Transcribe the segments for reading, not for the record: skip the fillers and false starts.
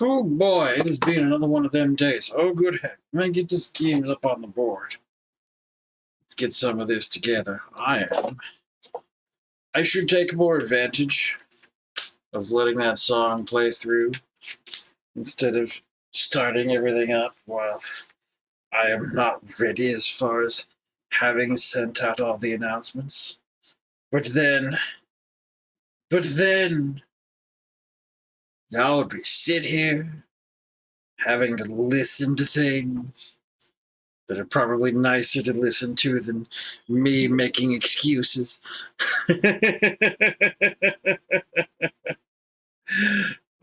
Oh boy, it has been another one of them days. Oh, good heck. Let me get the schemes up on the board. Let's get some of this together. I should take more advantage of letting that song play through instead of starting everything up while I am not ready as far as having sent out all the announcements. But then, y'all would be sit here having to listen to things that are probably nicer to listen to than me making excuses.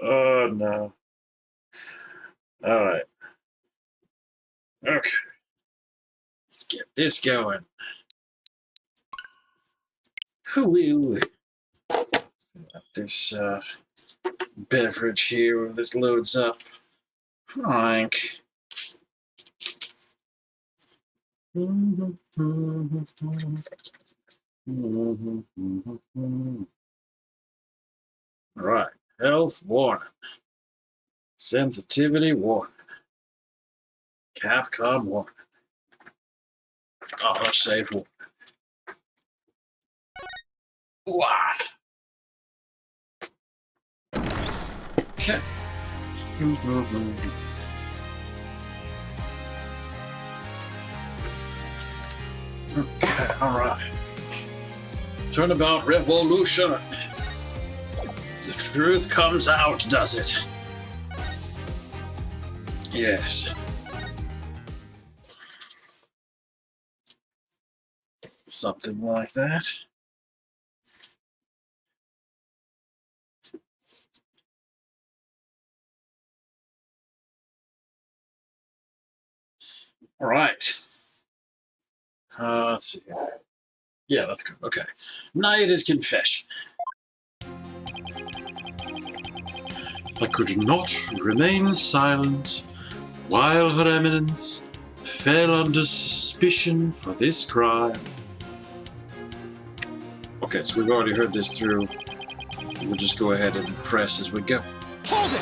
Oh, no. All right. Okay. Let's get this going. Hoo-wee. This beverage here, this loads up. Frank. All right. Health warning. Sensitivity warning. Capcom warning. Autosave warning. Wow. Okay. Okay, all right. Turnabout revolution. The truth comes out, does it? Yes. Something like that. All right. Let's see. Yeah, that's good. Okay. Naida's confession. I could not remain silent while Her Eminence fell under suspicion for this crime. Okay, so we've already heard this through. We'll just go ahead and press as we go. Hold it!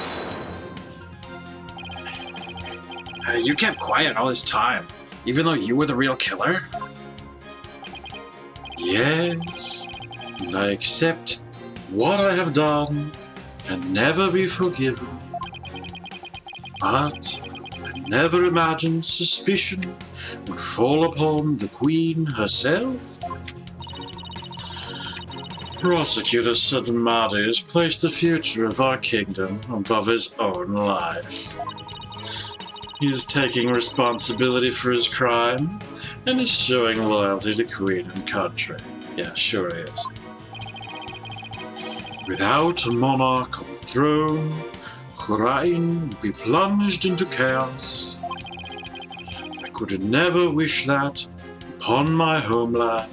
You kept quiet all this time, even though you were the real killer? Yes, and I accept what I have done can never be forgiven. But I never imagined suspicion would fall upon the Queen herself. Prosecutor Sudamadi placed the future of our kingdom above his own life. He is taking responsibility for his crime and is showing loyalty to Queen and country. Yeah, sure he is. Without a monarch on the throne, Khurain would be plunged into chaos. I could never wish that upon my homeland.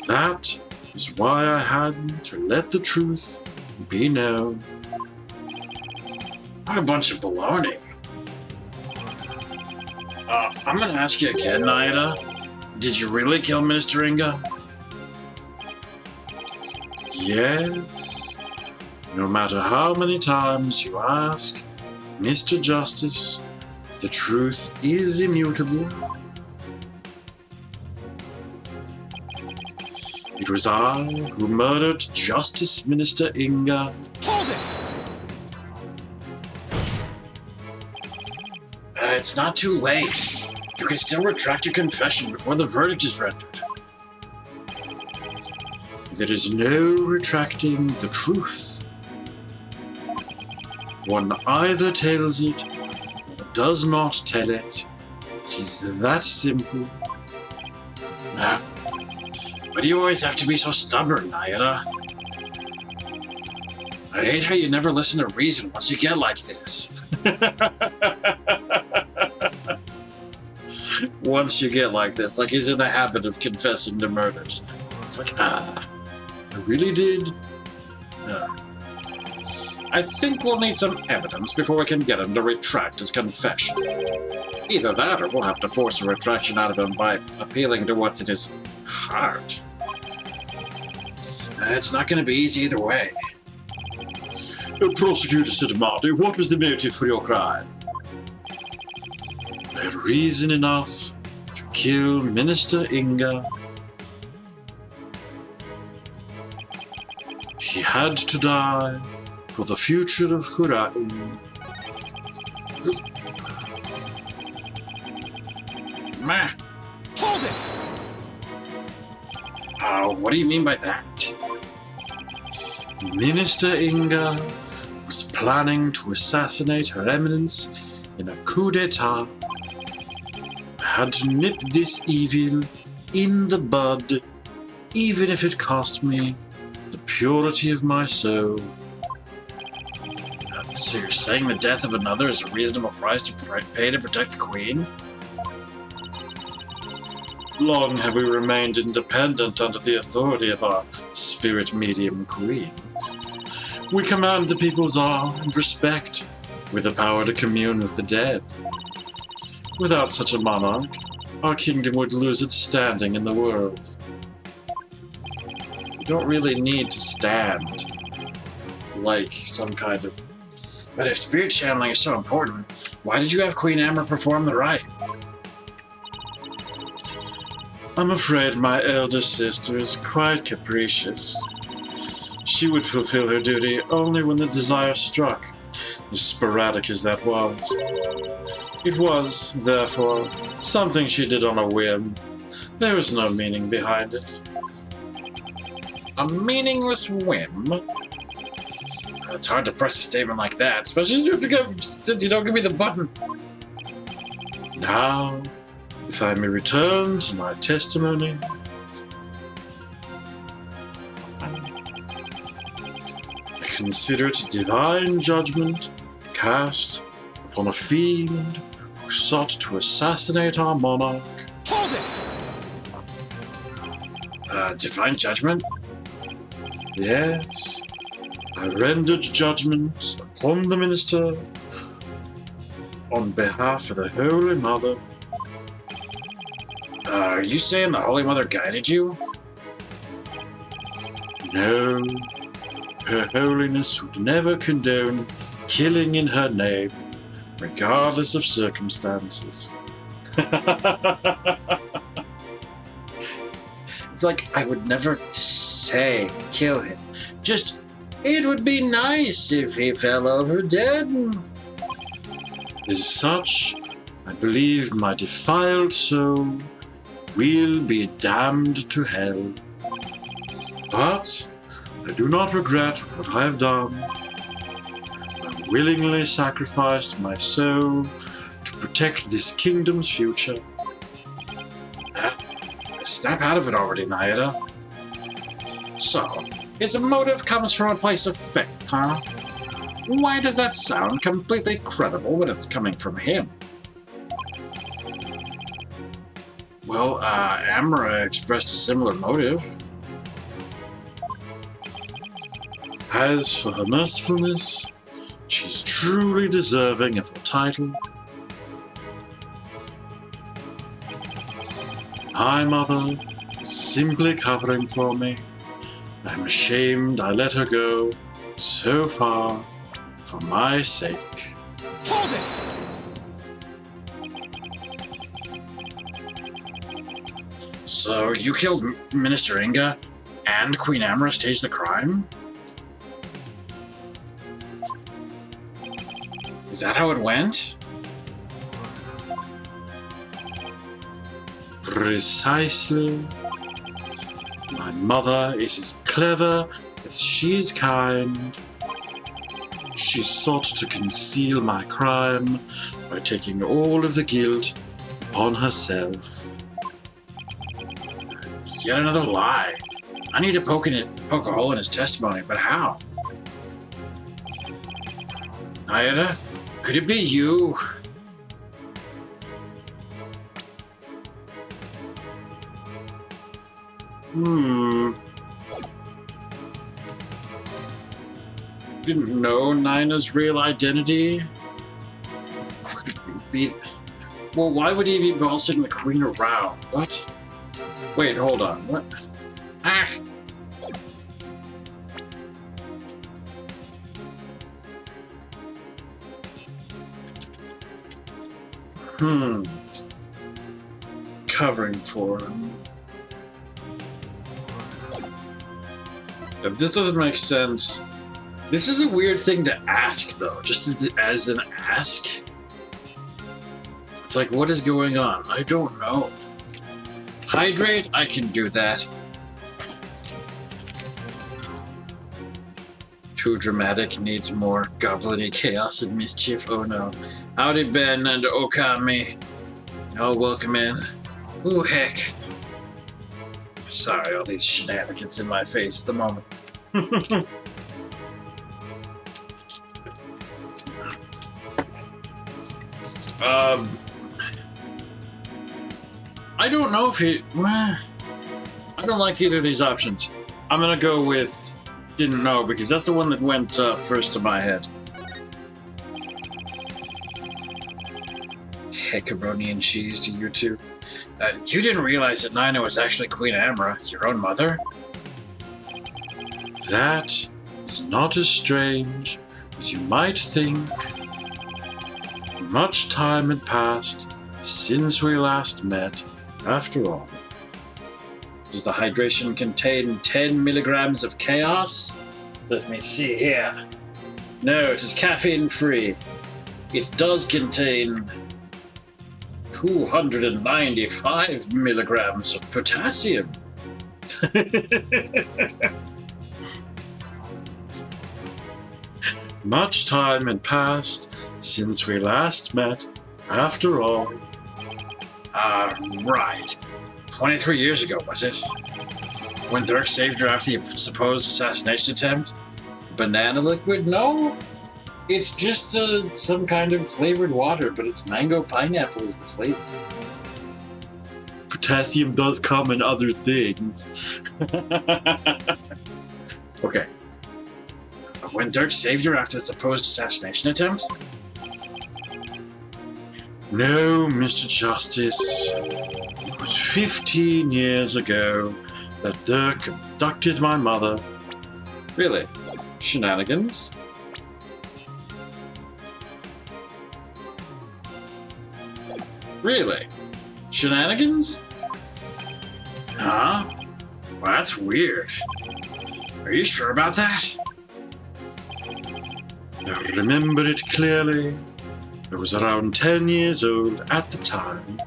That is why I had to let the truth be known. What a bunch of baloney. I'm gonna ask you again, Naida. Did you really kill Minister Inga? Yes. No matter how many times you ask, Mr. Justice, the truth is immutable. It was I who murdered Justice Minister Inga. Hold it! It's not too late. You can still retract your confession before the verdict is rendered. There is no retracting the truth. One either tells it or does not tell it. It is that simple. Now, why do you always have to be so stubborn, Naida? I hate how you never listen to reason once you get like this. Once you get like this, like he's in the habit of confessing to murders. It's like, I really did. I think we'll need some evidence before we can get him to retract his confession. Either that, or we'll have to force a retraction out of him by appealing to what's in his heart. It's not going to be easy either way. Prosecutor Sidamati, what was the motive for your crime? I had reason enough to kill Minister Inga. He had to die for the future of Hurai. Meh. Hold it! What do you mean by that? Minister Inga was planning to assassinate Her Eminence in a coup d'etat. I had to nip this evil in the bud, even if it cost me the purity of my soul. So you're saying the death of another is a reasonable price to pay to protect the Queen? Long have we remained independent under the authority of our spirit medium queens. We command the people's awe and respect, with the power to commune with the dead. Without such a monarch, our kingdom would lose its standing in the world. We don't really need to stand like some kind of... But if spirit channeling is so important, why did you have Queen Amber perform the rite? I'm afraid my elder sister is quite capricious. She would fulfill her duty only when the desire struck, as sporadic as that was. It was, therefore, something she did on a whim. There was no meaning behind it. A meaningless whim? It's hard to press a statement like that, especially since you don't give me the button. Now, if I may return to my testimony. I consider it divine judgment cast upon a fiend who sought to assassinate our monarch. Hold it! Divine judgment? Yes. I rendered judgment upon the minister on behalf of the Holy Mother. Are you saying the Holy Mother guided you? No. Her Holiness would never condone killing in her name, regardless of circumstances. It's like, I would never say kill him. Just, it would be nice if he fell over dead. As such, I believe my defiled soul will be damned to hell. But I do not regret what I have done. I willingly sacrificed my soul to protect this kingdom's future. Snap out of it already, Naida. So, his motive comes from a place of faith, huh? Why does that sound completely credible when it's coming from him? Well, Amra expressed a similar motive. As for her mercifulness, she's truly deserving of her title. My mother is simply covering for me. I'm ashamed I let her go so far for my sake. Hold it! So you killed Minister Inga and Queen Amra staged the crime? Is that how it went? Precisely. My mother is as clever as she is kind. She sought to conceal my crime by taking all of the guilt upon herself. Yet another lie. I need to poke a hole in his testimony, but how? Naida, could it be you? Didn't know Nina's real identity? Could it be... Well, why would he be bossing the queen around? What? Wait, hold on. What? Ah! Covering for him. If this doesn't make sense, this is a weird thing to ask, though, just as an ask. It's like, what is going on? I don't know. Hydrate? I can do that. Too dramatic, needs more goblin-y chaos and mischief. Oh no. Howdy, Ben and Okami. Y'all welcome in. Ooh, heck. Sorry, all these shenanigans in my face at the moment. I don't know if he... I don't like either of these options. I'm gonna go with didn't know, because that's the one that went first to my head. Heckaroni and cheese to you two. You didn't realize that Nina was actually Queen Amra, your own mother? That is not as strange as you might think. Much time had passed since we last met, after all. Does the hydration contain 10 milligrams of chaos? Let me see here. No, it is caffeine-free. It does contain 295 milligrams of potassium. Much time had passed since we last met, after all. Right. 23 years ago, was it? When Dirk saved her after the supposed assassination attempt? Banana liquid? No. It's just some kind of flavored water, but it's mango pineapple is the flavor. Potassium does come in other things. Okay. When Dirk saved her after the supposed assassination attempt? No, Mr. Justice. It was 15 years ago that Dirk abducted my mother. Really? Shenanigans? Really? Shenanigans? Huh? Well, that's weird. Are you sure about that? I remember it clearly. I was around 10 years old at the time.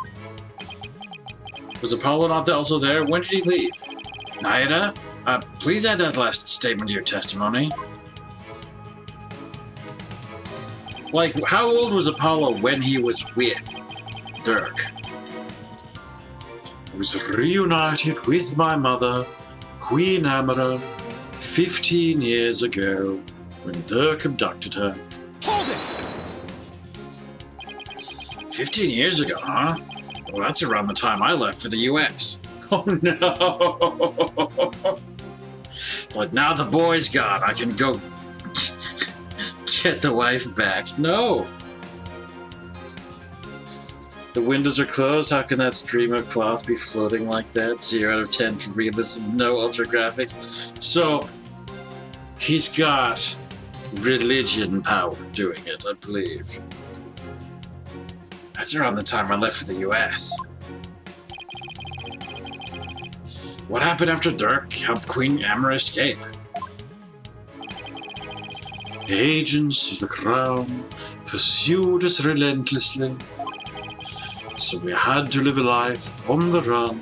Was Apollo not also there? When did he leave? Naida? Please add that last statement to your testimony. Like, how old was Apollo when he was with Dirk? I was reunited with my mother, Queen Amara, 15 years ago, when Dirk abducted her. Hold it! 15 years ago, huh? Well, that's around the time I left for the US. Oh no! It's like, now the boy's gone, I can go get the wife back. No! The windows are closed, how can that stream of cloth be floating like that? 0 out of 10 for realism, no ultra graphics. So, he's got religion power doing it, I believe. That's around the time I left for the US. What happened after Dirk helped Queen Amara escape? Agents of the Crown pursued us relentlessly, so we had to live a life on the run.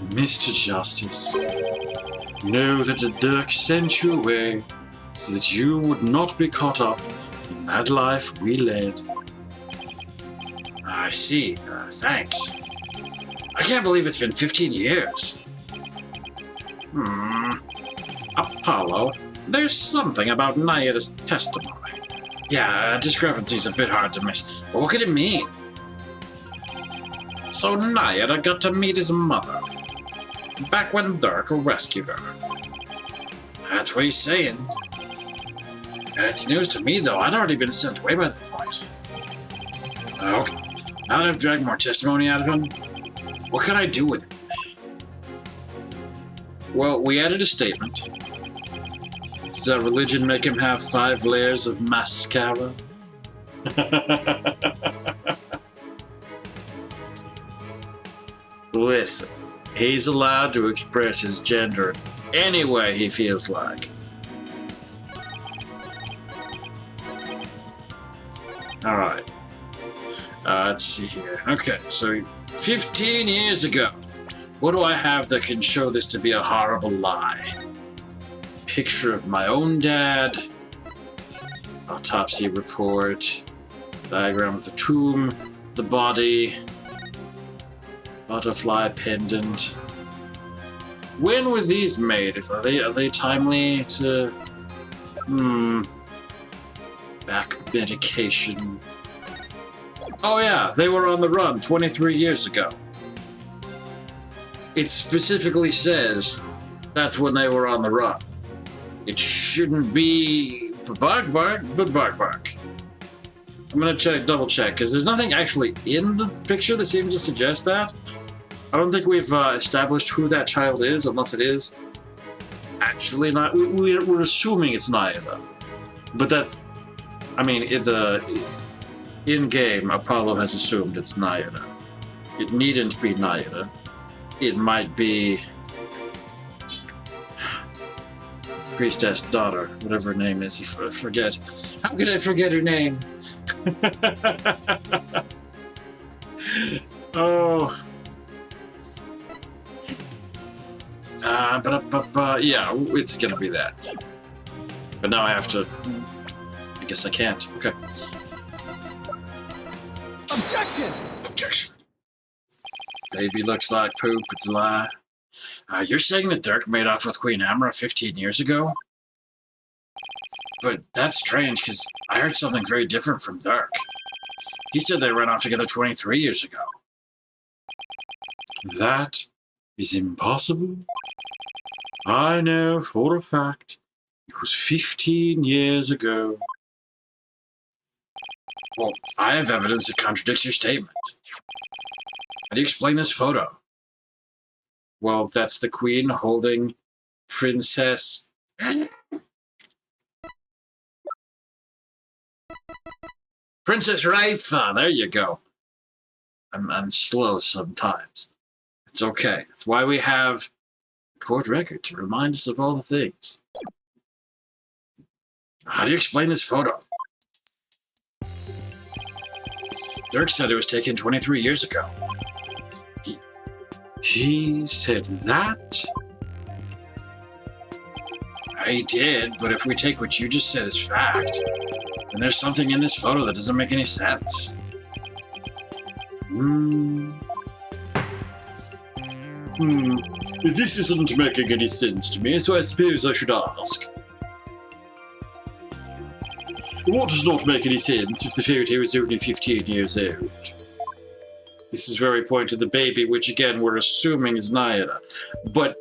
Mr. Justice, know that Dirk sent you away so that you would not be caught up in that life we led. I see. Thanks. I can't believe it's been 15 years. Apollo, there's something about Naida's testimony. Yeah, discrepancy's a bit hard to miss, but what could it mean? So Naida got to meet his mother, back when Dirk rescued her. That's what he's saying. It's news to me, though. I'd already been sent away by that point. Okay, now that I've dragged more testimony out of him, what can I do with it? Well, we added a statement. Does that religion make him have 5 layers of mascara? Listen, he's allowed to express his gender any way he feels like. Alright. Let's see here. Okay, so 15 years ago. What do I have that can show this to be a horrible lie? Picture of my own dad. Autopsy report. Diagram of the tomb. The body. Butterfly pendant. When were these made? Are they timely to... Back medication. Oh yeah, they were on the run 23 years ago. It specifically says that's when they were on the run. It shouldn't be bark bark, but bark bark. I'm gonna double check, because there's nothing actually in the picture that seems to suggest that. I don't think we've established who that child is, unless it is actually not. We're assuming it's Naida. But that, I mean, in-game, Apollo has assumed it's Naida. It needn't be Naida. It might be Priestess daughter, whatever her name is. I forget. How could I forget her name? Oh. Yeah, it's gonna be that. But now I have to. I guess I can't. Okay. Objection! Objection. Baby looks like poop. It's a lie. You're saying that Dirk made off with Queen Amra 15 years ago? But that's strange, because I heard something very different from Dirk. He said they ran off together 23 years ago. That is impossible. I know for a fact it was 15 years ago. Well, I have evidence that contradicts your statement. How do you explain this photo? Well, that's the Queen holding Princess... Princess Raifa, there you go. I'm slow sometimes. It's okay. It's why we have a court record to remind us of all the things. How do you explain this photo? Dirk said it was taken 23 years ago. He said that? I did, but if we take what you just said as fact, then there's something in this photo that doesn't make any sense. This isn't making any sense to me, so I suppose I should ask. What does not make any sense if the photo is only 15 years old? This is where we point to the baby, which again we're assuming is Naida. But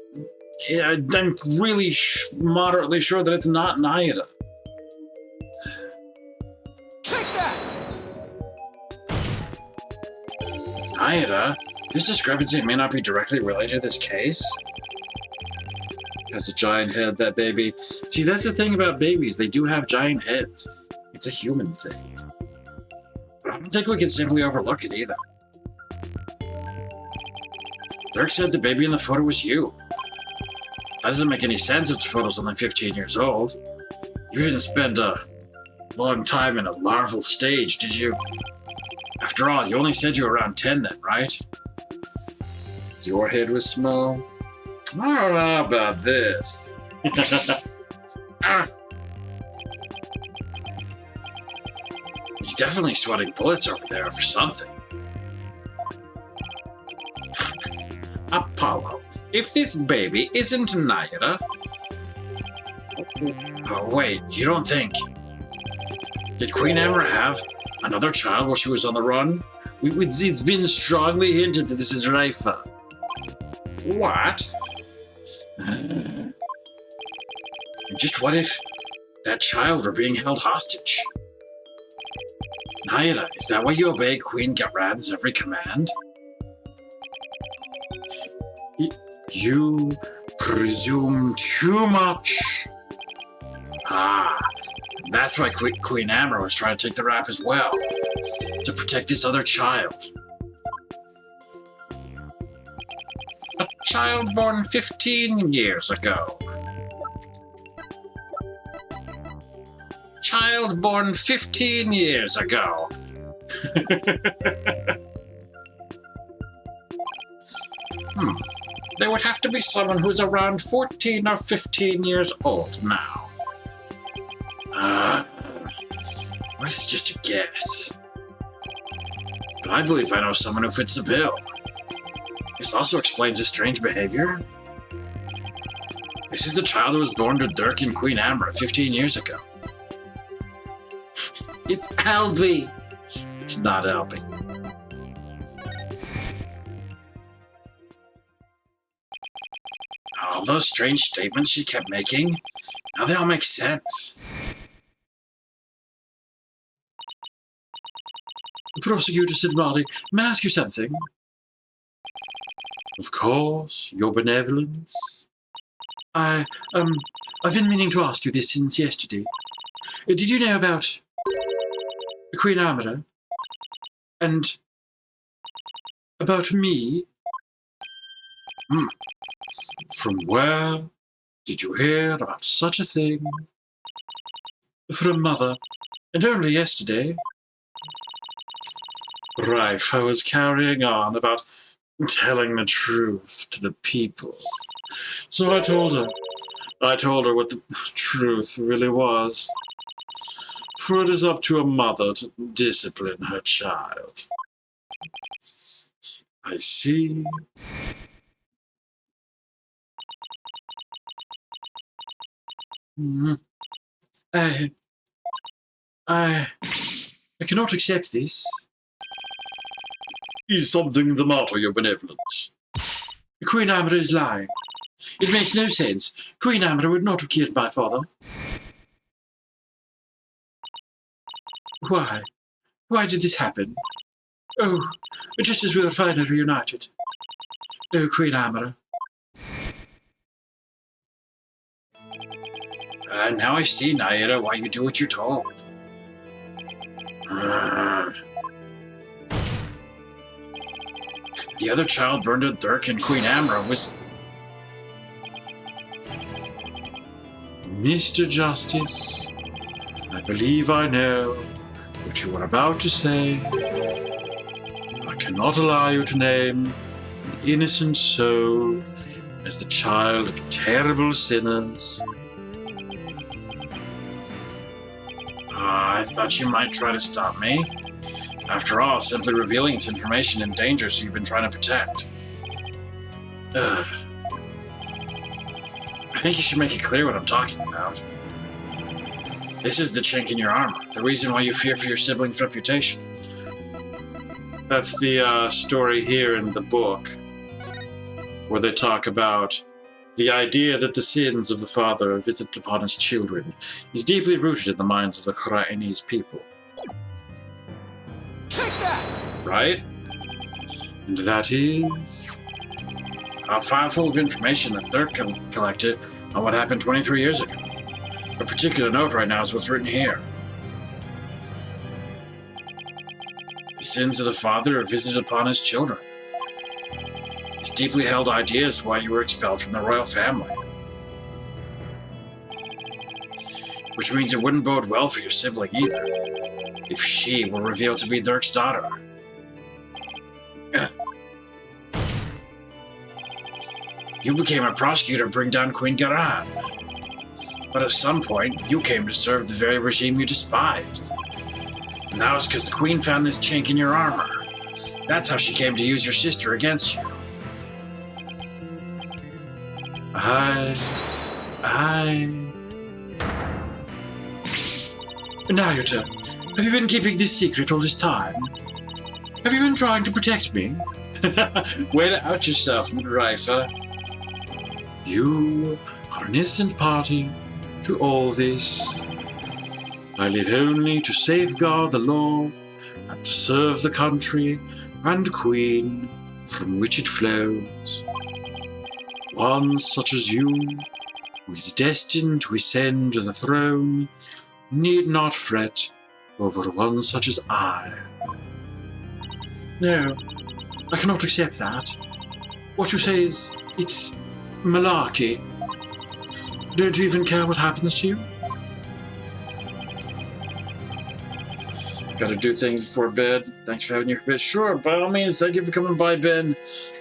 I'm really moderately sure that it's not Naida. Take that! Naida? This discrepancy may not be directly related to this case. Has a giant head, that baby. See, that's the thing about babies. They do have giant heads. It's a human thing. But I don't think we can simply overlook it either. Dirk said the baby in the photo was you. That doesn't make any sense if the photo's only 15 years old. You didn't spend a long time in a larval stage, did you? After all, you only said you were around 10 then, right? Your head was small? I don't know about this. Ah. He's definitely sweating bullets over there for something. Apollo, if this baby isn't Naida... Oh, wait, you don't think... Did Queen Amra have another child while she was on the run? It's been strongly hinted that this is Raifa. What? Just what if that child were being held hostage? Naida, is that why you obey Queen Garad's every command? You presume too much. That's why Queen Amber was trying to take the rap as well, to protect this other child. A child born 15 years ago. Child born 15 years ago. There would have to be someone who's around 14 or 15 years old now. This is just a guess. But I believe I know someone who fits the bill. This also explains his strange behavior. This is the child who was born to Dirk and Queen Amber 15 years ago. It's Albie. It's not Albie. All those strange statements she kept making, now they all make sense. Prosecutor said, Marty, may I ask you something? Of course, your benevolence. I've been meaning to ask you this since yesterday. Did you know about Queen Amber? And about me? From where did you hear about such a thing? From Mother, and only yesterday. Rife, I was carrying on about telling the truth to the people. So I told her what the truth really was. For it is up to a mother to discipline her child. I see. I cannot accept this. Is something the matter, your benevolence? Queen Amber is lying. It makes no sense. Queen Amber would not have killed my father. Why? Why did this happen? Oh, just as we were finally reunited. Oh, Queen Amber. Now I see, Naira, why you do what you're told. The other child burned at Dirk and Queen Amber was... Mr. Justice, I believe I know what you are about to say. I cannot allow you to name an innocent soul as the child of terrible sinners. I thought you might try to stop me. After all, simply revealing this information endangers who you've been trying to protect. I think you should make it clear what I'm talking about. This is the chink in your armor, the reason why you fear for your sibling's reputation. That's the story here in the book, where they talk about the idea that the sins of the father visited upon his children is deeply rooted in the minds of the Karainese people. Take that! Right? And that is a file full of information that Dirk collected on what happened 23 years ago. A particular note right now is what's written here. The sins of the father are visited upon his children. This deeply held idea is why you were expelled from the royal family. Which means it wouldn't bode well for your sibling either, if she were revealed to be Dirk's daughter. You became a prosecutor to bring down Queen Garan. But at some point, you came to serve the very regime you despised. And that was because the Queen found this chink in your armor. That's how she came to use your sister against you. Now your turn. Have you been keeping this secret all this time? Have you been trying to protect me? Way to out yourself, Rifer. You are an innocent party to all this. I live only to safeguard the law and to serve the country and queen from which it flows. One such as you, who is destined to ascend to the throne, need not fret over one such as I. No, I cannot accept that. What you say is, it's malarkey. Don't you even care what happens to you? Gotta do things before bed. Thanks for having your bed. Sure, by all means, thank you for coming by, Ben.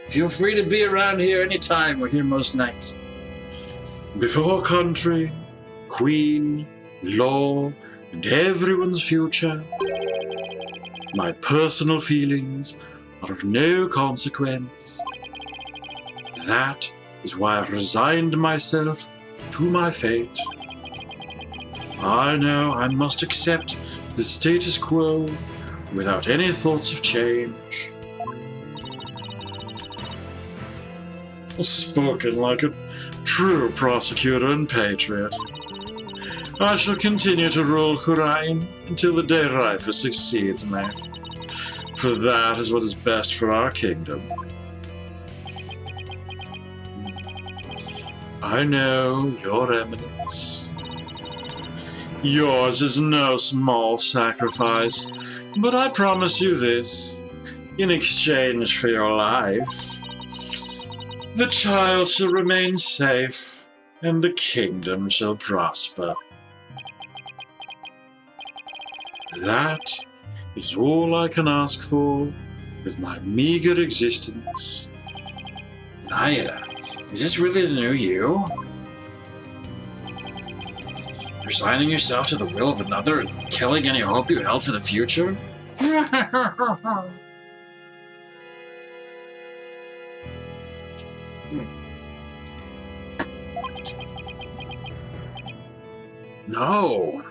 Feel free to be around here anytime. We're here most nights. Before country, queen, law, and everyone's future, my personal feelings are of no consequence. That is why I resigned myself to my fate. I know I must accept the status quo without any thoughts of change. Spoken like a true prosecutor and patriot. I shall continue to rule Hurain until the day Rifus succeeds me, for that is what is best for our kingdom. I know, Your Eminence. Yours is no small sacrifice, but I promise you this, in exchange for your life, the child shall remain safe, and the kingdom shall prosper. That is all I can ask for with my meager existence. Naira, is this really the new you? Resigning yourself to the will of another and killing any hope you held for the future? No.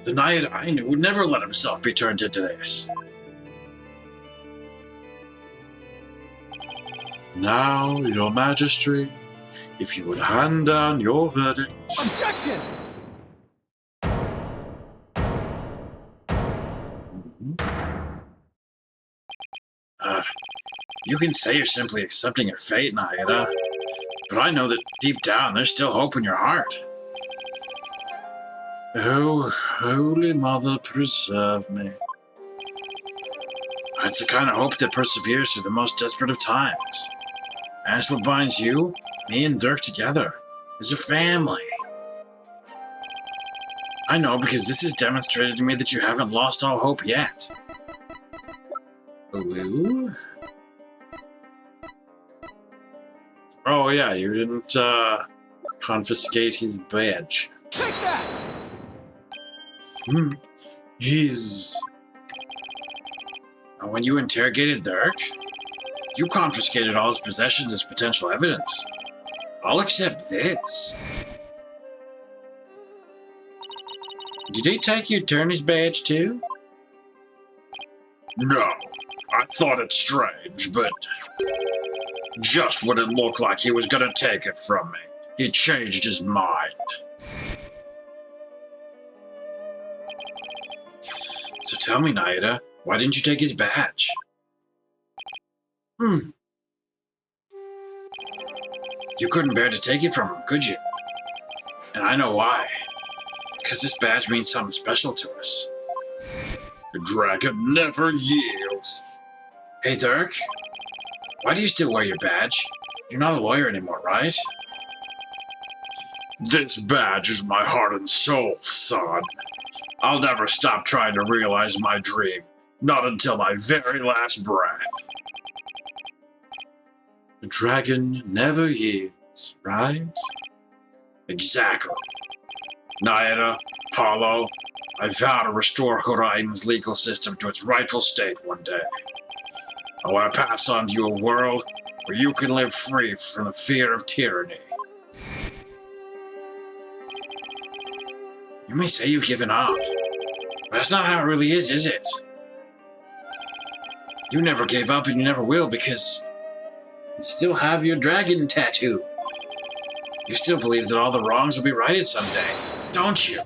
The Naiad I knew would never let himself be turned into this. Now, Your Majesty, if you would hand down your verdict. Objection! You can say you're simply accepting your fate, Naida, but I know that deep down there's still hope in your heart. Oh, Holy Mother, preserve me. It's the kind of hope that perseveres through the most desperate of times. And it's what binds you, me, and Dirk together as a family. I know because this has demonstrated to me that you haven't lost all hope yet. Ooh. Oh yeah, you didn't confiscate his badge. Take that! He's... When you interrogated Dirk, you confiscated all his possessions as potential evidence. I'll accept this. Did he take your attorney's badge too? No, I thought it strange, but just when it looked like he was gonna take it from me, he changed his mind. So tell me, Naida, why didn't you take his badge? You couldn't bear to take it from him, could you? And I know why. Because this badge means something special to us. The dragon never yields. Hey, Dirk. Why do you still wear your badge? You're not a lawyer anymore, right? This badge is my heart and soul, son. I'll never stop trying to realize my dream. Not until my very last breath. The dragon never yields, right? Exactly. Naida, Paulo, I vow to restore Hurain's legal system to its rightful state one day. I want to pass on to you a world where you can live free from the fear of tyranny. You may say you've given up, but that's not how it really is it? You never gave up and you never will because you still have your dragon tattoo. You still believe that all the wrongs will be righted someday, don't you?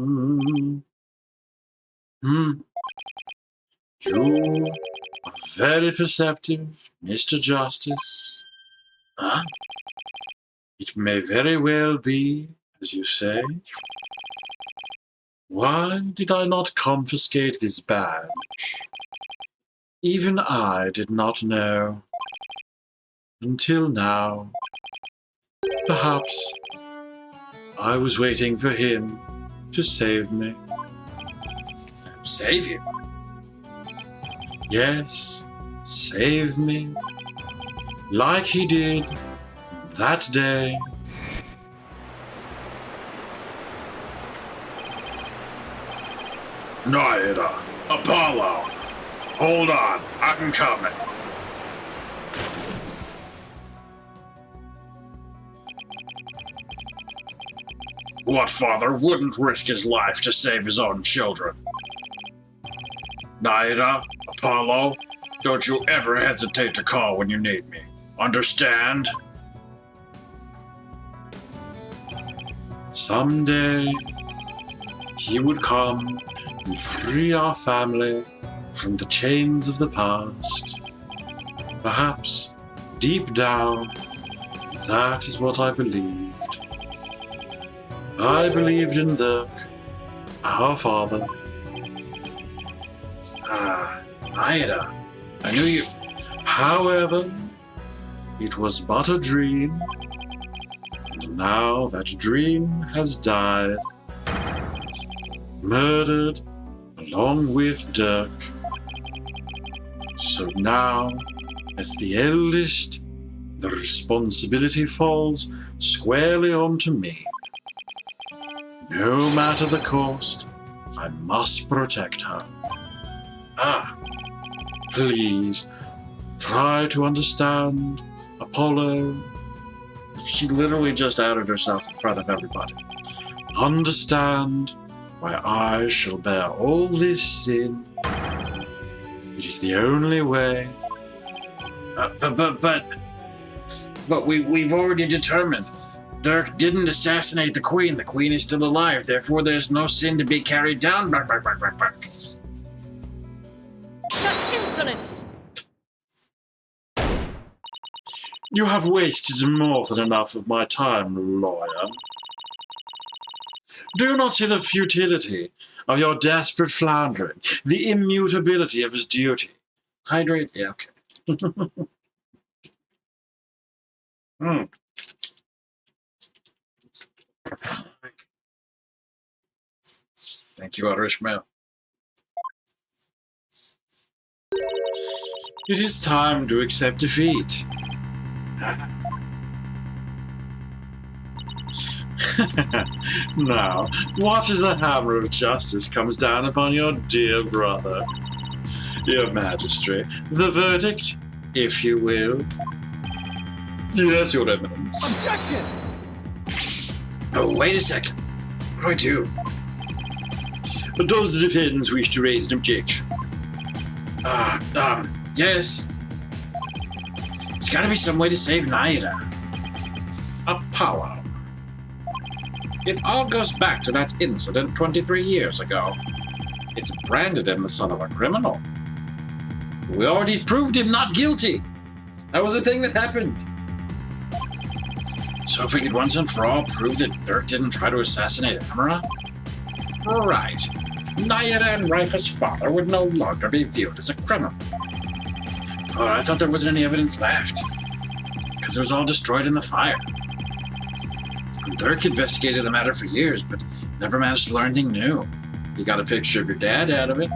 Hmm. Hmm. You are very perceptive, Mr. Justice. Huh? It may very well be, as you say. Why did I not confiscate this badge? Even I did not know. Until now. Perhaps I was waiting for him to save me. Save you? Yes, save me. Like he did that day. Naida, Apollo, hold on, I'm coming. What father wouldn't risk his life to save his own children? Naida, Apollo, don't you ever hesitate to call when you need me. Understand? Someday, he would come and free our family from the chains of the past. Perhaps, deep down, that is what I believed. I believed in Dirk, our father. Naida, I knew you. However, it was but a dream, and now that dream has died. Murdered along with Dirk. So now, as the eldest, the responsibility falls squarely onto me. No matter the cost, I must protect her. Please, try to understand, Apollo. She literally just outed herself in front of everybody. Understand why I shall bear all this sin. It is the only way. But we've already determined. Dirk didn't assassinate the Queen. The Queen is still alive. Therefore, there's no sin to be carried down. Such insolence! You have wasted more than enough of my time, lawyer. Do you not see the futility of your desperate floundering, the immutability of his duty? Hydrate? Yeah, okay. Thank you, Otter Ishmael. It is time to accept defeat. Now, watch as the hammer of justice comes down upon your dear brother. Your Majesty, the verdict, if you will. Yes, Your Eminence. Objection! Oh, wait a second. What do? Does the defense wish to raise an objection? Yes. There's gotta be some way to save Naida. Apollo. It all goes back to that incident 23 years ago. It's branded him the son of a criminal. We already proved him not guilty. That was the thing that happened. So if we could once and for all prove that Dirk didn't try to assassinate Amara? Right. Naida and Rifus' father would no longer be viewed as a criminal. Oh, I thought there wasn't any evidence left. Because it was all destroyed in the fire. Dirk investigated the matter for years, but never managed to learn anything new. You got a picture of your dad out of it?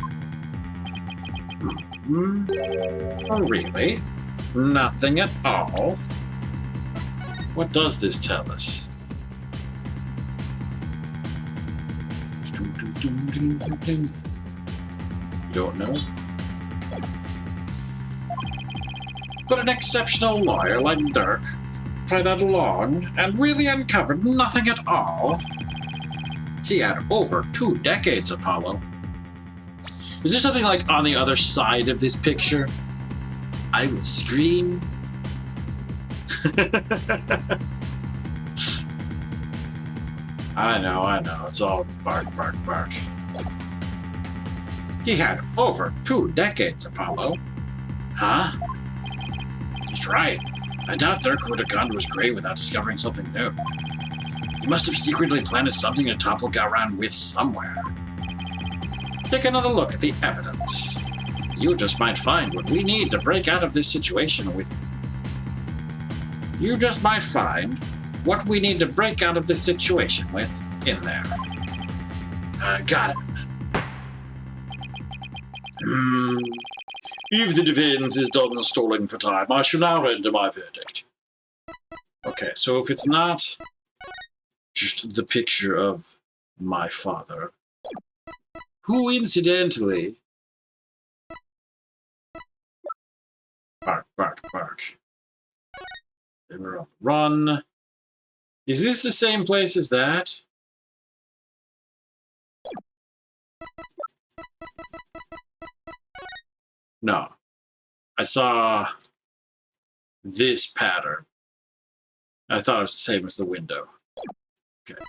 Oh, really? Nothing at all? What does this tell us? You don't know? Could an exceptional lawyer like Dirk try that long and really uncovered nothing at all? He had over 2 decades, Apollo. Is there something like on the other side of this picture? I would scream. I know. It's all bark, bark, bark. He had over 2 decades, Apollo. Huh? He's right. I doubt Thurk would have gone to his grave without discovering something new. He must have secretly planted something to topple Gowron with somewhere. Take another look at the evidence. You just might find what we need to break out of this situation with. You just might find what we need to break out of this situation with in there. Got it. If the defense is done stalling for time, I shall now render my verdict. Okay, so if it's not just the picture of my father, who incidentally... Bark, bark, bark. They were on the run. Is this the same place as that? No. I saw this pattern. I thought it was the same as the window. Okay.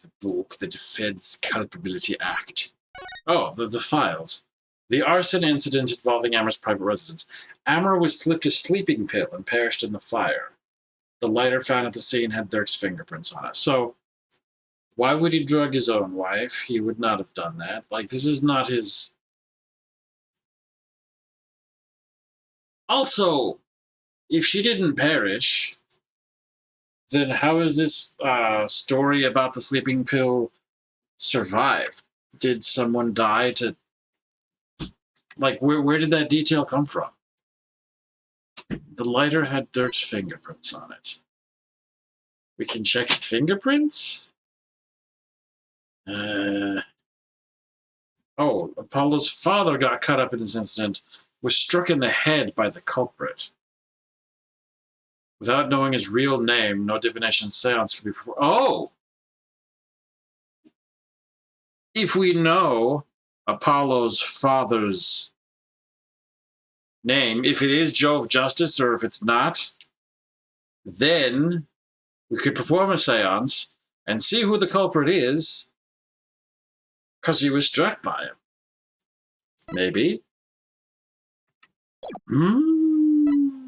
The book, the Defense Culpability Act. Oh, the files. The arson incident involving Amra's private residence. Amra was slipped a sleeping pill and perished in the fire. The lighter found at the scene had Dirk's fingerprints on it. So, why would he drug his own wife? He would not have done that. Like, this is not his... Also, if she didn't perish, then how is this story about the sleeping pill survive? Did someone die to... Like, where did that detail come from? The lighter had Dirk's fingerprints on it. We can check fingerprints? Oh, Apollo's father got cut up in this incident, was struck in the head by the culprit. Without knowing his real name, no divination seance can be performed. Oh! If we know Apollo's father's name, if it is Jove Justice or if it's not, then we could perform a seance and see who the culprit is because he was struck by him. Maybe.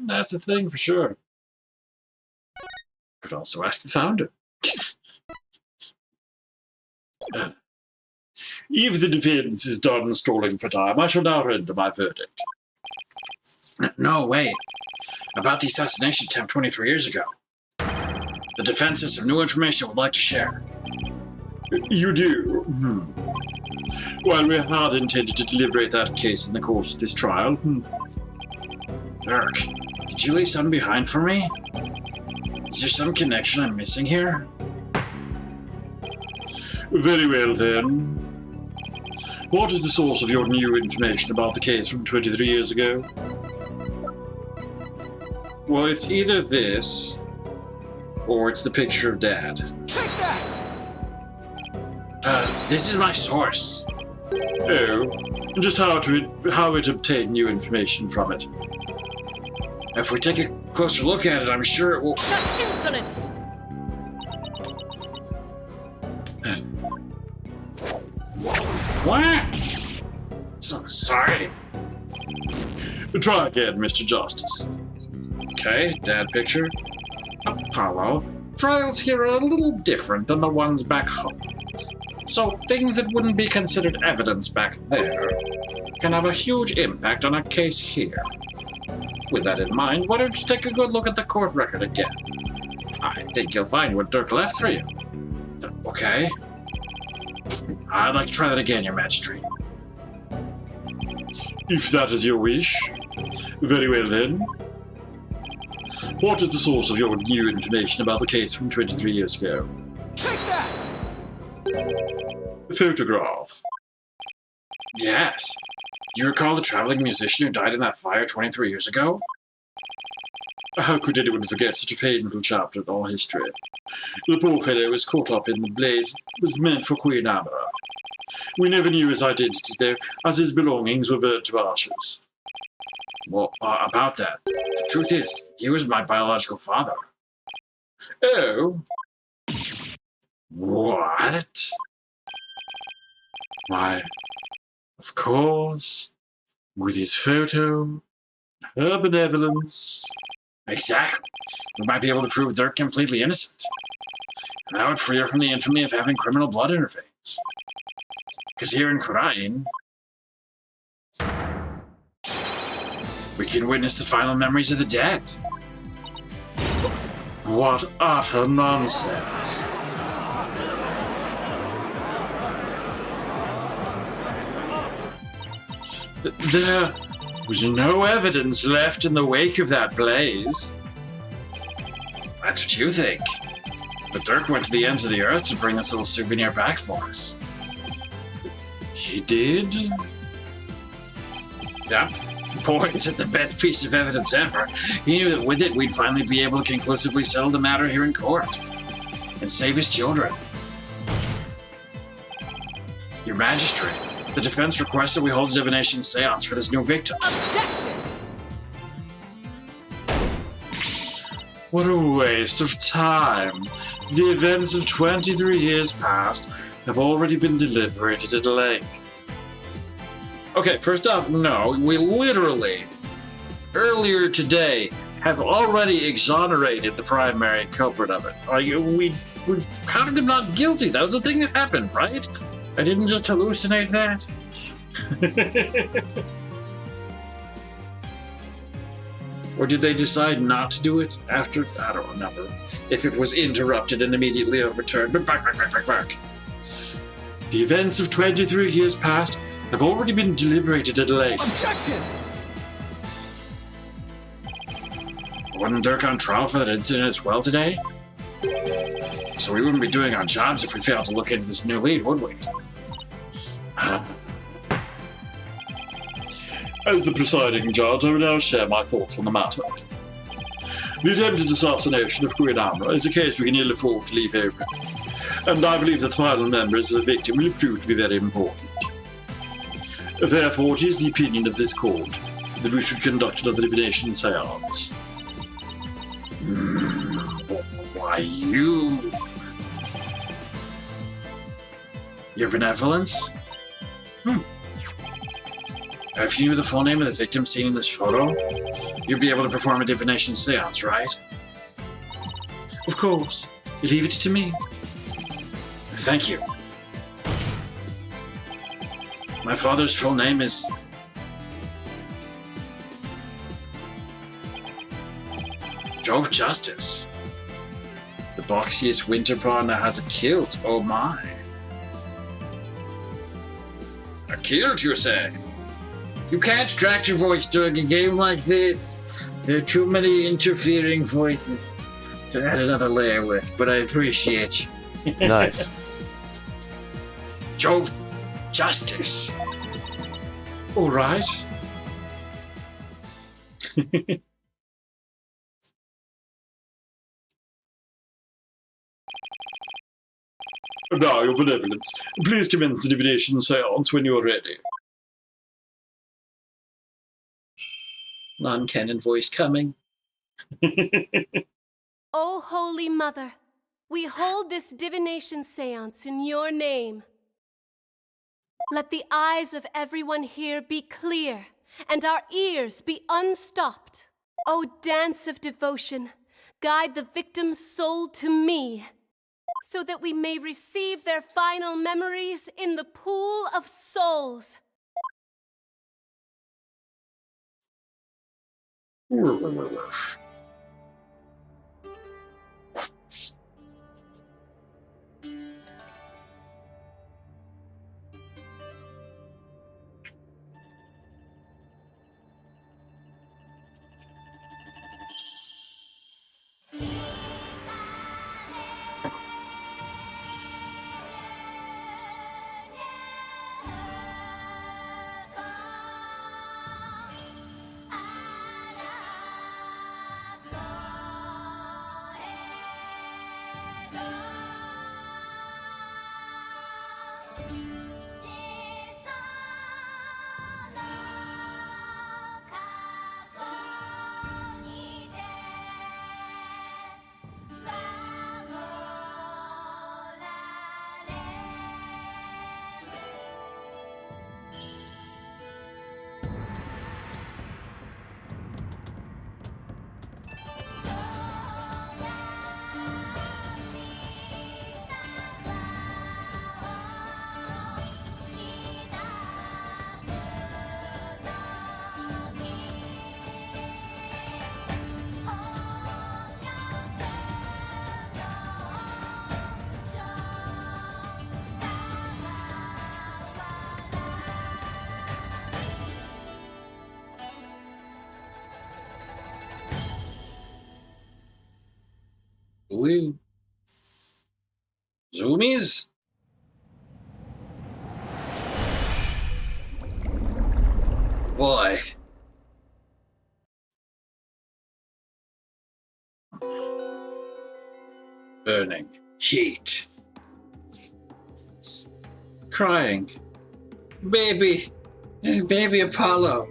That's a thing for sure. Could also ask the founder. If the defense is done stalling for time, I shall now render my verdict. No, wait. About the assassination attempt 23 years ago. The defense has some new information I would like to share. You do? Well, we had intended to deliberate that case in the course of this trial. Dirk, did you leave something behind for me? Is there some connection I'm missing here? Very well, then. What is the source of your new information about the case from 23 years ago? Well, it's either this, or it's the picture of Dad. Take that! This is my source. Oh, just how it obtained new information from it. If we take a closer look at it, I'm sure it will... Such insolence! What? So sorry. Try again, Mr. Justice. Okay, Dad picture. Apollo. Trials here are a little different than the ones back home. So things that wouldn't be considered evidence back there can have a huge impact on a case here. With that in mind, why don't you take a good look at the court record again? I think you'll find what Dirk left for you. Okay. I'd like to try that again, Your Majesty. If that is your wish. Very well, then. What is the source of your new information about the case from 23 years ago? Take that! The photograph. Yes. Do you recall the traveling musician who died in that fire 23 years ago? How could anyone forget such a painful chapter in our history? The poor fellow was caught up in the blaze that was meant for Queen Amara. We never knew his identity, though, as his belongings were burnt to ashes. Well, about that. The truth is, he was my biological father. Oh? What? Why, of course, with his photo, her benevolence. Exactly. We might be able to prove they're completely innocent. And that would free her from the infamy of having criminal blood in her veins. Because here in Khurain, we can witness the final memories of the dead. What utter nonsense. There was no evidence left in the wake of that blaze. That's what you think. But Dirk went to the ends of the earth to bring this little souvenir back for us. He did? Yep. Boy, is it the best piece of evidence ever. He knew that with it, we'd finally be able to conclusively settle the matter here in court. And save his children. Your Majesty, the defense requests that we hold a divination seance for this new victim. Objection! What a waste of time. The events of 23 years past have already been deliberated at length. Okay, first off, no, we literally, earlier today, have already exonerated the primary culprit of it. We counted him not guilty. That was the thing that happened, right? I didn't just hallucinate that. Or did they decide not to do it after? I don't remember. If it was interrupted and immediately overturned. But back. The events of 23 years past have already been deliberated at length. Objection! Wasn't Dirk on trial for that incident as well today? So we wouldn't be doing our jobs if we failed to look into this new lead, would we? As the presiding judge, I will now share my thoughts on the matter. The attempted assassination of Queen Amra is a case we can ill afford to leave open, and I believe that the final members of the victim will prove to be very important. Therefore, it is the opinion of this court that we should conduct another divination seance. Why, you... Your benevolence? If you knew the full name of the victim seen in this photo, you'd be able to perform a divination seance, right? Of course. Leave it to me. Thank you. My father's full name is... Jove Justice. The boxiest winter partner has a kilt, oh my. A kilt, you say? You can't extract your voice during a game like this. There are too many interfering voices to add another layer with, but I appreciate you. Nice. Jove Justice. All right. Now, your benevolence, please commence the divination seance when you're ready. Non-canon voice coming. O Holy Mother, we hold this divination seance in your name. Let the eyes of everyone here be clear and our ears be unstopped. O dance of devotion, guide the victim's soul to me, so that we may receive their final memories in the pool of souls. Blue. Zoomies? Boy. Burning. Heat. Crying. Baby. Baby Apollo.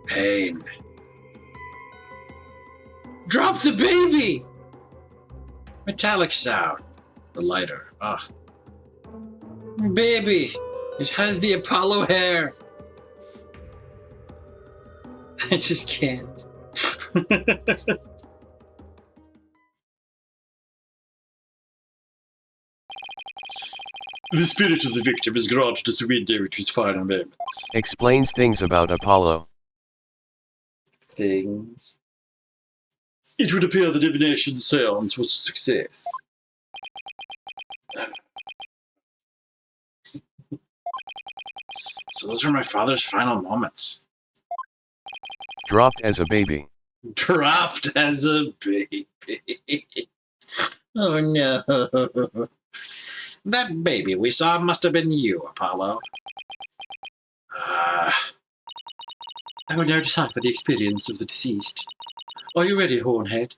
Pain. Drop the baby! Metallic sound. The lighter. Ah. Baby! It has the Apollo hair! I just can't. The spirit of the victim is granted to surrender to his final moments. Explains things about Apollo. Things. It would appear the divination seance was a success. So those are my father's final moments. Dropped as a baby. Dropped as a baby. Oh no. That baby we saw must have been you, Apollo. I will now decipher the experience of the deceased. Are you ready, Hornhead?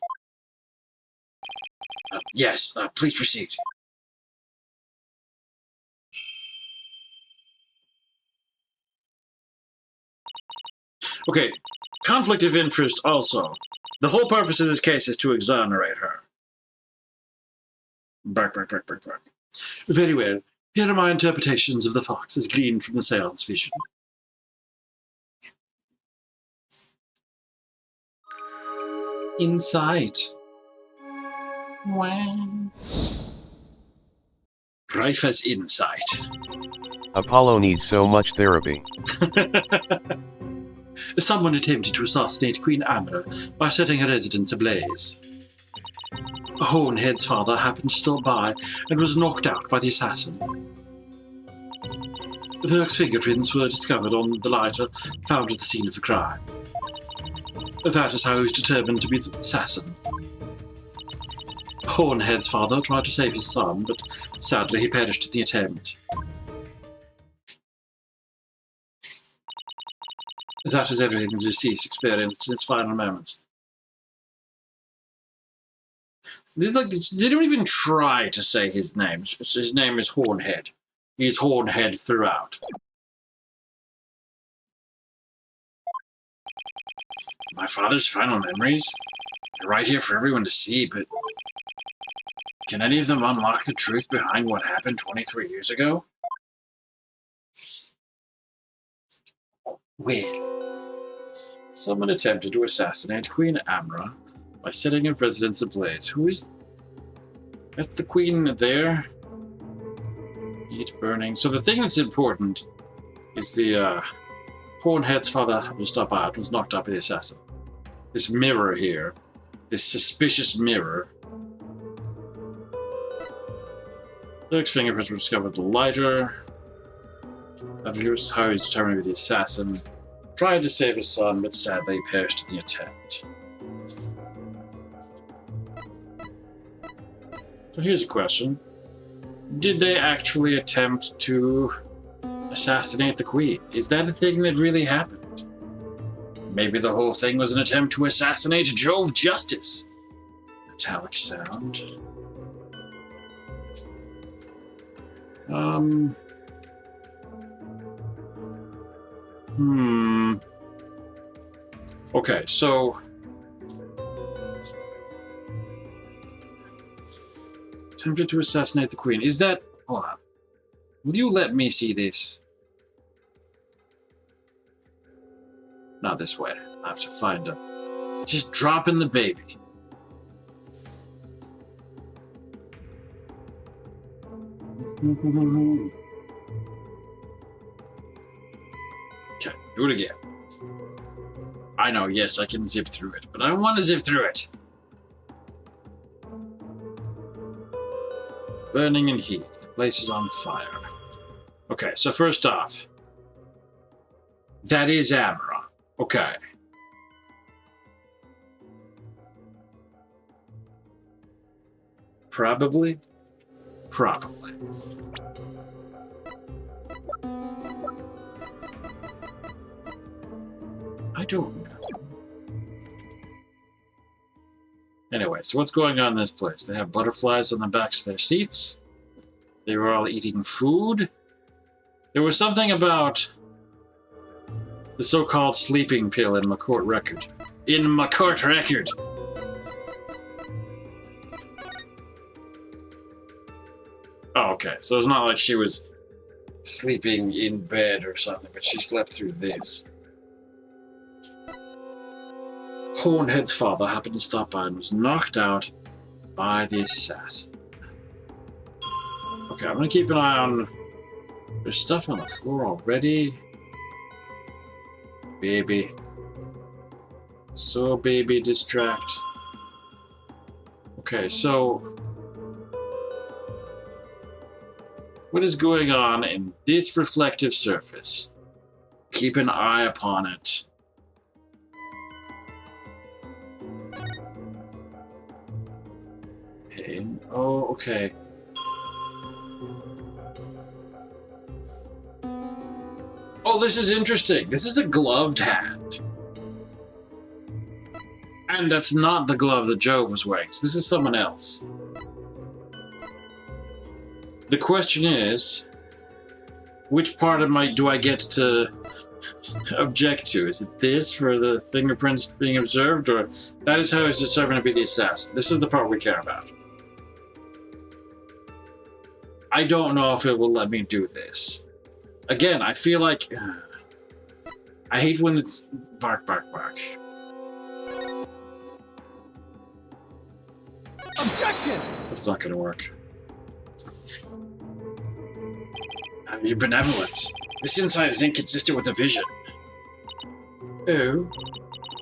Yes, please proceed. Okay, conflict of interest also. The whole purpose of this case is to exonerate her. Bark, bark, bark, bark, bark. Very well. Here are my interpretations of the fox as gleaned from the seance vision. Insight. Wow. Rife as insight. Apollo needs so much therapy. Someone attempted to assassinate Queen Amra by setting her residence ablaze. Hornhead's father happened to stop by and was knocked out by the assassin. Thurk's fingerprints were discovered on the lighter found at the scene of the crime. That is how he was determined to be the assassin. Hornhead's father tried to save his son, but sadly he perished in the attempt. That is everything the deceased experienced in his final moments. They don't even try to say his name. His name is Hornhead. He's Hornhead throughout. My father's final memories? They're right here for everyone to see, but can any of them unlock the truth behind what happened 23 years ago? Well, someone attempted to assassinate Queen Amra by setting her residence ablaze. Who is that? The queen there? Heat burning. So the thing that's important is the Hornhead's father happened to stop out and was knocked out by the assassin. This mirror here, this suspicious mirror. Luke's fingerprints were discovered at the lighter. That was how he's determined to be the assassin. Tried to save his son, but sadly perished in the attempt. So here's a question. Did they actually attempt to assassinate the queen? Is that a thing that really happened? Maybe the whole thing was an attempt to assassinate Jove Justice. Metallic sound. Okay, so attempted to assassinate the queen. Is that... Hold on. Will you let me see this? Not this way. I have to find him. Just dropping the baby. Okay, do it again. I know, yes, I can zip through it, but I don't want to zip through it. Burning in heat. The place is on fire. Okay, so first off, that is Amra. Okay. Probably. Probably. I don't know. Anyway, so what's going on in this place? They have butterflies on the backs of their seats. They were all eating food. There was something about the so-called sleeping pill in McCourt Record. In McCourt Record! Oh, okay. So it's not like she was sleeping in bed or something, but she slept through this. Hornhead's father happened to stop by and was knocked out by the assassin. Okay, I'm gonna keep an eye on... There's stuff on the floor already. Baby. So, baby, distract. Okay, so... What is going on in this reflective surface? Keep an eye upon it. Okay. Oh, okay. Oh, this is interesting. This is a gloved hand. And that's not the glove that Jove was wearing. So this is someone else. The question is, which part of do I get to object to? Is it this for the fingerprints being observed, or that is how he's determined to be the assassin? This is the part we care about. I don't know if it will let me do this. Again, I feel like... I hate when it's bark, bark, bark. Objection! That's not going to work. Your benevolence. This insight is inconsistent with the vision. Oh?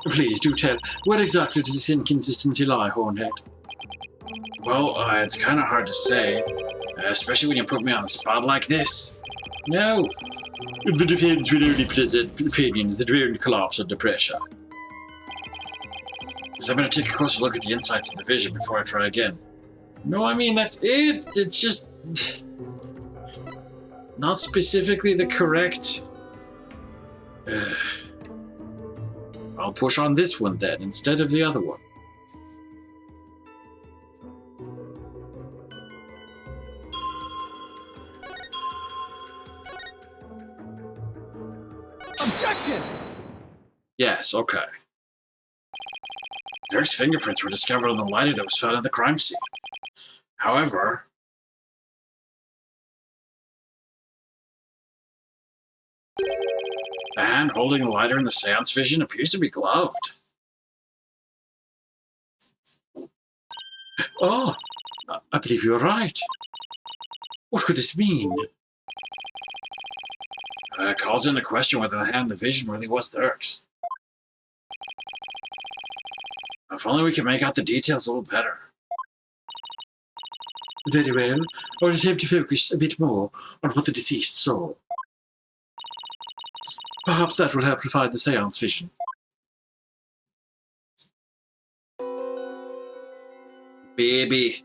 Please, do tell. Where exactly does this inconsistency lie, Hornhead? Well, it's kind of hard to say. Especially when you put me on the spot like this. No. The defense will only present opinions that won't collapse under pressure. So I'm going to take a closer look at the insights of the vision before I try again. No, I mean, that's it. It's just... not specifically the correct... I'll push on this one then, instead of the other one. Objection! Yes, okay. Dirk's fingerprints were discovered on the lighter that was found at the crime scene. However... the hand holding the lighter in the seance vision appears to be gloved. Oh, I believe you're right. What could this mean? Calls into question whether the hand in the vision really was Dirk's. If only we could make out the details a little better. Very well. I will attempt to focus a bit more on what the deceased saw. Perhaps that will help refine the seance vision. Baby.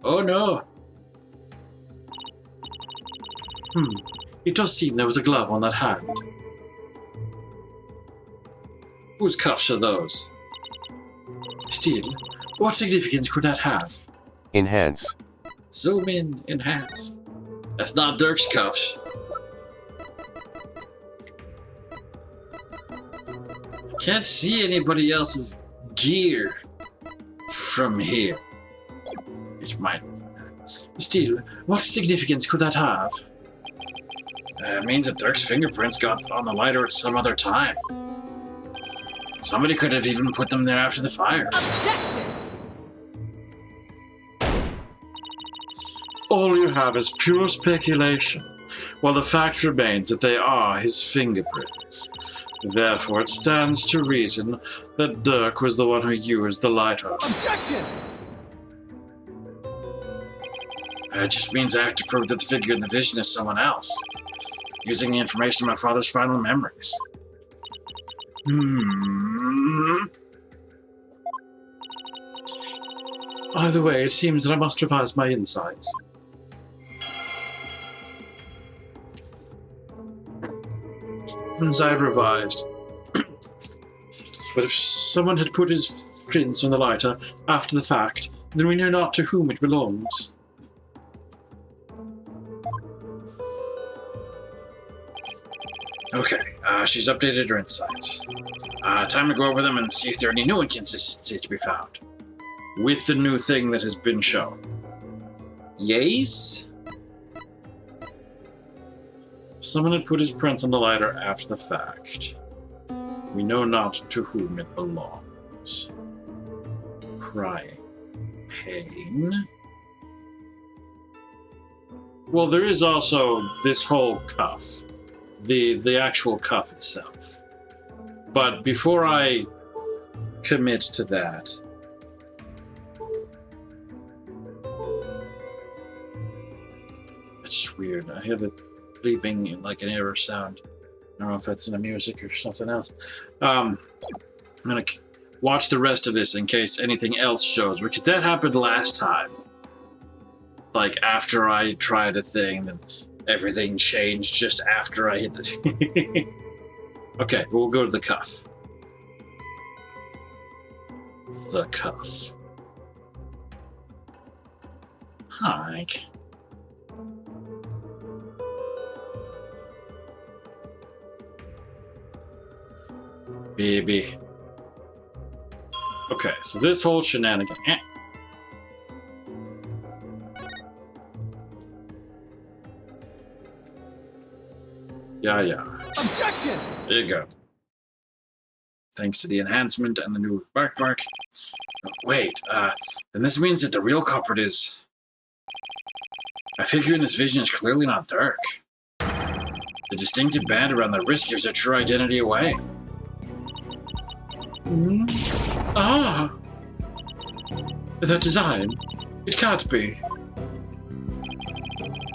Oh no. It does seem there was a glove on that hand. Whose cuffs are those? Still, what significance could that have? Enhance. Zoom in, enhance. That's not Dirk's cuffs. Can't see anybody else's gear from here. It might... Still, what significance could that have? It means that Dirk's fingerprints got on the lighter at some other time. Somebody could have even put them there after the fire. Objection! All you have is pure speculation, while the fact remains that they are his fingerprints. Therefore, it stands to reason that Dirk was the one who used the lighter. Objection! It just means I have to prove that the figure in the vision is someone else, using the information of my father's final memories. Either way, it seems that I must revise my insights. As I've revised. But if someone had put his prints on the lighter after the fact, then we know not to whom it belongs. Okay, she's updated her insights. Time to go over them and see if there are any new inconsistencies to be found. With the new thing that has been shown. Yes? Someone had put his print on the lighter after the fact. We know not to whom it belongs. Crying. Pain. Well, there is also this whole cuff. The actual cuff itself. But before I commit to that, it's just weird. I hear the bleeping like an error sound. I don't know if that's in the music or something else. I'm gonna watch the rest of this in case anything else shows, because that happened last time. Like after I tried a thing, then everything changed just after I hit the... Okay, we'll go to the cuff. The cuff. Hike. Baby. Okay, so this whole shenanigan... Yeah. Objection! There you go. Thanks to the enhancement and the new bark. Wait, then this means that the real culprit is... A figure in this vision is clearly not dark. The distinctive band around the wrist gives their true identity away. That design? It can't be.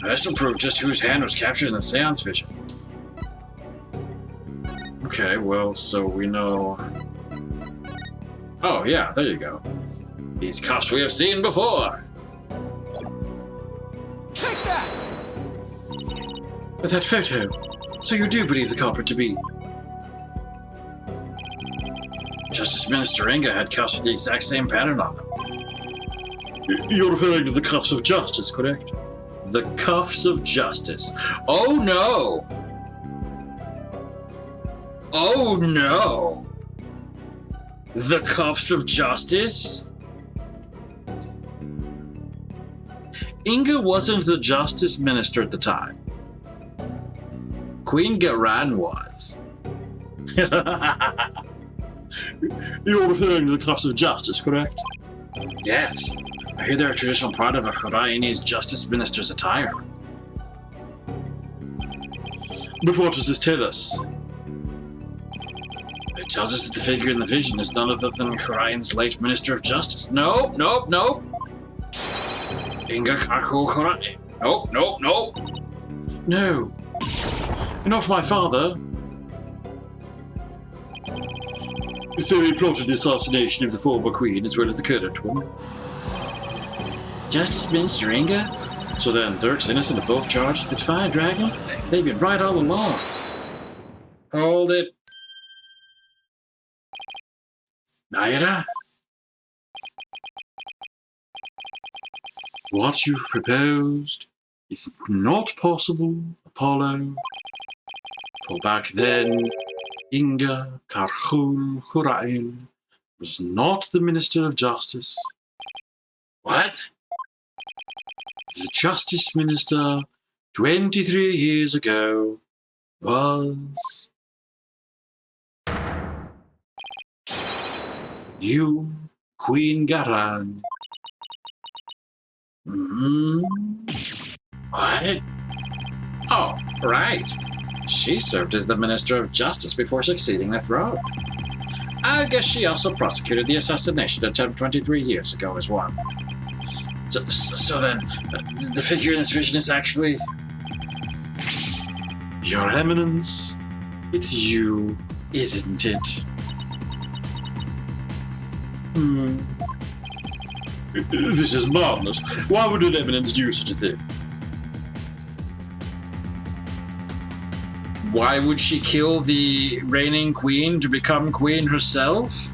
This will prove just whose hand was captured in the seance vision. Okay, well, so we know... Oh, yeah, there you go. These cuffs we have seen before! Take that! But that photo... So you do believe the culprit to be... Justice Minister Inga had cuffs with the exact same pattern on them. You're referring to the cuffs of justice, correct? The cuffs of justice. Oh, no! Oh no! The cuffs of justice? Inga wasn't the justice minister at the time. Queen Garan was. You're referring to the cuffs of justice, correct? Yes. I hear they're a traditional part of a Huraiini's justice minister's attire. But what does this tell us? It tells us that the figure in the vision is none other than Huraiini's late Minister of Justice. Nope. Inga Kaku Hurai. Nope. No. You're not my father. So he plotted the assassination of the former queen as well as the current one. Justice Minister Inga? So then Dirk's innocent of both charges that fire dragons? They've been right all along. Hold it. Naira? What you've proposed is not possible, Apollo. For back then, Inga Karhul Hurain was not the Minister of Justice. What? The Justice Minister 23 years ago was... You, Queen Garan. What? Oh, right. She served as the Minister of Justice before succeeding the throne. I guess she also prosecuted the assassination attempt 23 years ago as well. So then, the figure in this vision is actually... Your Eminence, it's you, isn't it? This is madness. Why would an eminence do such a thing? Why would she kill the reigning queen to become queen herself?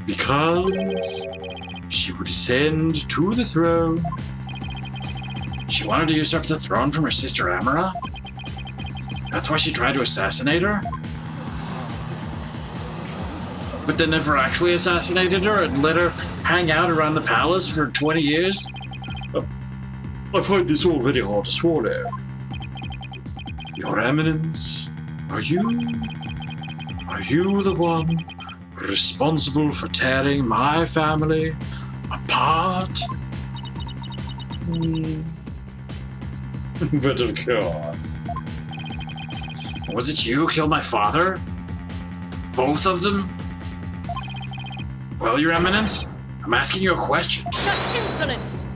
Because she would ascend to the throne. She wanted to usurp the throne from her sister Amara? That's why she tried to assassinate her? But they never actually assassinated her and let her hang out around the palace for 20 years? I find this all very hard to swallow. Your Eminence, are you the one responsible for tearing my family apart? But of course. Was it you who killed my father? Both of them? Well, Your Eminence, I'm asking you a question. Such insolence!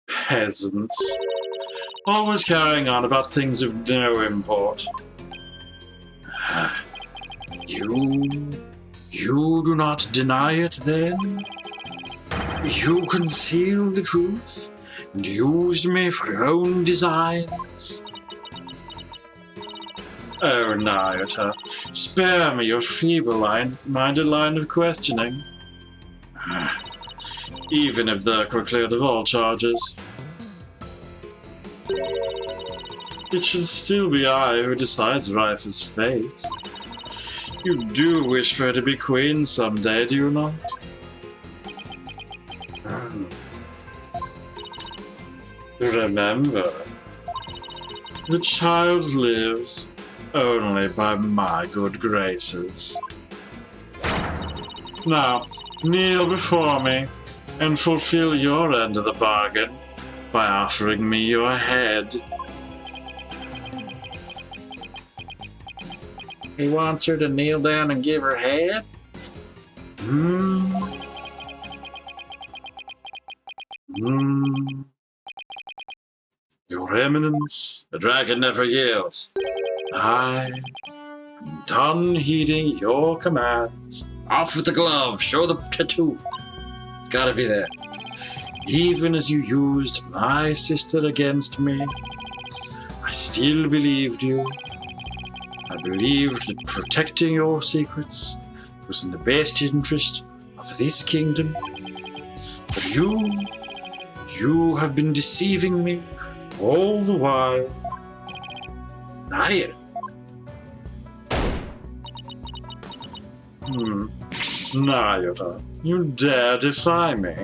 Peasants. Always carrying on about things of no import. You do not deny it, then? You conceal the truth and use me for your own designs? Oh, Nyota, spare me your feeble-minded line of questioning. Even if Thurk were cleared of all charges, it should still be I who decides Rife's fate. You do wish for her to be queen someday, do you not? Remember, the child lives only by my good graces. Now, kneel before me and fulfill your end of the bargain by offering me your head. He wants her to kneel down and give her head? Your Eminence, the dragon never yields. I am done heeding your commands. Off with the glove, show the tattoo. It's gotta be there. Even as you used my sister against me, I still believed you. I believed that protecting your secrets was in the best interest of this kingdom. But you have been deceiving me all the while. Naya. Naya, you dare defy me?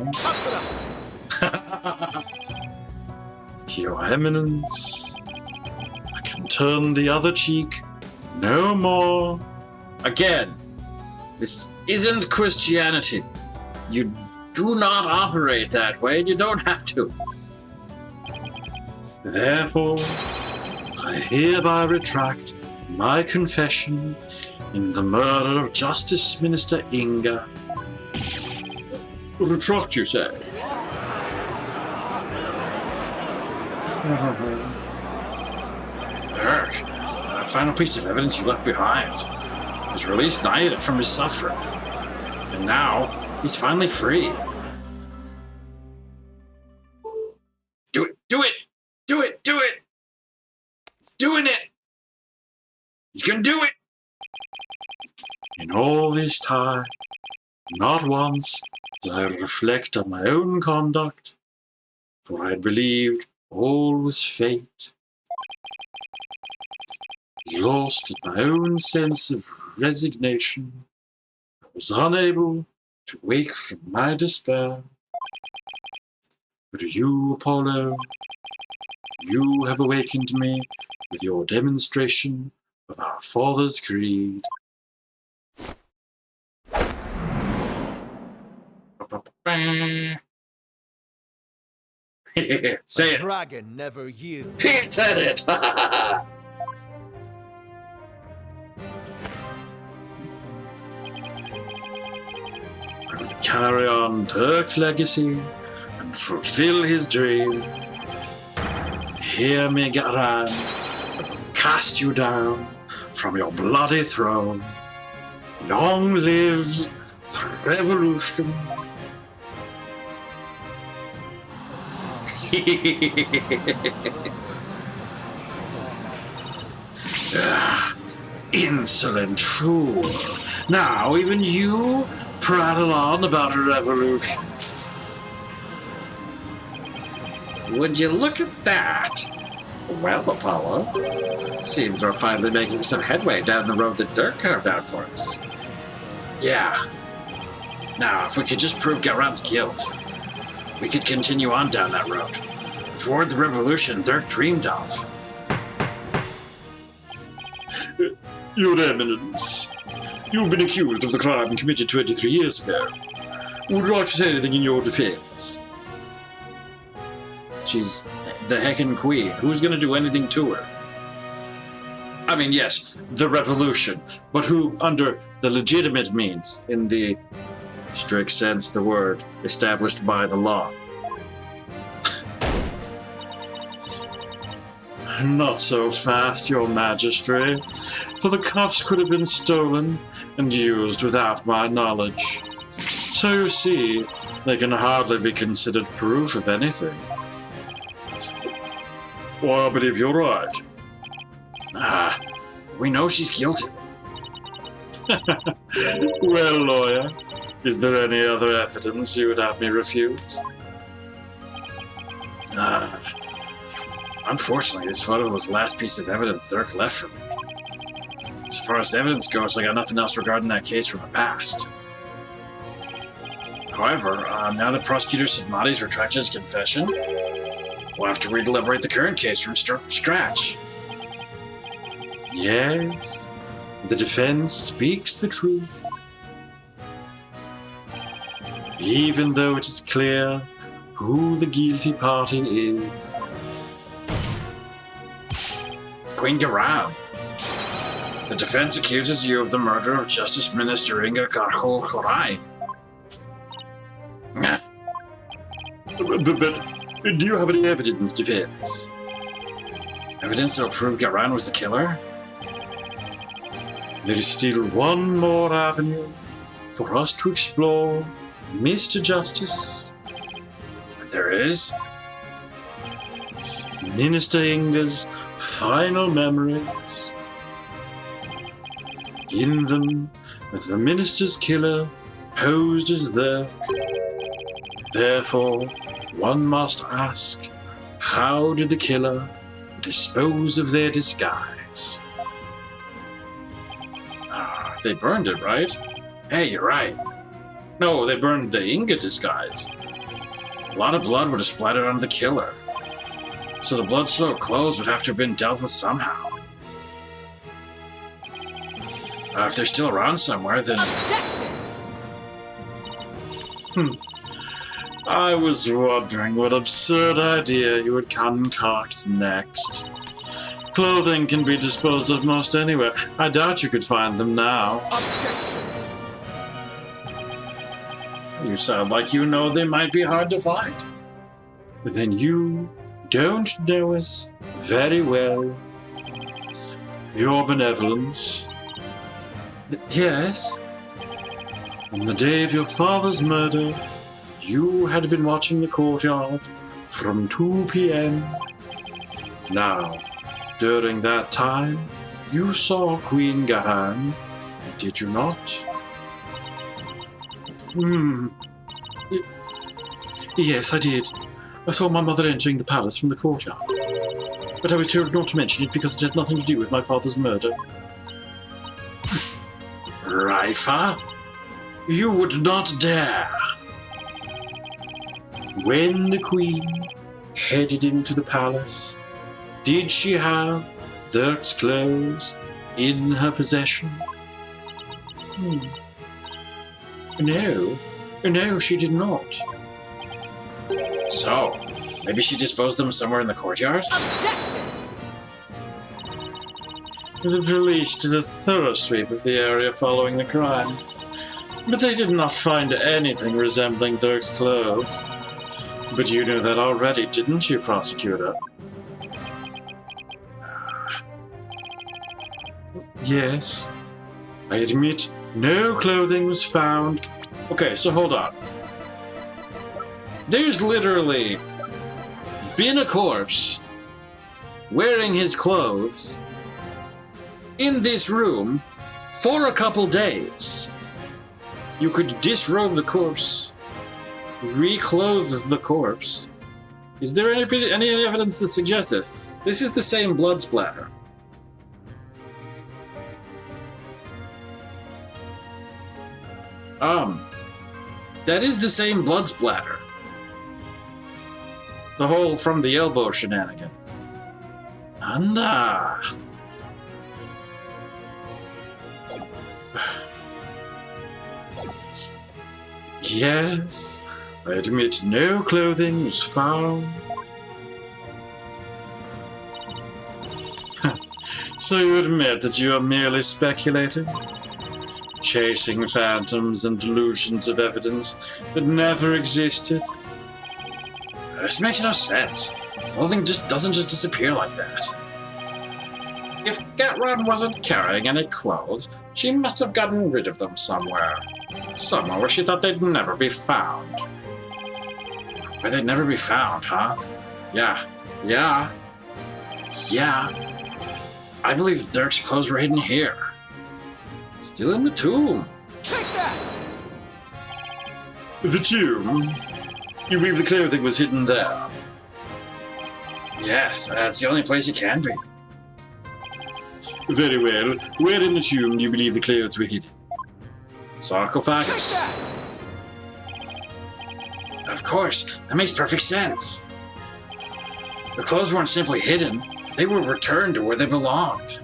Your Eminence, I can turn the other cheek no more. Again, this isn't Christianity. You do not operate that way, and you don't have to. Therefore, I hereby retract my confession in the murder of Justice Minister Inga. Retract, you say? Dirk, that final piece of evidence you left behind has released Nyada from his suffering. And now, he's finally free. Do it! Do it! Do it! Do it! He's doing it! He's gonna do it! In all this time, not once did I reflect on my own conduct, for I had believed all was fate. Lost in my own sense of resignation, I was unable to wake from my despair. But you, Apollo, you have awakened me with your demonstration of our father's creed. Say it. Dragon never yields. He said it. I will carry on Turk's legacy and fulfill his dream. Hear me, Garan, cast you down from your bloody throne. Long live the revolution. Insolent fool. Now even you prattle on about a revolution. Would you look at that? Well, Apollo, it seems we're finally making some headway down the road that Dirk carved out for us. Yeah. Now, if we could just prove Garan's guilt, we could continue on down that road, toward the revolution Dirk dreamed of. Your Eminence, you've been accused of the crime committed 23 years ago. Would you like to say anything in your defense? She's the heckin' queen. Who's gonna do anything to her? I mean, yes, the revolution, but who, under the legitimate means, in the strict sense of the word, established by the law. Not so fast, your majesty, for the cuffs could have been stolen and used without my knowledge. So you see, they can hardly be considered proof of anything. Well, I believe you're right. We know she's guilty. Well, lawyer, is there any other evidence you would have me refute? Unfortunately, this photo was the last piece of evidence Dirk left for me. As far as evidence goes, I got nothing else regarding that case from the past. However, now the prosecutor Sidmati's retracted his confession, we'll have to redeliberate the current case from scratch. Yes, the defense speaks the truth. Even though it is clear who the guilty party is. Queen Garan, the defense accuses you of the murder of Justice Minister Inga Karhol Korai. But do you have any evidence, defense? Evidence that will prove Garan was the killer? There is still one more avenue for us to explore, Mr. Justice. There is? Minister Inga's final memories. In them, the minister's killer posed as Dirk. Therefore, one must ask, how did the killer dispose of their disguise? They burned it, right? Hey, you're right. No, they burned the Inga disguise. A lot of blood would have splattered on the killer. So the blood-soaked clothes would have to have been dealt with somehow. If they're still around somewhere, then... Objection! I was wondering what absurd idea you would concoct next. Clothing can be disposed of most anywhere. I doubt you could find them now. Objection! You sound like you know they might be hard to find. Then you don't know us very well. Your benevolence. Yes. On the day of your father's murder, you had been watching the courtyard from 2 p.m. Now, during that time, you saw Queen Garan, did you not? Yes, I did. I saw my mother entering the palace from the courtyard. But I was told not to mention it because it had nothing to do with my father's murder. Raifa, you would not dare. When the queen headed into the palace, did she have Dirk's clothes in her possession? No, she did not. So, maybe she disposed them somewhere in the courtyard? Objection! The police did a thorough sweep of the area following the crime, but they did not find anything resembling Dirk's clothes. But you knew that already, didn't you, prosecutor? Yes. I admit no clothing was found. Okay, so hold on. There's literally been a corpse wearing his clothes in this room for a couple days. You could disrobe the corpse, reclothe the corpse. Is there any evidence to suggest this? This is the same blood splatter. That is the same blood splatter. The whole from the elbow shenanigan. Anda. Yes, I admit no clothing was found. So you admit that you are merely speculating? Chasing phantoms and delusions of evidence that never existed? This makes no sense. Clothing doesn't just disappear like that. If Gatrun wasn't carrying any clothes, she must have gotten rid of them somewhere. Somewhere where she thought they'd never be found. Where they'd never be found, huh? Yeah. I believe Dirk's clothes were hidden here. Still in the tomb. Take that! The tomb? You believe the clothing was hidden there? Yes, that's the only place it can be. Very well. Where in the tomb do you believe the clothes were hidden? Sarcophagus. Take that! Of course, that makes perfect sense. The clothes weren't simply hidden, they were returned to where they belonged.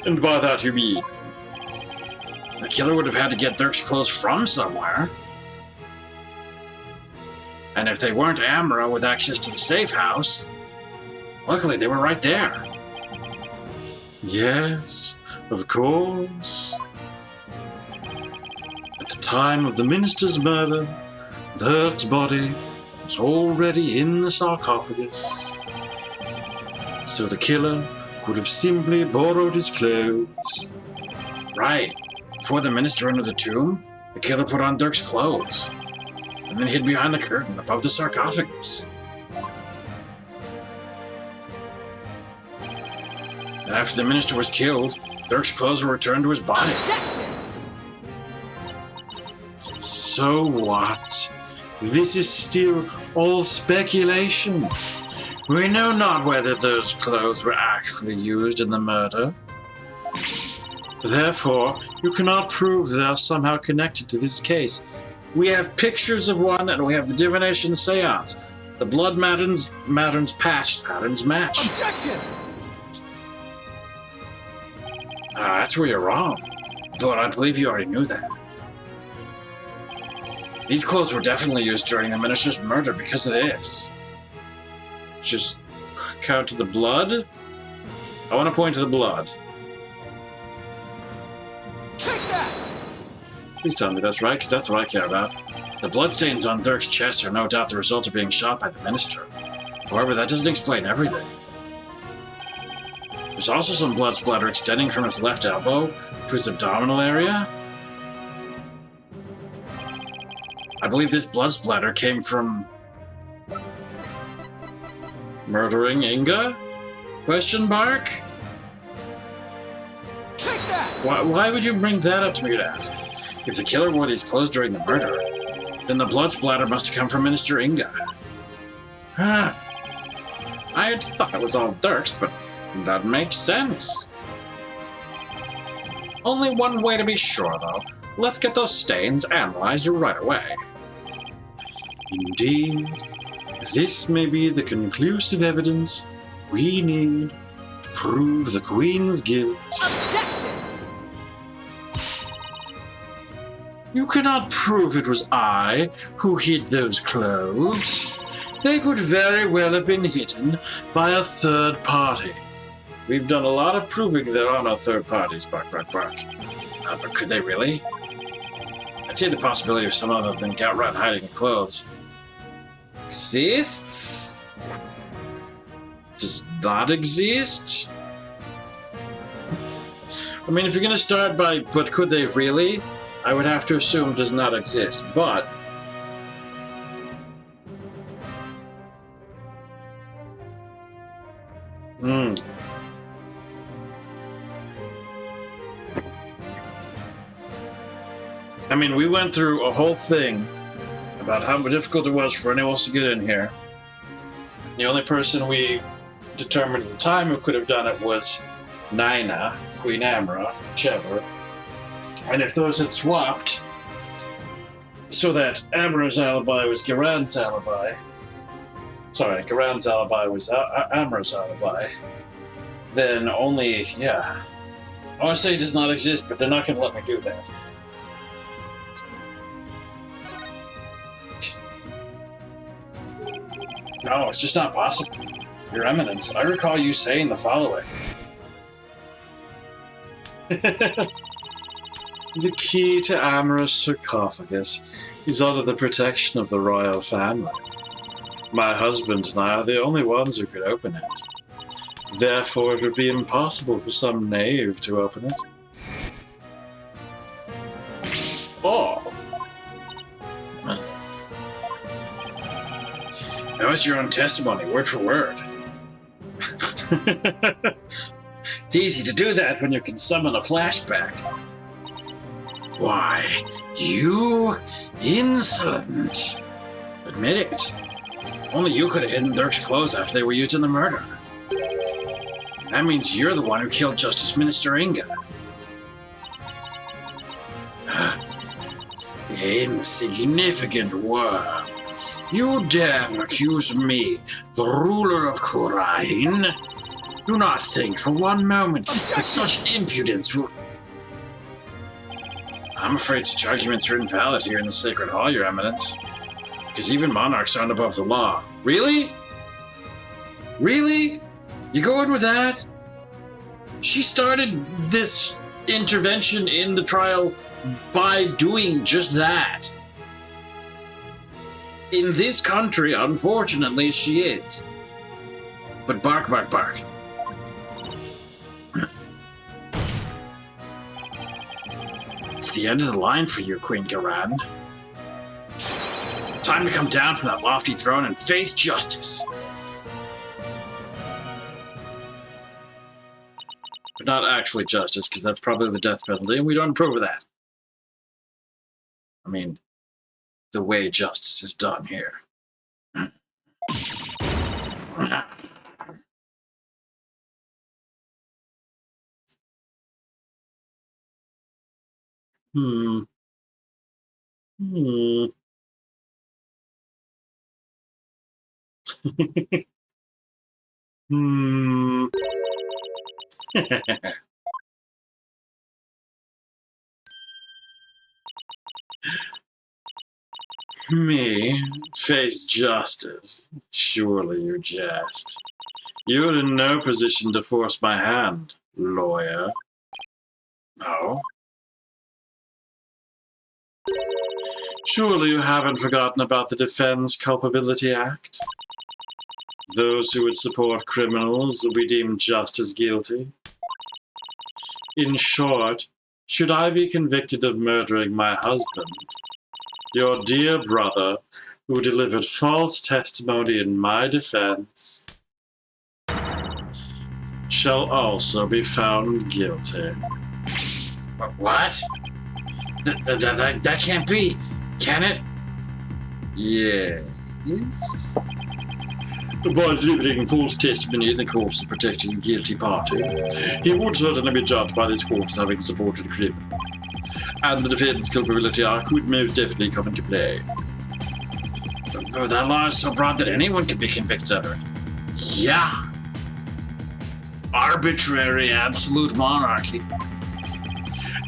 And by that you mean? The killer would have had to get Dirk's clothes from somewhere. And if they weren't Amra with access to the safe house, luckily they were right there. Yes, of course. At the time of the minister's murder, Dirk's body was already in the sarcophagus. So the killer could have simply borrowed his clothes. Right. Before the minister entered the tomb, the killer put on Dirk's clothes, and then hid behind the curtain above the sarcophagus. And after the minister was killed, Dirk's clothes were returned to his body. Objection! So what? This is still all speculation. We know not whether those clothes were actually used in the murder. Therefore, you cannot prove they are somehow connected to this case. We have pictures of one, and we have the divination seance. The blood patterns match. Objection! That's where you're wrong. But I believe you already knew that. These clothes were definitely used during the minister's murder because of this. Just count to the blood. I want to point to the blood. Take that! Please tell me that's right, because that's what I care about. The bloodstains on Dirk's chest are no doubt the result of being shot by the minister. However, that doesn't explain everything. There's also some blood splatter extending from his left elbow to his abdominal area. I believe this blood splatter came from murdering Inga? Question mark? Take that! Why would you bring that up to me to ask? If the killer wore these clothes during the murder, then the blood splatter must have come from Minister Inga. I had thought it was all Dirk's, but that makes sense. Only one way to be sure, though. Let's get those stains analyzed right away. Indeed, this may be the conclusive evidence we need to prove the Queen's guilt. Objection! You cannot prove it was I who hid those clothes. They could very well have been hidden by a third party. We've done a lot of proving there are no third parties, bark. But could they really? I'd say the possibility of someone other than Goutrat hiding in clothes exists. Does not exist. I mean, if you're going to start by, but could they really? I would have to assume does not exist, but... I mean, we went through a whole thing about how difficult it was for anyone else to get in here. The only person we determined at the time who could have done it was Nina, Queen Amra, whichever. And if those had swapped, so that Amra's alibi was Garan's alibi. Sorry, Garan's alibi was Amra's alibi. Then only, yeah. I want to say it does not exist, but they're not going to let me do that. No, it's just not possible. Your Eminence, I recall you saying the following. The key to Amra's sarcophagus is under the protection of the royal family. My husband and I are the only ones who could open it. Therefore, it would be impossible for some knave to open it. Oh! That was your own testimony, word for word. It's easy to do that when you can summon a flashback. Why, you insolent. Admit it. Only you could have hidden Dirk's clothes after they were used in the murder. That means you're the one who killed Justice Minister Inga. Insignificant worm. You dare accuse me, the ruler of Khurain? Do not think for one moment that such impudence will... I'm afraid such arguments are invalid here in the Sacred Hall, Your Eminence. Because even monarchs aren't above the law. Really? Really? You going with that? She started this intervention in the trial by doing just that. In this country, unfortunately, she is. But bark, bark, bark. It's the end of the line for you, Queen Garan. Time to come down from that lofty throne and face justice. But not actually justice, because that's probably the death penalty, and we don't approve of that. I mean, the way justice is done here. Hmm. Me? Face justice? Surely you jest. You're in no position to force my hand, lawyer. No? Surely you haven't forgotten about the Defense Culpability Act? Those who would support criminals will be deemed just as guilty. In short, should I be convicted of murdering my husband, your dear brother, who delivered false testimony in my defense, shall also be found guilty. What? That can't be, can it? Yes. By delivering false testimony in the course of protecting a guilty party, he would certainly be judged by this court as having supported a criminal. And the Defense Culpability Act would most definitely come into play. But that law is so broad that anyone can be convicted under it. Yeah. Arbitrary absolute monarchy.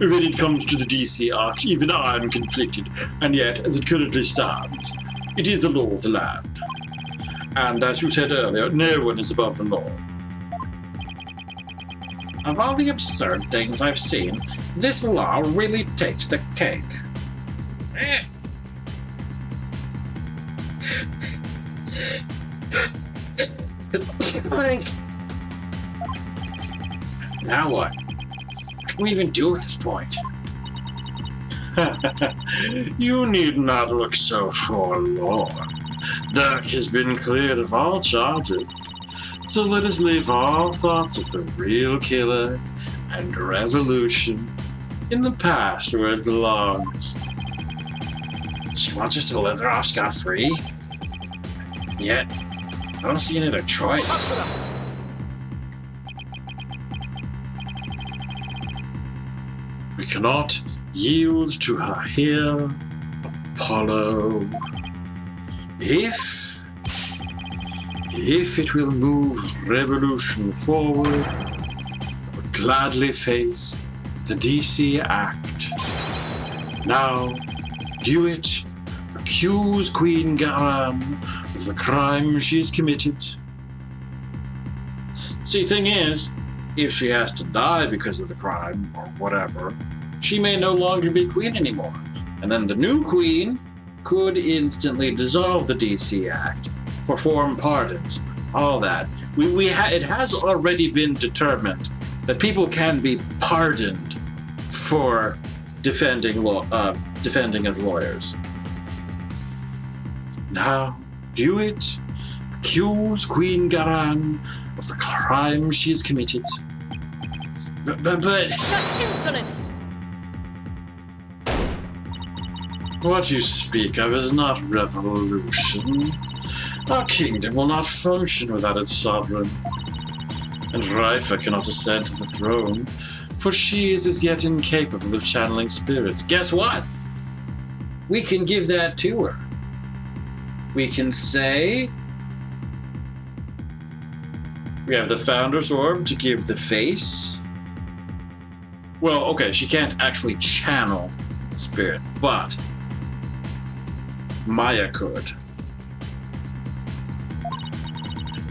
When it comes to the DC Act, even I am conflicted, and yet, as it currently stands, it is the law of the land. And as you said earlier, no one is above the law. Of all the absurd things I've seen, this law really takes the cake. Like, now what? What can we even do at this point? You need not look so forlorn. Dirk has been cleared of all charges. So let us leave all thoughts of the real killer and revolution in the past where it belongs. She wants us to let her off scot-free? Yet, I don't see any other choice. We cannot yield to her here, Apollo. If it will move revolution forward, I would gladly face the DC Act. Now, do it. Accuse Queen Garan of the crime she's committed. See, thing is, if she has to die because of the crime, or whatever, she may no longer be queen anymore. And then the new queen could instantly dissolve the DC Act, perform pardons, all that. It has already been determined that people can be pardoned for defending as lawyers. Now, do it. Accuse Queen Garan of the crime she's committed. But Such insolence! What you speak of is not revolution. Our kingdom will not function without its sovereign. And Raifa cannot ascend to the throne, for she is as yet incapable of channeling spirits. Guess what? We can give that to her. We can say we have the Founder's Orb to give the face. Well, okay, she can't actually channel spirit, but Maya could.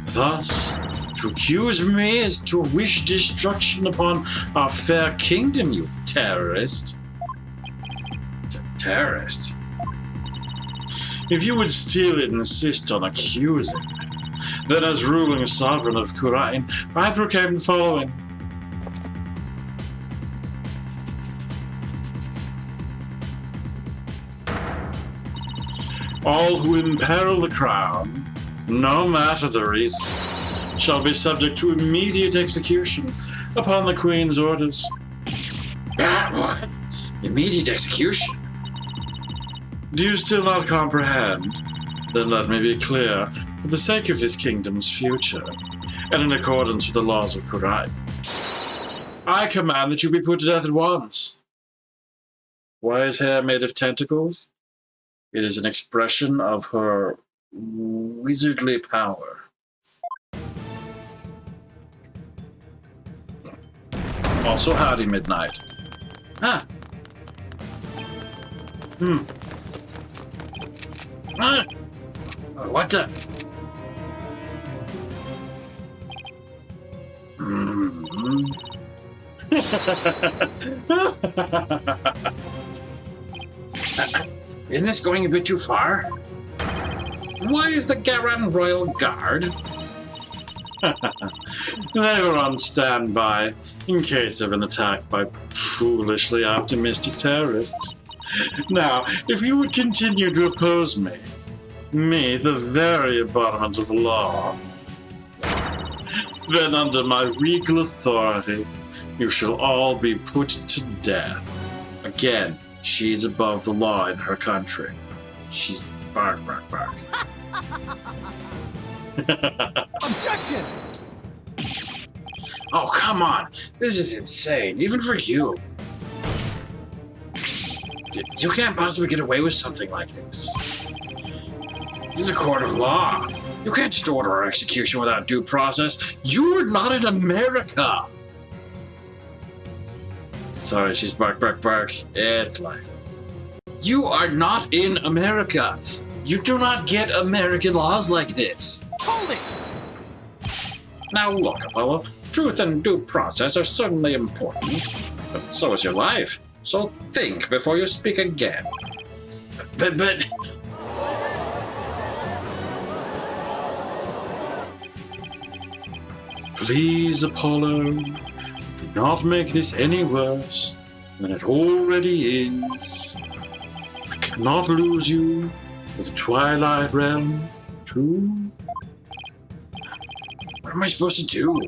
Thus, to accuse me is to wish destruction upon our fair kingdom, you terrorist. Terrorist? If you would still insist on accusing me, then as ruling sovereign of Kurain, I proclaim the following. All who imperil the crown, no matter the reason, shall be subject to immediate execution upon the Queen's orders. What? Immediate execution? Do you still not comprehend? Then let me be clear, for the sake of this kingdom's future, and in accordance with the laws of Kurai, I command that you be put to death at once. Why is hair made of tentacles? It is an expression of her wizardly power. Also, howdy, Midnight. Ah! Ah! What the? Isn't this going a bit too far? Why is the Garan Royal Guard? They were on standby in case of an attack by foolishly optimistic terrorists. Now, if you would continue to oppose me, the very embodiment of the law, then under my regal authority, you shall all be put to death. Again, she's above the law in her country. She's bark. Objection! Oh, come on. This is insane, even for you. You can't possibly get away with something like this. This is a court of law. You can't just order our execution without due process. You're not in America. Sorry, she's bark. It's life. You are not in America. You do not get American laws like this. Hold it! Now look, Apollo, truth and due process are certainly important, but so is your life. So think before you speak again. But... Please, Apollo, do not make this any worse than it already is. I cannot lose you to the Twilight Realm, too. What am I supposed to do?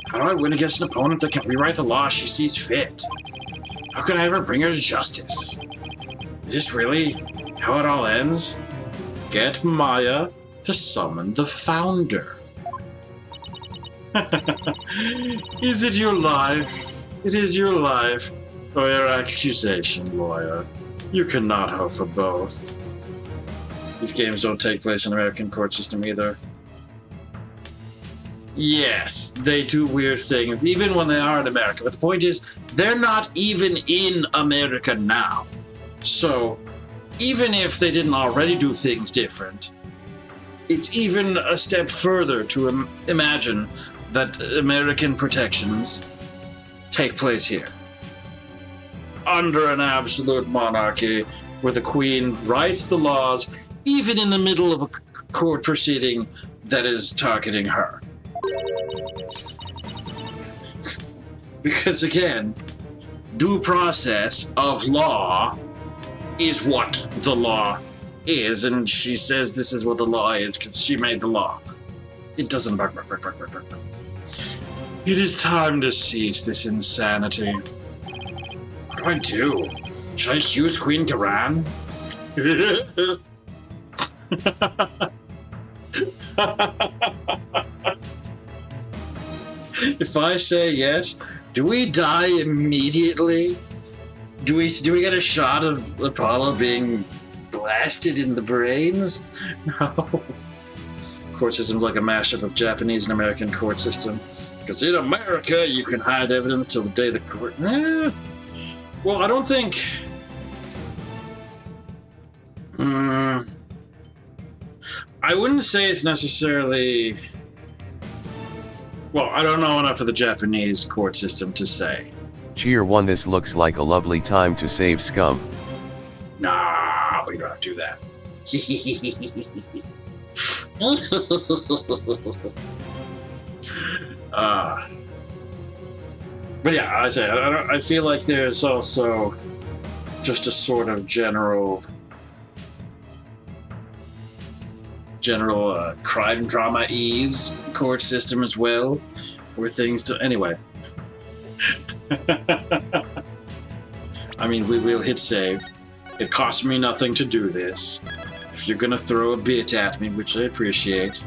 How do I win against an opponent that can rewrite the law she sees fit? How can I ever bring her to justice? Is this really how it all ends? Get Maya to summon the Founder. Is it your life? It is your life, or your accusation, lawyer. You cannot hope for both. These games don't take place in the American court system either. Yes, they do weird things, even when they are in America. But the point is, they're not even in America now. So, even if they didn't already do things different, it's even a step further to imagine that American protections take place here. Under an absolute monarchy, where the Queen writes the laws, even in the middle of a court proceeding that is targeting her. Because again, due process of law is what the law is, and she says this is what the law is because she made the law. It doesn't work. It is time to cease this insanity. What do I do? Should I accuse Queen Garan? If I say yes, do we die immediately? Do we get a shot of Apollo being blasted in the brains? No. Court system's like a mashup of Japanese and American court system. Because in America, you can hide evidence till the day the court... Well, I don't think... I wouldn't say it's necessarily... Well, I don't know enough of the Japanese court system to say. Cheer 1. This looks like a lovely time to save scum. Nah, we don't have to do that. But yeah, I feel like there's also just a sort of general crime drama ease court system as well, where things do anyway. I mean, we will hit save. It costs me nothing to do this. If you're gonna throw a bit at me, which I appreciate.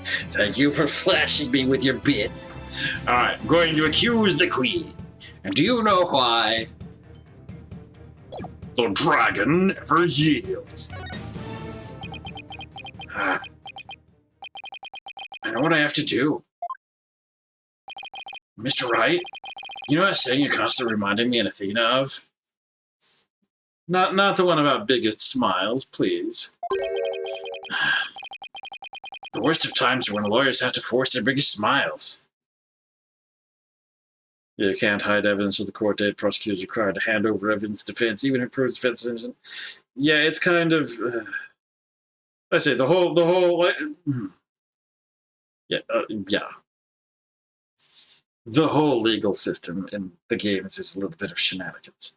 Thank you for flashing me with your bits. Alright, I'm going to accuse the Queen. And do you know why? The dragon never yields. I know what I have to do. Mr. Wright, you know that saying you constantly reminded me and Athena of? Not the one about biggest smiles, please. The worst of times are when lawyers have to force their biggest smiles. You can't hide evidence of the court date. Prosecutors are required to hand over evidence to defense, even if it proves defense is innocent. Yeah, it's kind of... I say, the whole... Yeah. The whole legal system in the games is a little bit of shenanigans.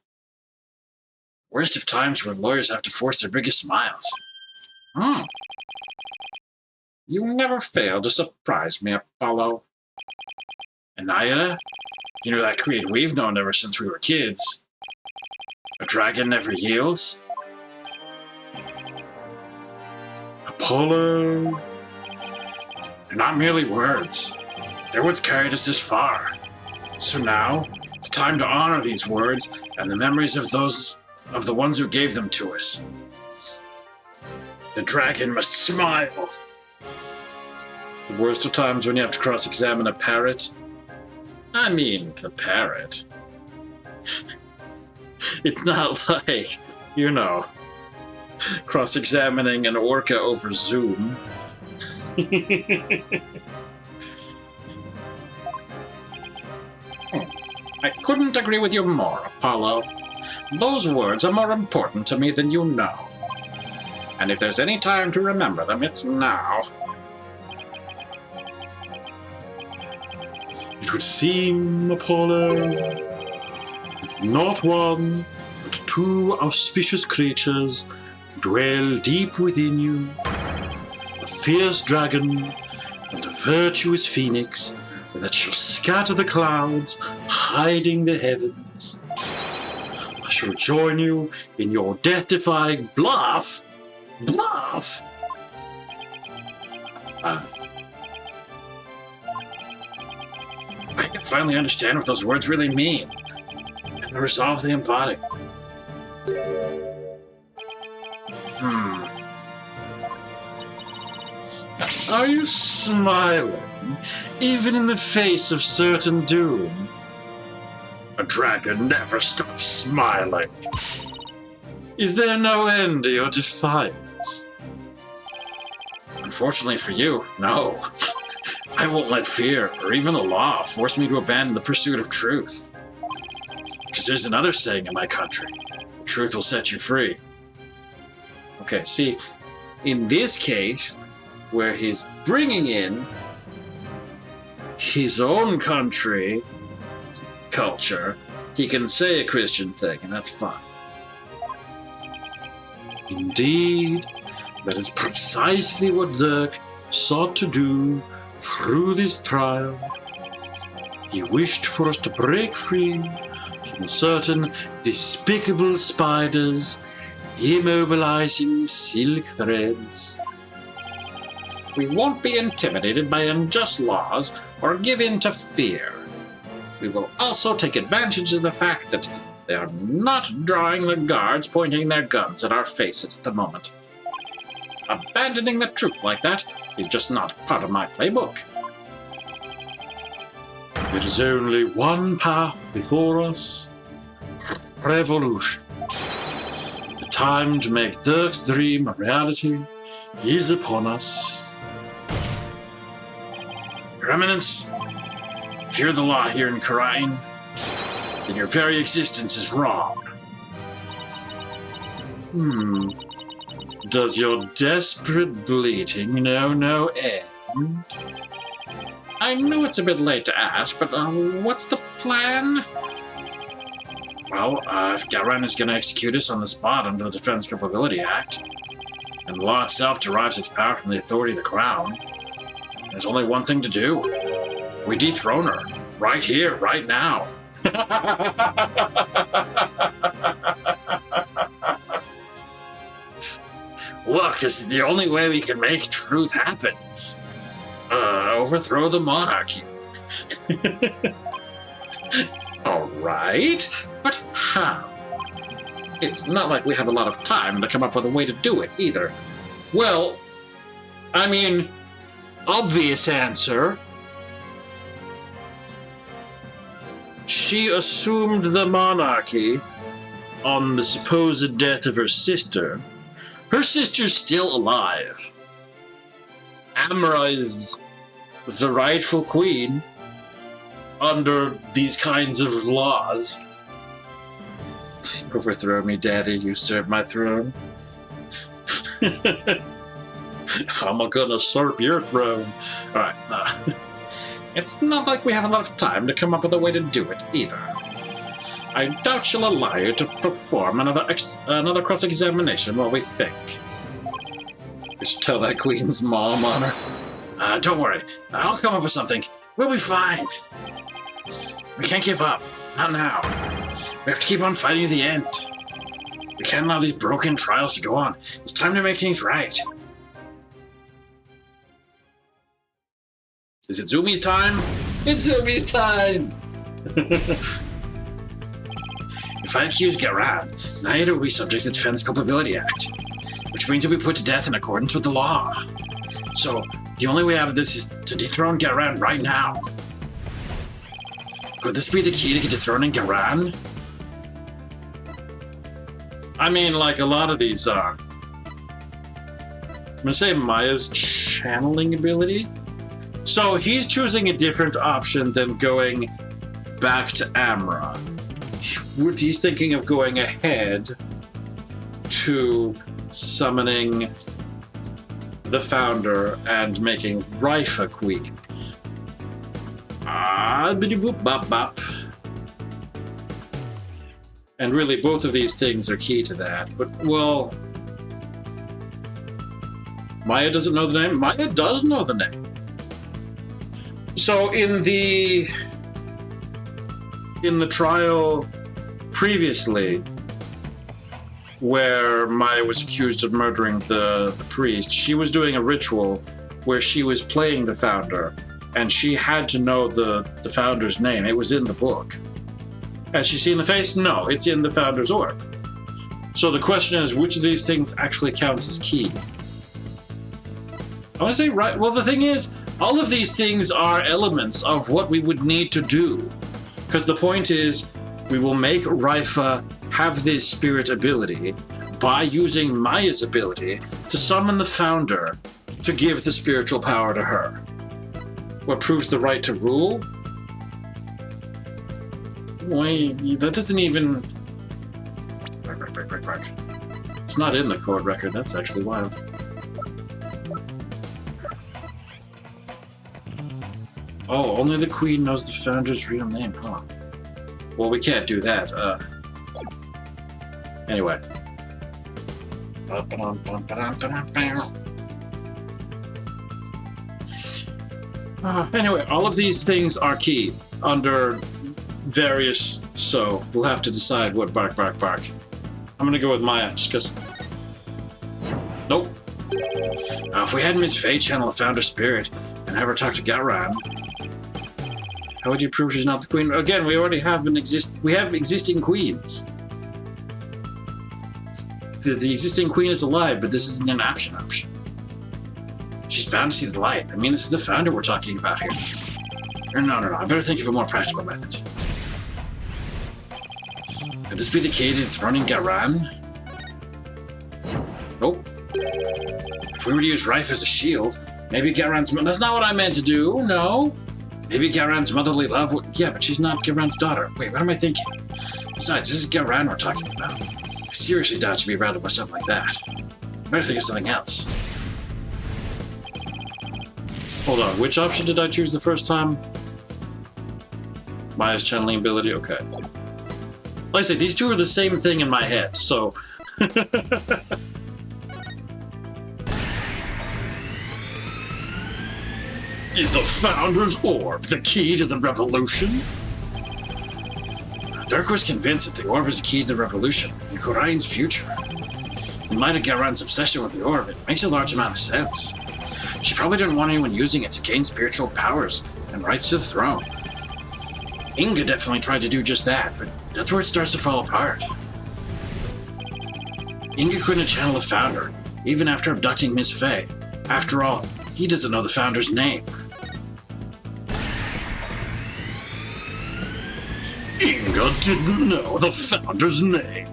Worst of times when lawyers have to force their biggest smiles. You never fail to surprise me, Apollo. And Nayara, you know that creed we've known ever since we were kids. A dragon never yields. Apollo. They're not merely words. They're what's carried us this far. So now, it's time to honor these words and the memories of the ones who gave them to us. The dragon must smile. The worst of times when you have to cross-examine a parrot. I mean, the parrot. It's not like, you know, cross-examining an orca over Zoom. I couldn't agree with you more, Apollo. Those words are more important to me than you know. And if there's any time to remember them, it's now. It would seem, Apollo, that not one, but two auspicious creatures dwell deep within you. A fierce dragon and a virtuous phoenix that shall scatter the clouds, hiding the heavens. I shall join you in your death-defying bluff. Bluff! I can finally understand what those words really mean, and the resolve they embody. Are you smiling, even in the face of certain doom? A dragon never stops smiling. Is there no end to your defiance? Unfortunately for you, no. I won't let fear, or even the law, force me to abandon the pursuit of truth. Because there's another saying in my country, truth will set you free. Okay, see, in this case, where he's bringing in his own country culture, he can say a Christian thing, and that's fine. Indeed, that is precisely what Dirk sought to do through this trial. He wished for us to break free from certain despicable spiders immobilizing silk threads. We won't be intimidated by unjust laws or give in to fear. We will also take advantage of the fact that they are not drawing the guards pointing their guns at our faces at the moment. Abandoning the truth like that is just not part of my playbook. There is only one path before us. Revolution. The time to make Dirk's dream a reality is upon us. Your Eminence, if you're the law here in Karain, then your very existence is wrong. Does your desperate bleating know no end? I know it's a bit late to ask, but what's the plan? Well, if Garan is going to execute us on the spot under the Defense Culpability Act, and the law itself derives its power from the authority of the Crown, there's only one thing to do. We dethrone her. Right here, right now. Look, this is the only way we can make truth happen. Overthrow the monarchy. All right, but how? It's not like we have a lot of time to come up with a way to do it, either. Well, I mean, obvious answer. She assumed the monarchy on the supposed death of her sister. Her sister's still alive. Amra is the rightful queen under these kinds of laws. Overthrow me, Daddy, usurp my throne. I'm gonna usurp your throne. Alright, it's not like we have a lot of time to come up with a way to do it, either. I doubt she'll allow you to perform another cross-examination while we think. We should tell that queen's mom on her. Don't worry, I'll come up with something. We'll be fine. We can't give up. Not now. We have to keep on fighting to the end. We can't allow these broken trials to go on. It's time to make things right. Is it Zumi's time? It's Zumi's time! If I accuse Garan, Naida will be subject to the Defense Culpability Act, which means he'll be put to death in accordance with the law. So, the only way out of this is to dethrone Garan right now. Could this be the key to dethroning Garan? I mean, like a lot of these are. I'm gonna say Maya's channeling ability. So he's choosing a different option than going back to Amra. he's thinking of going ahead to summoning the founder and making Rifa queen. Biddy boop bop bop. And really, both of these things are key to that. But, well, Maya doesn't know the name? Maya does know the name. So in the trial previously, where Maya was accused of murdering the priest, she was doing a ritual where she was playing the founder, and she had to know the founder's name. It was in the book. Has she seen the face? No, it's in the founder's orb. So the question is, which of these things actually counts as key? I want to say right. Well, the thing is, all of these things are elements of what we would need to do. Because the point is, we will make Rifa have this spirit ability by using Maya's ability to summon the founder to give the spiritual power to her. What proves the right to rule? Wait, that doesn't even... It's not in the court record. That's actually wild. Oh, only the queen knows the founder's real name, huh? Well, we can't do that. Anyway. Anyway, all of these things are key under various, so we'll have to decide what bark. I'm gonna go with Maya, just because. Nope. If we had Miss Faye channel a founder spirit and have her talk to Garan, how would you prove she's not the queen? Again, we already have existing queens. The existing queen is alive, but this isn't an option. She's bound to see the light. I mean, this is the founder we're talking about here. No. I better think of a more practical method. Could this be the key to dethroning Garan? Nope. If we were to use Rife as a shield, maybe Garan's... That's not what I meant to do, no. Maybe Garan's motherly love would... Yeah, but she's not Garan's daughter. Wait, what am I thinking? Besides, this is Garan we're talking about. I seriously doubt she'd be rattled by something like that. I better think of something else. Hold on, which option did I choose the first time? Maya's channeling ability, okay. Like I say, these two are the same thing in my head, so... Is the Founder's Orb the key to the revolution? Dirk was convinced that the orb is the key to the revolution and Khura'in's future. In light of Garan's obsession with the orb, it makes a large amount of sense. She probably didn't want anyone using it to gain spiritual powers and rights to the throne. Inga definitely tried to do just that, but that's where it starts to fall apart. Inga couldn't channel the Founder, even after abducting Miss Faye. After all, he doesn't know the Founder's name. Inga didn't know the Founder's name.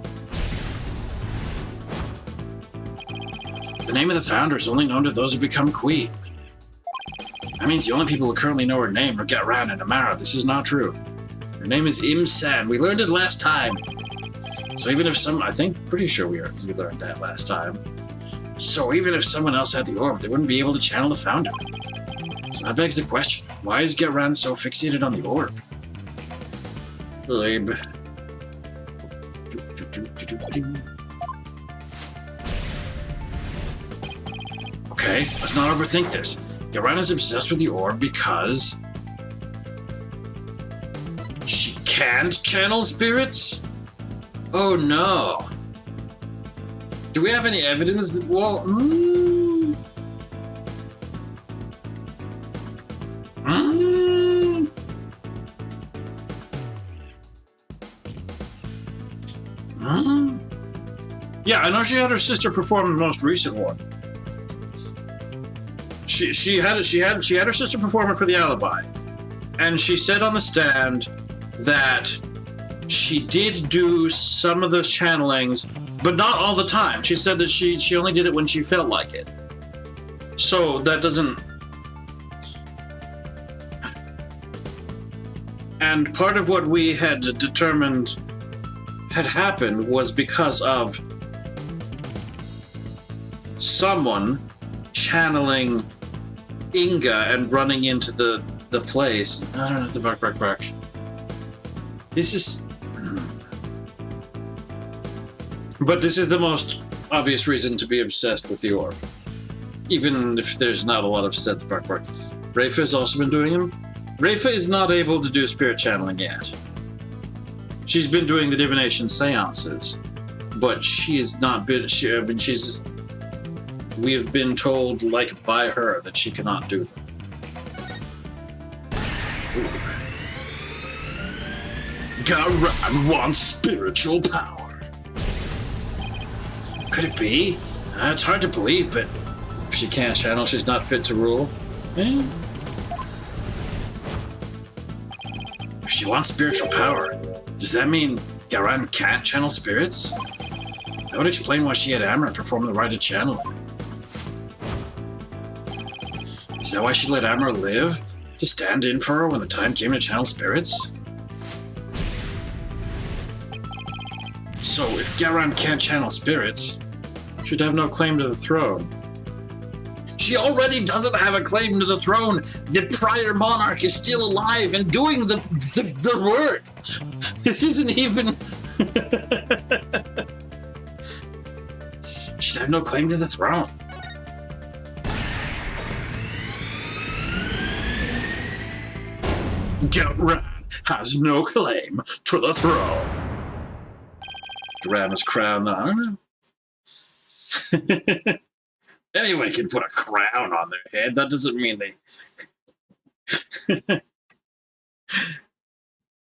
The name of the Founder is only known to those who become Queen. That means the only people who currently know her name are Garan and Amara. This is not true. Her name is Imsan. We learned it last time. So even if pretty sure we learned that last time. So even if someone else had the orb, they wouldn't be able to channel the Founder. So that begs the question, why is Garan so fixated on the orb? Lib. Okay, let's not overthink this. Garan is obsessed with the orb because... she can't channel spirits? Oh no. Do we have any evidence that... well... Yeah, I know she had her sister perform the most recent one. She had her sister perform it for the alibi, and she said on the stand that she did do some of the channelings, but not all the time. She said that she only did it when she felt like it. So that doesn't... And part of what we had determined had happened was because of someone channeling Inga and running into the place. I don't know, the bark. This is... But this is the most obvious reason to be obsessed with the orb. Even if there's not a lot of set the bark. Rafa has also been doing them. Rafa is not able to do spirit channeling yet. She's been doing the divination seances, but she has not been. We have been told, like by her, that she cannot do them. Garan wants spiritual power. Could it be? It's hard to believe, but if she can't channel, she's not fit to rule. Eh? If she wants spiritual power, does that mean Garan can't channel spirits? That would explain why she had Amra perform the rite of channeling. Is that why she let Amra live? To stand in for her when the time came to channel spirits? So, if Garan can't channel spirits, she'd have no claim to the throne. She already doesn't have a claim to the throne! The prior monarch is still alive and doing the work! This isn't even... She'd have no claim to the throne. Garan has no claim to the throne. Garan was crowned, I don't know. Anyone can put a crown on their head. That doesn't mean they...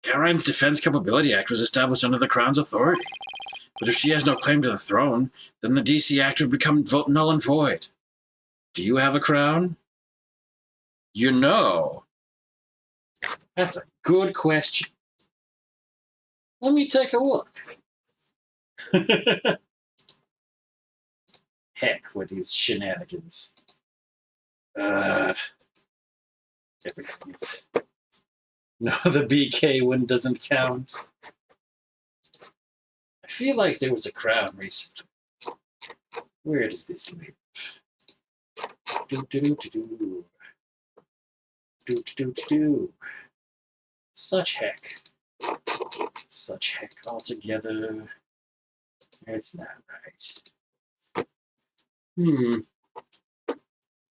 Garan's Defense Capability Act was established under the Crown's authority. But if she has no claim to the throne, then the DC Act would become null and void. Do you have a crown? You know. That's a good question. Let me take a look. Heck with these shenanigans. Everything is... No, the BK one doesn't count. I feel like there was a crown recently. Where does this live? Do. Such heck. Such heck altogether. It's not right.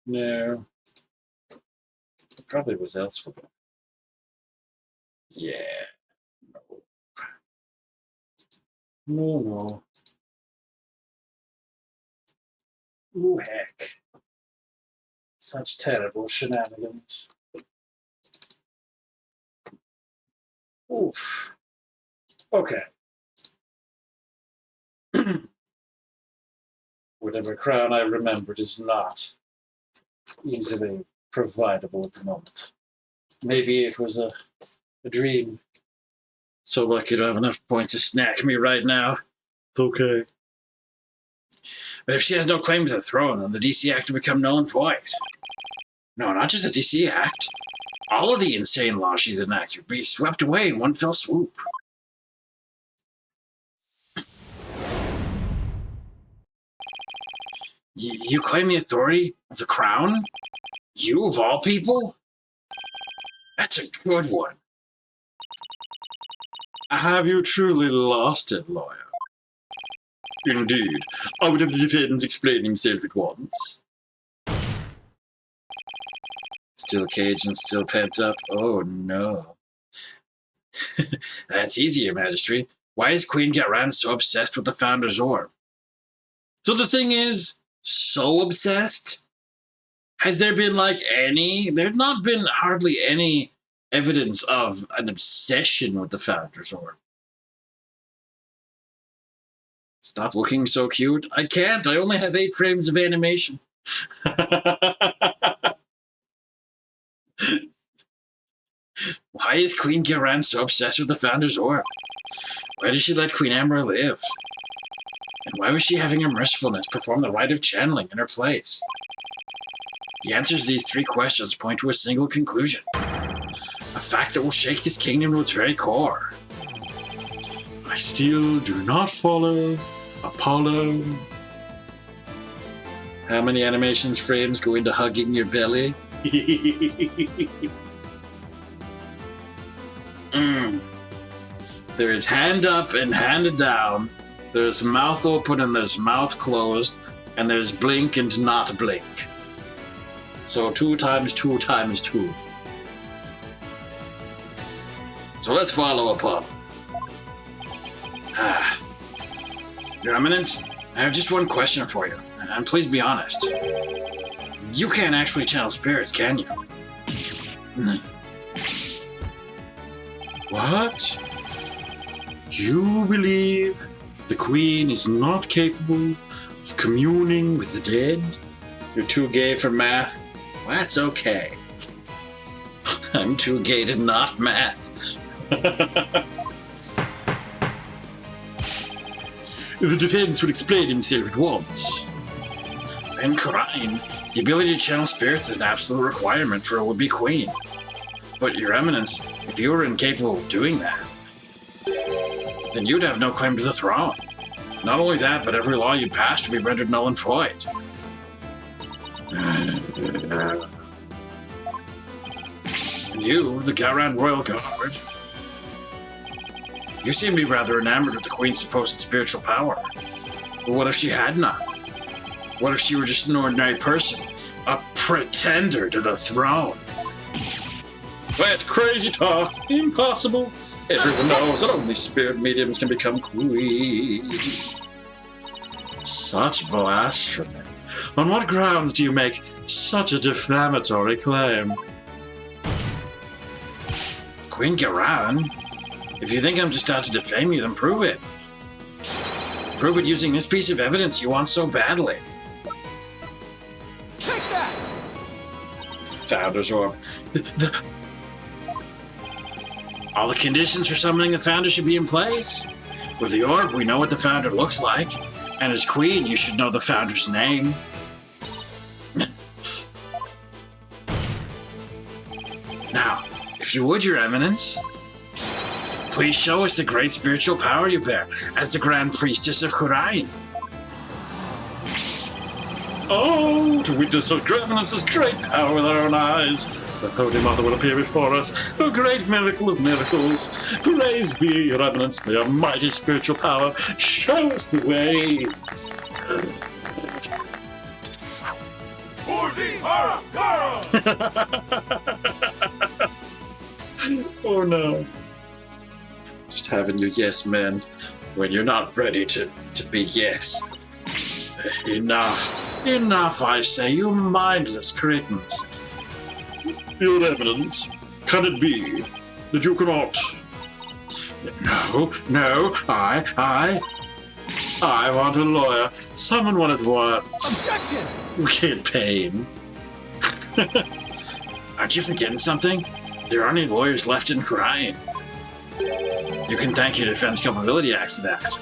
No. It probably was elsewhere. Yeah. No. Ooh, heck. Such terrible shenanigans. Oof. Okay. Whatever crown I remembered is not easily providable at the moment. Maybe it was a dream. So lucky to have enough points to snack me right now. It's okay. But if she has no claim to the throne, then the DC Act will become null and void. No, not just the DC Act. All of the insane laws she's enacted would be swept away in one fell swoop. You claim the authority of the crown? You of all people? That's a good one. Have you truly lost it, lawyer? Indeed. I would have the defendant explain himself at once. Still caged and still pent up? Oh, no. That's easy, Your Majesty. Why is Queen Garan so obsessed with the Founder's Orb? So the thing is, so obsessed? Has there been, like, any... There's not been hardly any evidence of an obsession with the Founder's Orb. Stop looking so cute. I can't. I only have 8 frames of animation. Why is Queen Garan so obsessed with the Founder's Orb? Why did she let Queen Amra live? And why was she having her mercifulness perform the rite of channeling in her place? The answers to these 3 questions point to a single conclusion. A fact that will shake this kingdom to its very core. I still do not follow Apollo. How many animations frames go into hugging your belly? There is hand up and hand down. There's mouth open and there's mouth closed. And there's blink and not blink. So 2 times 2 times 2. So let's follow Apollo. Your Eminence, I have just one question for you. And please be honest. You can't actually channel spirits, can you? What? You believe the Queen is not capable of communing with the dead? You're too gay for math? Well, that's okay. I'm too gay to not math. The defense would explain himself at once. In Quran, the ability to channel spirits is an absolute requirement for a would-be queen. But, Your Eminence, if you were incapable of doing that, then you'd have no claim to the throne. Not only that, but every law you passed would be rendered null and void. And you, the Garan Royal Guard, you seem to be rather enamored with the Queen's supposed spiritual power. But what if she had none? What if she were just an ordinary person? A pretender to the throne? That's crazy talk. Impossible. Everyone knows that only spirit mediums can become queen. Such blasphemy. On what grounds do you make such a defamatory claim? Queen Garan? If you think I'm just out to defame you, then prove it. Prove it using this piece of evidence you want so badly. Take that! Founder's Orb. All the conditions for summoning the Founder should be in place. With the Orb, we know what the Founder looks like. And as Queen, you should know the Founder's name. Now, if you would, Your Eminence, please show us the great spiritual power you bear as the Grand Priestess of Khurain. Oh, to witness Her Eminence's great power with our own eyes. The Holy Mother will appear before us, a great miracle of miracles. Praise be, Your Eminence, may your mighty spiritual power show us the way. Oh no. Just having your yes men when you're not ready to be yes. Enough. Enough, I say, you mindless cretins. Your Eminence, can it be that you cannot? No, I want a lawyer. Summon one at once. Objection! Wicked pain. Aren't you forgetting something? There aren't any lawyers left in Khurain. You can thank your Defense Culpability Act for that.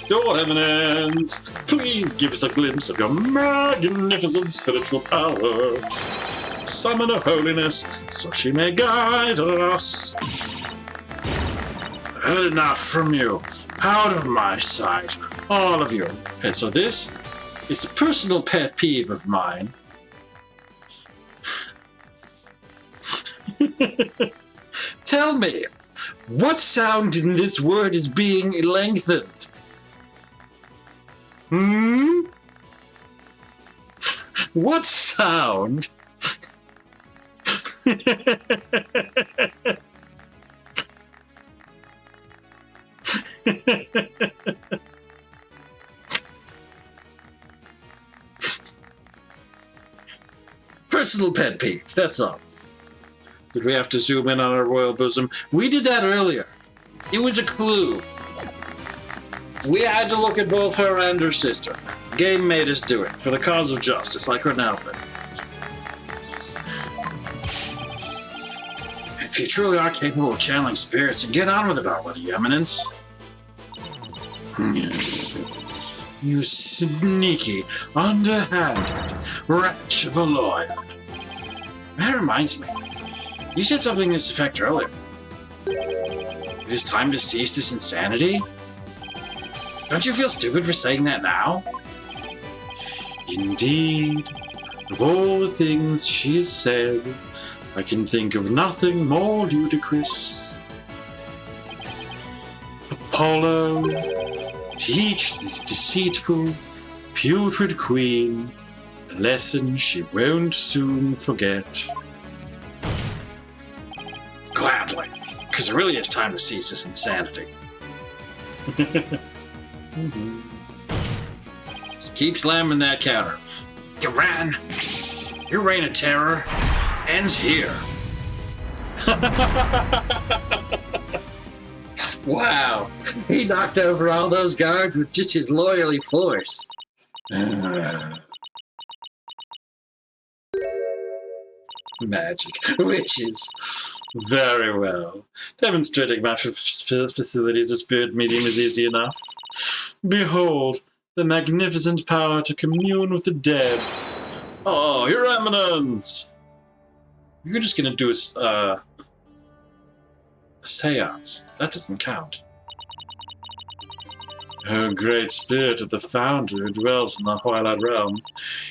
Your Eminence, please give us a glimpse of your magnificent spiritual power. Summon her holiness so she may guide us. Heard enough from you. Out of my sight, all of you. Okay, so this is a personal pet peeve of mine. Tell me, what sound in this word is being lengthened? What sound? Personal pet peeve, that's all. Did we have to zoom in on our royal bosom? We did that earlier. It was a clue. We had to look at both her and her sister. Game made us do it, for the cause of justice, like Ronaldo. If you truly are capable of channeling spirits, and get on with it already, Your Eminence. You sneaky, underhanded wretch of a lawyer. That reminds me. You said something to this effect earlier. It is time to cease this insanity? Don't you feel stupid for saying that now? Indeed, of all the things she has said, I can think of nothing more ludicrous. Apollo, teach this deceitful, putrid queen a lesson she won't soon forget. Gladly, because it really is time to cease this insanity. Keep slamming that counter. Garan, your reign of terror ends here. Wow, he knocked over all those guards with just his loyalty force. Magic. Witches. Very well. Demonstrating my facilities as spirit medium is easy enough. Behold, the magnificent power to commune with the dead. Oh, Your Eminence! You're just gonna do a seance. That doesn't count. O great spirit of the founder who dwells in the Twilight Realm,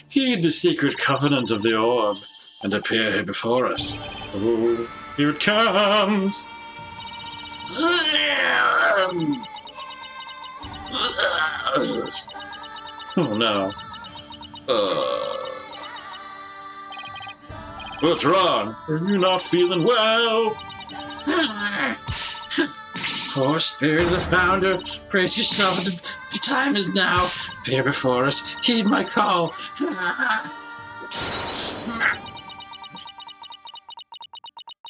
heed the secret covenant of the orb, and appear here before us. Oh, here it comes! Oh no. What's wrong? Are you not feeling well? Oh, spirit of the founder, brace yourself. The time is now. Appear before us. Heed my call.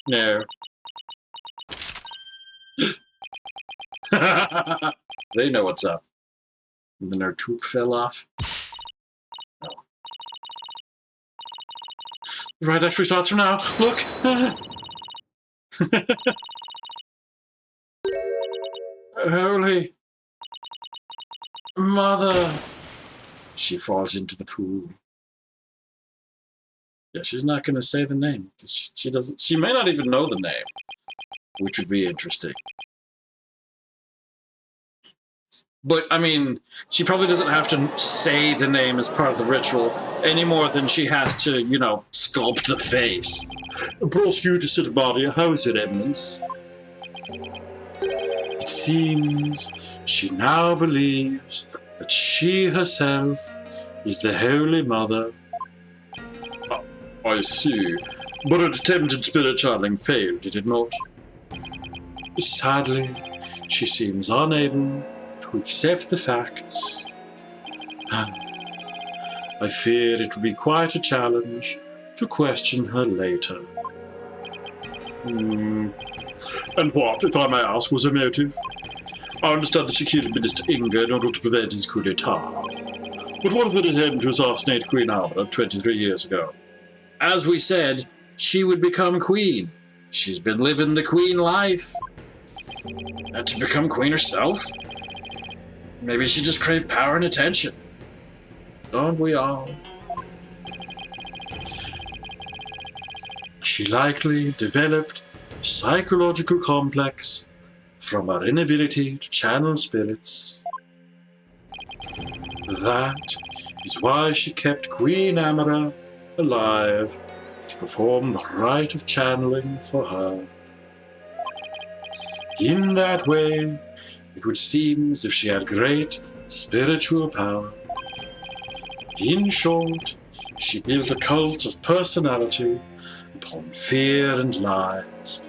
No. They know what's up. And then their tube fell off. No. The right actually starts from now. Look! Holy Mother! She falls into the pool. Yeah, she's not going to say the name. She doesn't. She may not even know the name, which would be interesting. But, I mean, she probably doesn't have to say the name as part of the ritual any more than she has to, you know, sculpt the face. Prosecutor body, how is it, Eminence? It seems she now believes that she herself is the Holy Mother. I see. But an attempted spirit channeling failed, did it not? Sadly, she seems unable to accept the facts. I fear it will be quite a challenge to question her later. And what, if I may ask, was her motive? I understand that she killed Minister Inga in order to prevent his coup d'etat. But what if it had happened to assassinate Queen Alba 23 years ago? As we said, she would become queen. She's been living the queen life. And to become queen herself? Maybe she just craved power and attention. Don't we all? She likely developed a psychological complex from her inability to channel spirits. That is why she kept Queen Amara alive to perform the rite of channeling for her. In that way, it would seem as if she had great spiritual power. In short, she built a cult of personality upon fear and lies.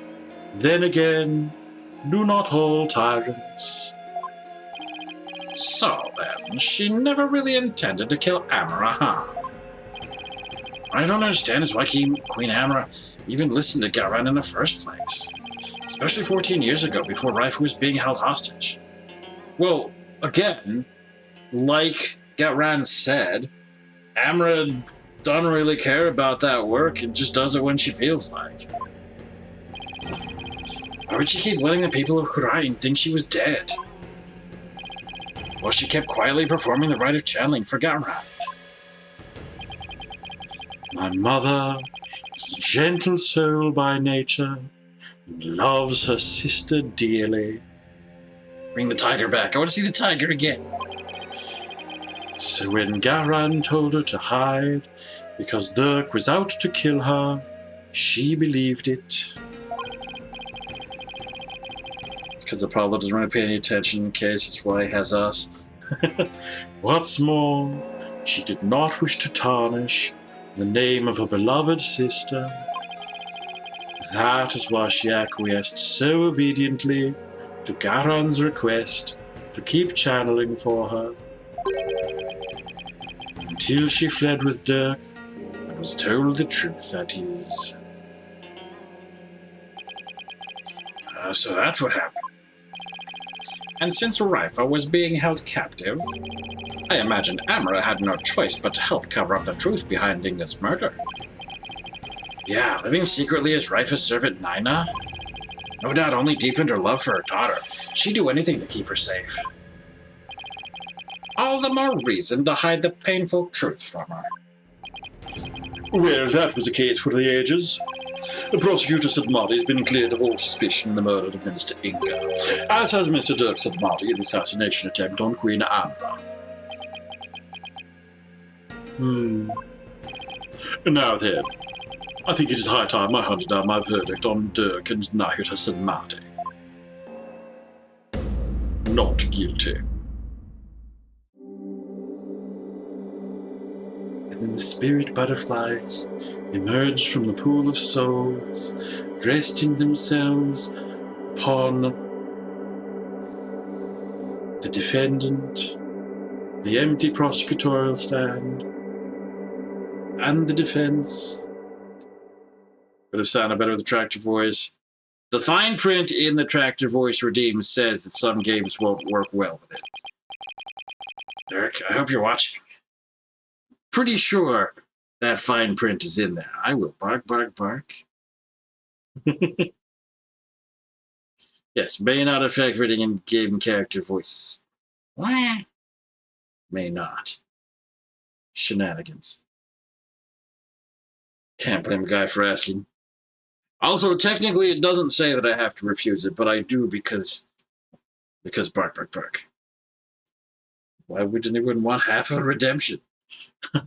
Then again, do not all tyrants. So then, she never really intended to kill Amara, huh? What I don't understand is why Queen Amara even listened to Garan in the first place. Especially 14 years ago, before Raifu was being held hostage. Well, again, like Garan said, Amara doesn't really care about that work and just does it when she feels like. Why would she keep letting the people of Kurain think she was dead? Well, she kept quietly performing the rite of channeling for Garan. My mother is a gentle soul by nature, and loves her sister dearly. Bring the tiger back. I want to see the tiger again. So when Garan told her to hide because Dirk was out to kill her, she believed it. It's because Apollo doesn't really pay any attention in case it's why he has us. What's more, she did not wish to tarnish the name of her beloved sister. That is why she acquiesced so obediently to Garan's request to keep channeling for her. Until she fled with Dirk and was told the truth, that is. So that's what happened. And since Rifa was being held captive, I imagine Amara had no choice but to help cover up the truth behind Inga's murder. Yeah, living secretly as Rifa's servant Nina? No doubt only deepened her love for her daughter. She'd do anything to keep her safe. All the more reason to hide the painful truth from her. Well, that was the case for the ages. The prosecutor Sadmati has been cleared of all suspicion in the murder of Minister Inga, as has Mr. Dirk Sadmati in the assassination attempt on Queen Amra. Now then, I think it is high time I handed down my verdict on Dirk and Nahita Sadmati. Not guilty. And then the spirit butterflies emerged from the pool of souls, resting themselves upon the defendant, the empty prosecutorial stand, and the defense. Could have sounded better with the tractor voice. The fine print in the tractor voice redeemed says that some games won't work well with it. Derek, I hope you're watching. Pretty sure that fine print is in there. I will bark, bark, bark. Yes, may not affect reading in-game character voices. May not. Shenanigans. Can't blame a guy for asking. Also, technically, it doesn't say that I have to refuse it, but I do because bark, bark, bark. Why would anyone want half a redemption?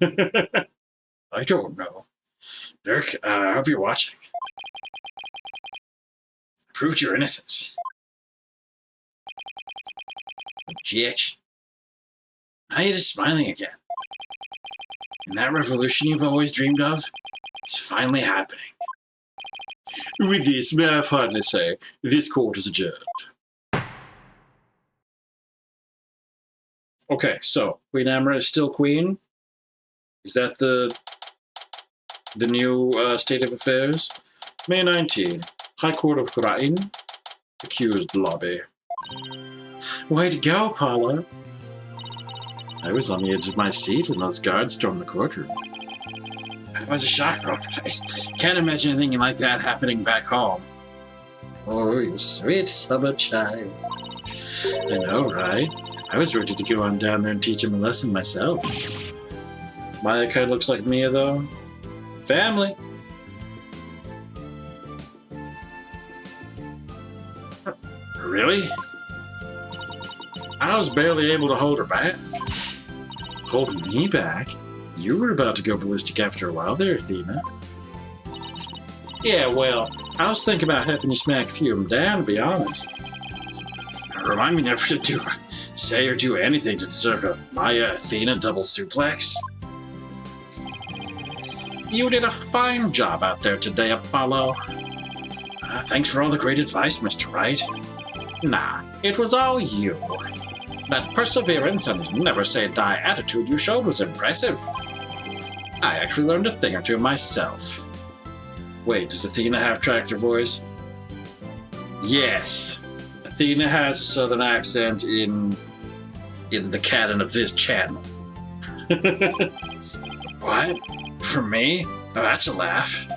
I don't know. Dirk, I hope you're watching. Proved your innocence. Objection. Now you're just smiling again. And that revolution you've always dreamed of is finally happening. With this, may I finally say, this court is adjourned. Okay, so Queen Amara is still queen? Is that the new state of affairs? May 19, High Court of Hurain, accused lobby. Way to go, Paula. I was on the edge of my seat when those guards stormed the courtroom. It was a shock, all right. Can't imagine anything like that happening back home. Oh, you sweet summer child. I know, right? I was ready to go on down there and teach him a lesson myself. Maya kind of looks like Mia, though. Family. Really? I was barely able to hold her back. Holding me back? You were about to go ballistic after a while there, Athena. Yeah, well, I was thinking about helping you smack a few of them down, to be honest. Remind me never to say or do anything to deserve a Maya Athena double suplex. You did a fine job out there today, Apollo. Thanks for all the great advice, Mr. Wright. Nah, it was all you. That perseverance and never-say-die attitude you showed was impressive. I actually learned a thing or two myself. Wait, does Athena have tractor voice? Yes. Athena has a southern accent in the canon of this channel. What? For me? Oh, that's a laugh.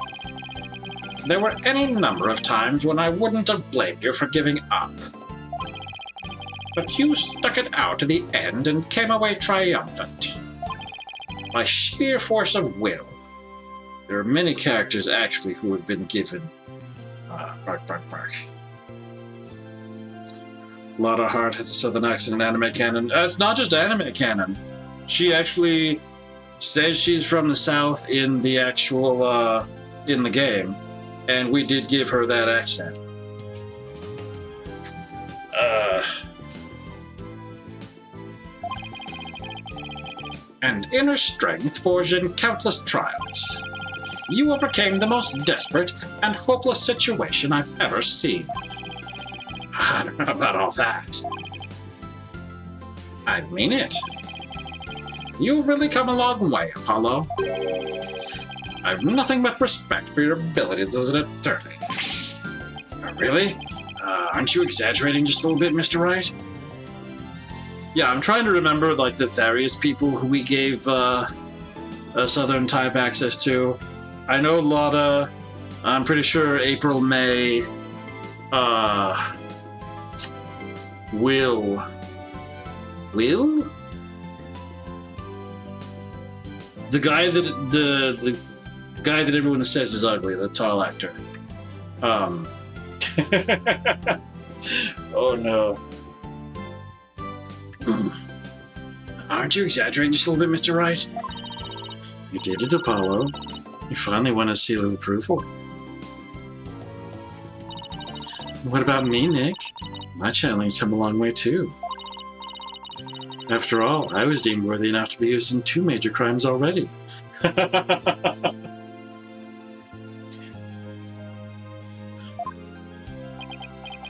There were any number of times when I wouldn't have blamed you for giving up. But you stuck it out to the end and came away triumphant. By sheer force of will. There are many characters, actually, who have been given Bark, bark, bark. Lotta Hart has a southern accent in anime canon. It's not just anime canon. She actually says she's from the south in the actual, in the game. And we did give her that accent. And inner strength forged in countless trials. You overcame the most desperate and hopeless situation I've ever seen. I don't know about all that. I mean it. You've really come a long way, Apollo. I've nothing but respect for your abilities as an attorney. Really? Aren't you exaggerating just a little bit, Mr. Wright? Yeah, I'm trying to remember, like, the various people who we gave a Southern type access to. I know Lotta. I'm pretty sure April, May, Will? The guy that the guy that everyone says is ugly, the tall actor. Oh no. Aren't you exaggerating just a little bit, Mr. Wright? You did it, Apollo. You finally won a seal of approval. What about me, Nick? My channeling's come a long way too. After all, I was deemed worthy enough to be used in 2 major crimes already.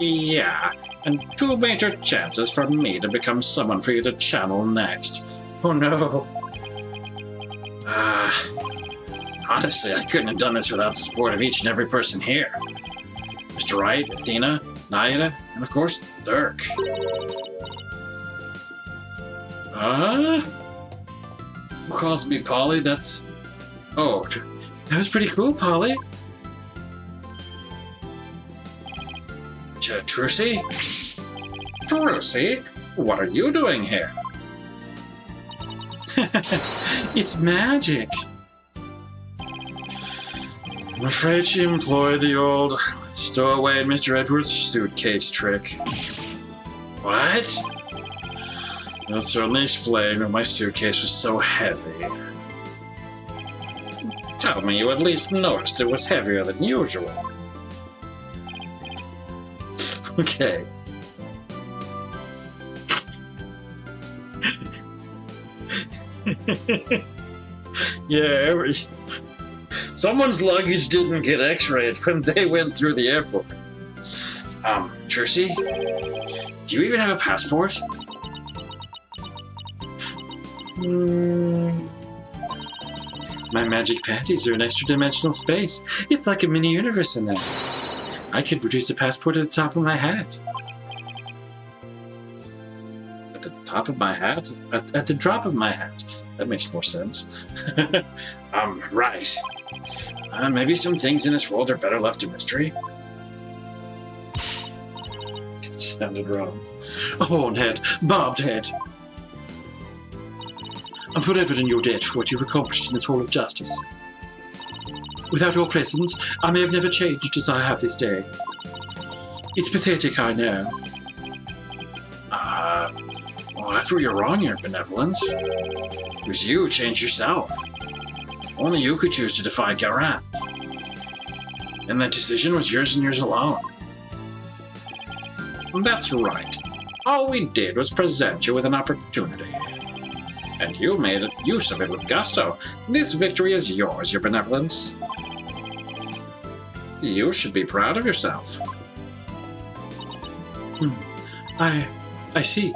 Yeah, and 2 major chances for me to become someone for you to channel next. Oh no. Honestly, I couldn't have done this without the support of each and every person here. Mr. Wright, Athena, Naida, and of course, Dirk. Who calls me Polly? That's... Oh, that was pretty cool, Polly. Trucy? Trucy? What are you doing here? It's magic. I'm afraid she employed the old let's stow away Mr. Edwards' suitcase trick. What? That certainly explained why my suitcase was so heavy. Tell me you at least noticed it was heavier than usual. Okay. Yeah, someone's luggage didn't get x-rayed when they went through the airport. Trucy? Do you even have a passport? My magic panties are an extra-dimensional space. It's like a mini-universe in there. I could produce a passport at the top of my hat. At the top of my hat? At the drop of my hat. That makes more sense. Right. Maybe some things in this world are better left a mystery. It sounded wrong. A horned head, bobbed head. I'm forever in your debt for what you've accomplished in this hall of justice. Without your presence, I may have never changed as I have this day. It's pathetic, I know. Well, that's where you're wrong, your benevolence. It was you who changed yourself. Only you could choose to defy Garan. And that decision was yours and yours alone. That's right. All we did was present you with an opportunity. And you made use of it with gusto. This victory is yours, your benevolence. You should be proud of yourself. I see.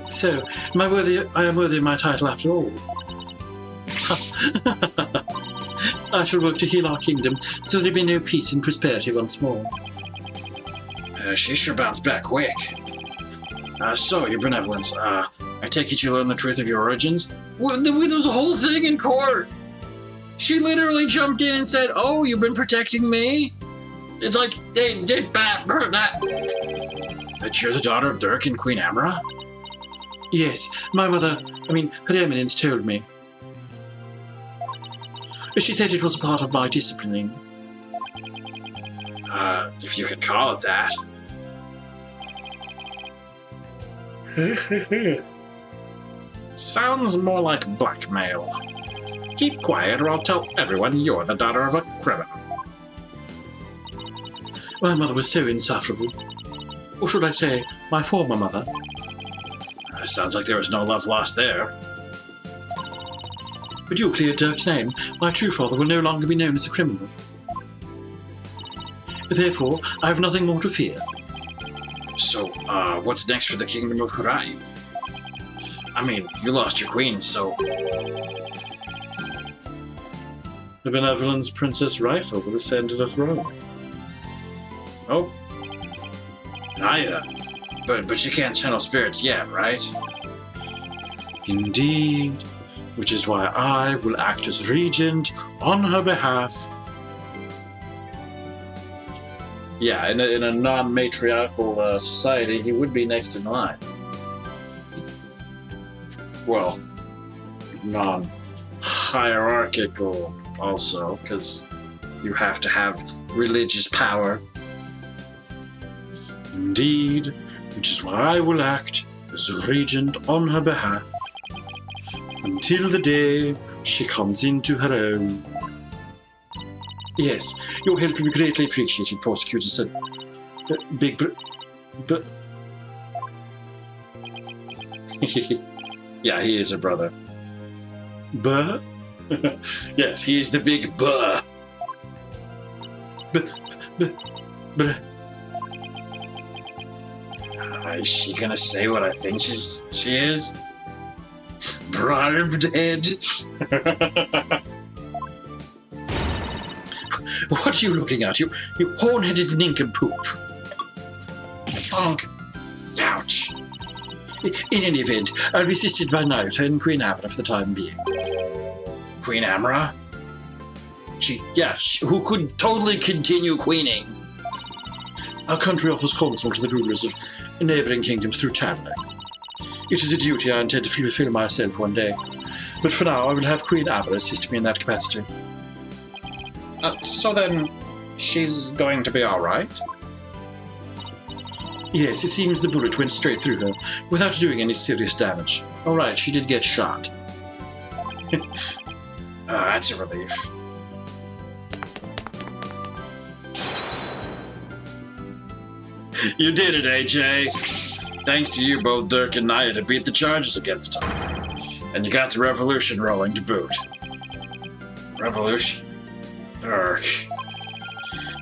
So, I am worthy of my title after all. I shall work to heal our kingdom, so there'll be no peace and prosperity once more. She sure bounced back quick. So, your benevolence, I take it you learned the truth of your origins? Well, there was a whole thing in court! She literally jumped in and said, "Oh, you've been protecting me?" It's like, they did that. That you're the daughter of Dirk and Queen Amara? Yes, my mother, Her Eminence told me. She said it was a part of my disciplining. If you can call it that. Sounds more like blackmail. Keep quiet or I'll tell everyone you're the daughter of a criminal. My mother was so insufferable. Or should I say, my former mother. Sounds like there was no love lost there. But you cleared Dirk's name. My true father will no longer be known as a criminal. Therefore, I have nothing more to fear. So, what's next for the Kingdom of Kurai? I mean, you lost your queen, so... The Benevolence Princess Rifle will ascend to the throne. Oh. Naya. But you can't channel spirits yet, right? Indeed. Which is why I will act as regent on her behalf. Yeah, in a non-matriarchal society, he would be next in line. Well, non-hierarchical also, because you have to have religious power. Indeed, which is why I will act as regent on her behalf until the day she comes into her own. Yes, your help will be greatly appreciated, Prosecutor said. Big Yeah, he is a brother. Buh? Yes, he is the big buh. Bruh. Is she gonna say what I think she is? Barbed head? What are you looking at, you horn-headed nincompoop? Bonk. Ouch. In any event, I'll be assisted by Naota and Queen Amra for the time being. Queen Amra? Who could totally continue queening. Our country offers counsel to the rulers of neighbouring kingdoms through travelling. It is a duty I intend to fulfill myself one day, but for now I will have Queen Amra assist me in that capacity. So then, she's going to be alright? Yes, it seems the bullet went straight through her, without doing any serious damage. Alright, she did get shot. That's a relief. You did it, AJ! Thanks to you, both Dirk and Naya to beat the charges against him. And you got the revolution rolling to boot. Revolution? Dirk.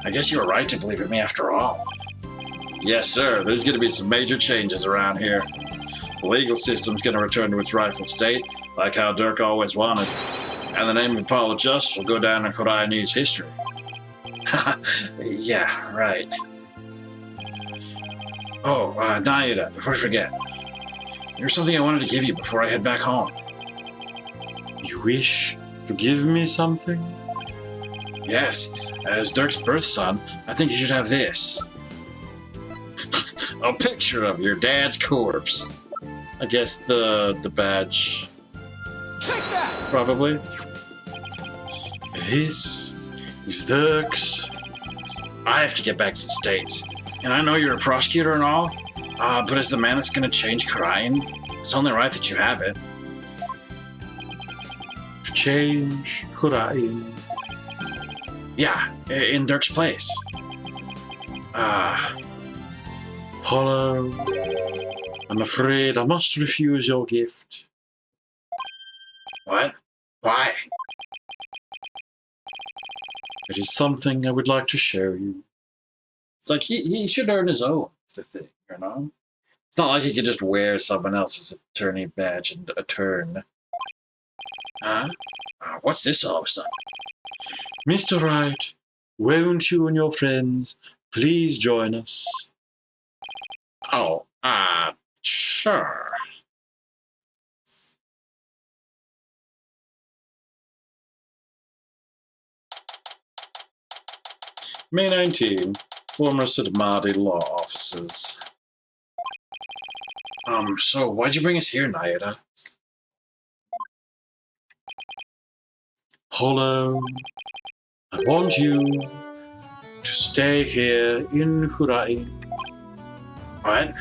I guess you were right to believe in me after all. Yes, sir. There's going to be some major changes around here. The legal system's going to return to its rightful state, like how Dirk always wanted. And the name of Apollo Justice will go down in Kurai News history. Yeah, right. Oh, Naida, before I forget. There's something I wanted to give you before I head back home. You wish to give me something? Yes. As Dirk's birth son, I think you should have this. A picture of your dad's corpse. I guess the badge. Take that! Probably. This is Dirk's. I have to get back to the States. And I know you're a prosecutor and all, but as the man that's going to change crime, it's only right that you have it. Change crime. Yeah, in Dirk's place. Apollo, I'm afraid I must refuse your gift. What? Why? It is something I would like to show you. It's like he should earn his own. It's the thing, you know? It's not like he could just wear someone else's attorney badge and a turn. Huh? What's this all of a sudden? Mr. Wright, won't you and your friends please join us? Oh, sure. May 19, former Sidmadi law offices. So why'd you bring us here, Naida? Apollo, I want you to stay here in Hurai. What?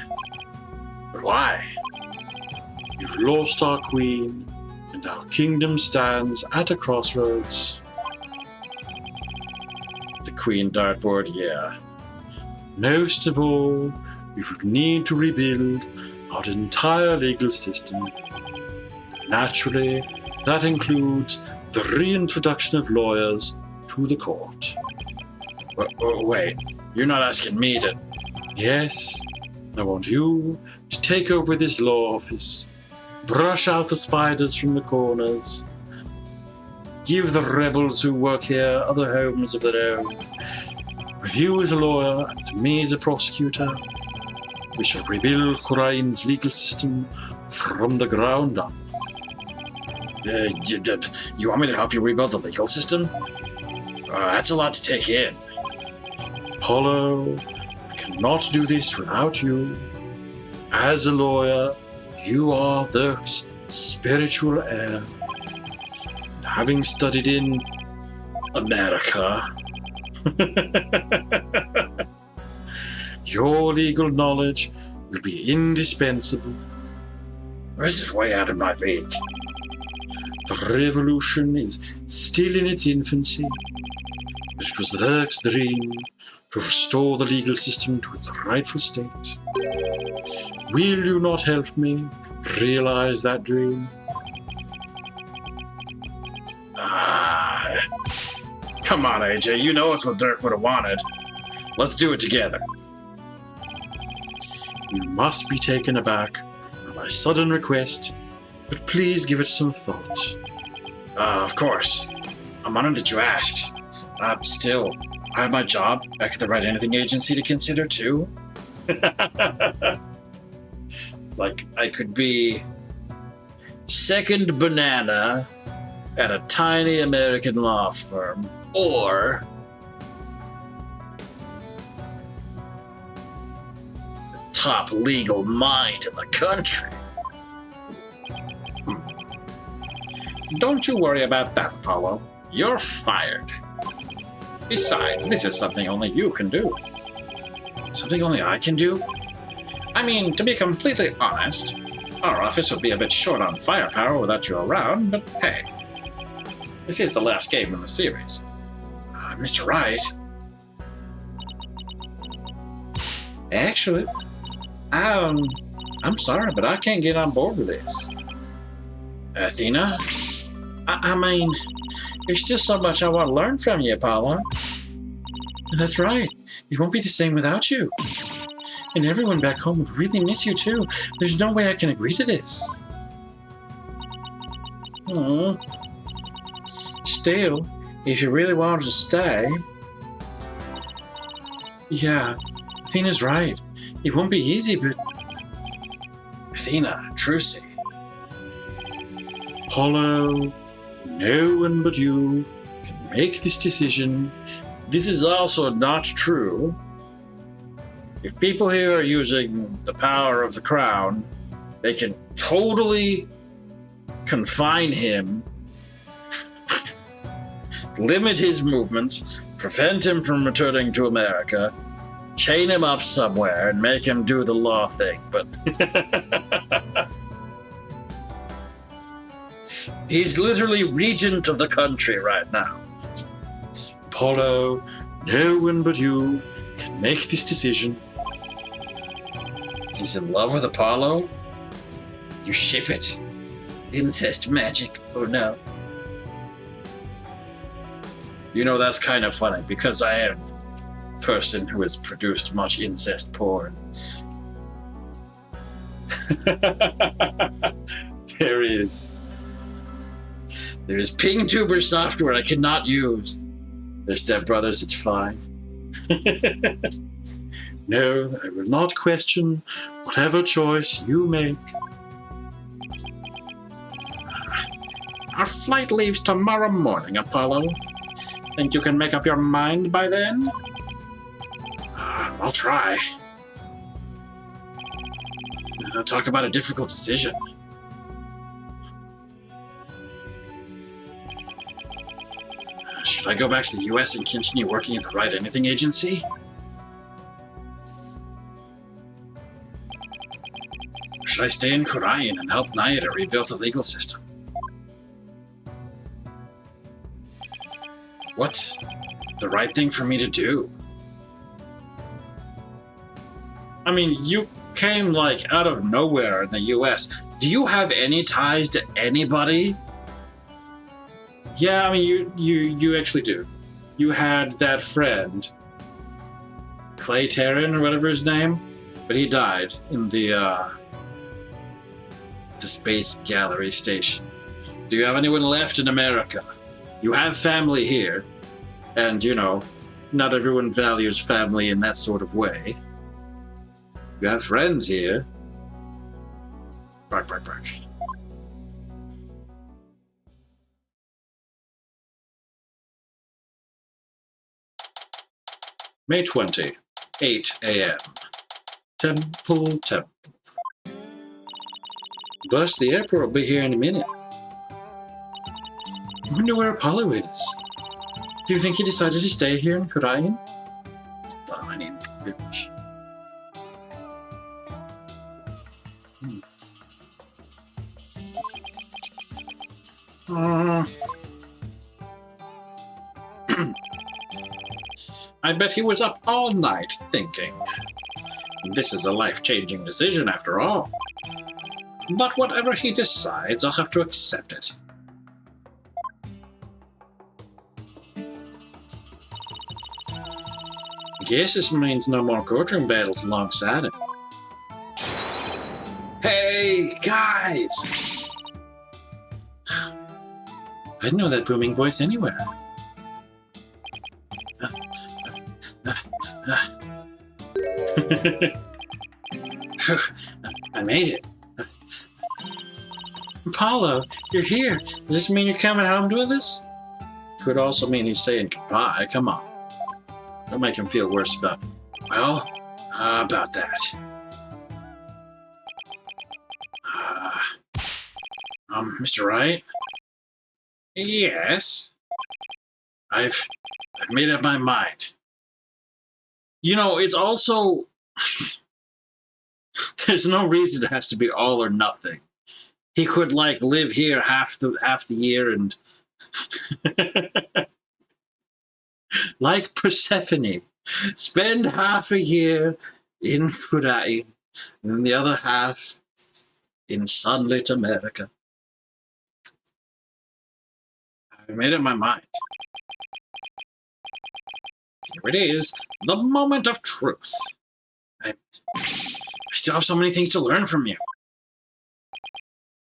But why? We've lost our queen, and our kingdom stands at a crossroads. The queen dartboard, yeah. Most of all, we would need to rebuild our entire legal system. Naturally, that includes the reintroduction of lawyers to the court. Wait, you're not asking me to... Yes, I want you to take over this law office, brush out the spiders from the corners, give the rebels who work here other homes of their own. With you as a lawyer and me as a prosecutor, we shall rebuild Khurain's legal system from the ground up. You want me to help you rebuild the legal system? That's a lot to take in. Apollo, I cannot do this without you. As a lawyer, you are the spiritual heir. And having studied in America, your legal knowledge will be indispensable. This is way out of my league. The revolution is still in its infancy, but it was Zerg's dream to restore the legal system to its rightful state. Will you not help me realize that dream? Come on, AJ, you know it's what Dirk would have wanted. Let's do it together. You must be taken aback by my sudden request, but please give it some thought. Of course. I'm honored that you asked. Still, I have my job back at the Write Anything agency to consider, too. It's like I could be second banana at a tiny American law firm, or the top legal mind in the country. Don't you worry about that, Apollo. You're fired. Besides, this is something only you can do. Something only I can do? I mean, to be completely honest, our office would be a bit short on firepower without you around, but hey, this is the last game in the series. Mr. Wright? Actually, I'm sorry, but I can't get on board with this. Athena? I mean, there's still so much I want to learn from you, Apollo. That's right. It won't be the same without you. And everyone back home would really miss you, too. There's no way I can agree to this. Still, if you really wanted to stay... Yeah, Athena's right. It won't be easy, but... Athena, Trucy. Apollo, no one but you can make this decision. This is also not true. If people here are using the power of the crown, they can totally confine him, limit his movements, prevent him from returning to America, chain him up somewhere, and make him do the law thing. But he's literally regent of the country right now. Apollo, no one but you can make this decision. He's in love with Apollo? You ship it. Incest magic. Oh no. You know, that's kind of funny because I am a person who has produced much incest porn. There is PingTuber software I cannot use. They're stepbrothers, it's fine. No, I will not question whatever choice you make. Our flight leaves tomorrow morning, Apollo. Think you can make up your mind by then? I'll try. Talk about a difficult decision. Should I go back to the US and continue working at the Right Anything Agency? Or should I stay in Korean and help Nayada rebuild the legal system? What's the right thing for me to do? I mean, you came like out of nowhere in the US. Do you have any ties to anybody? Yeah, I mean, you actually do. You had that friend, Clay Terran or whatever his name, but he died in the Space Gallery station. Do you have anyone left in America? You have family here, and you know, not everyone values family in that sort of way. You have friends here. Bark, bark, bark. May 20, 8 a.m. Temple. Bus, the airport will be here in a minute. I wonder where Apollo is. Do you think he decided to stay here in Korean? Well, I need rich. I bet he was up all night thinking. This is a life-changing decision after all. But whatever he decides, I'll have to accept it. I guess this means no more courtroom battles alongside him. Hey, guys! I didn't know that booming voice anywhere. I made it. Apollo, you're here. Does this mean you're coming home with us? Could also mean he's saying goodbye. Come on. Don't make him feel worse about it. Well, about that. Mr. Wright? Yes? I've made up my mind. You know, it's also... There's no reason it has to be all or nothing. He could, like, live here half the year and... like Persephone. Spend half a year in Korea, and then the other half in sunlit America. I made up my mind. Here it is, the moment of truth. I still have so many things to learn from you.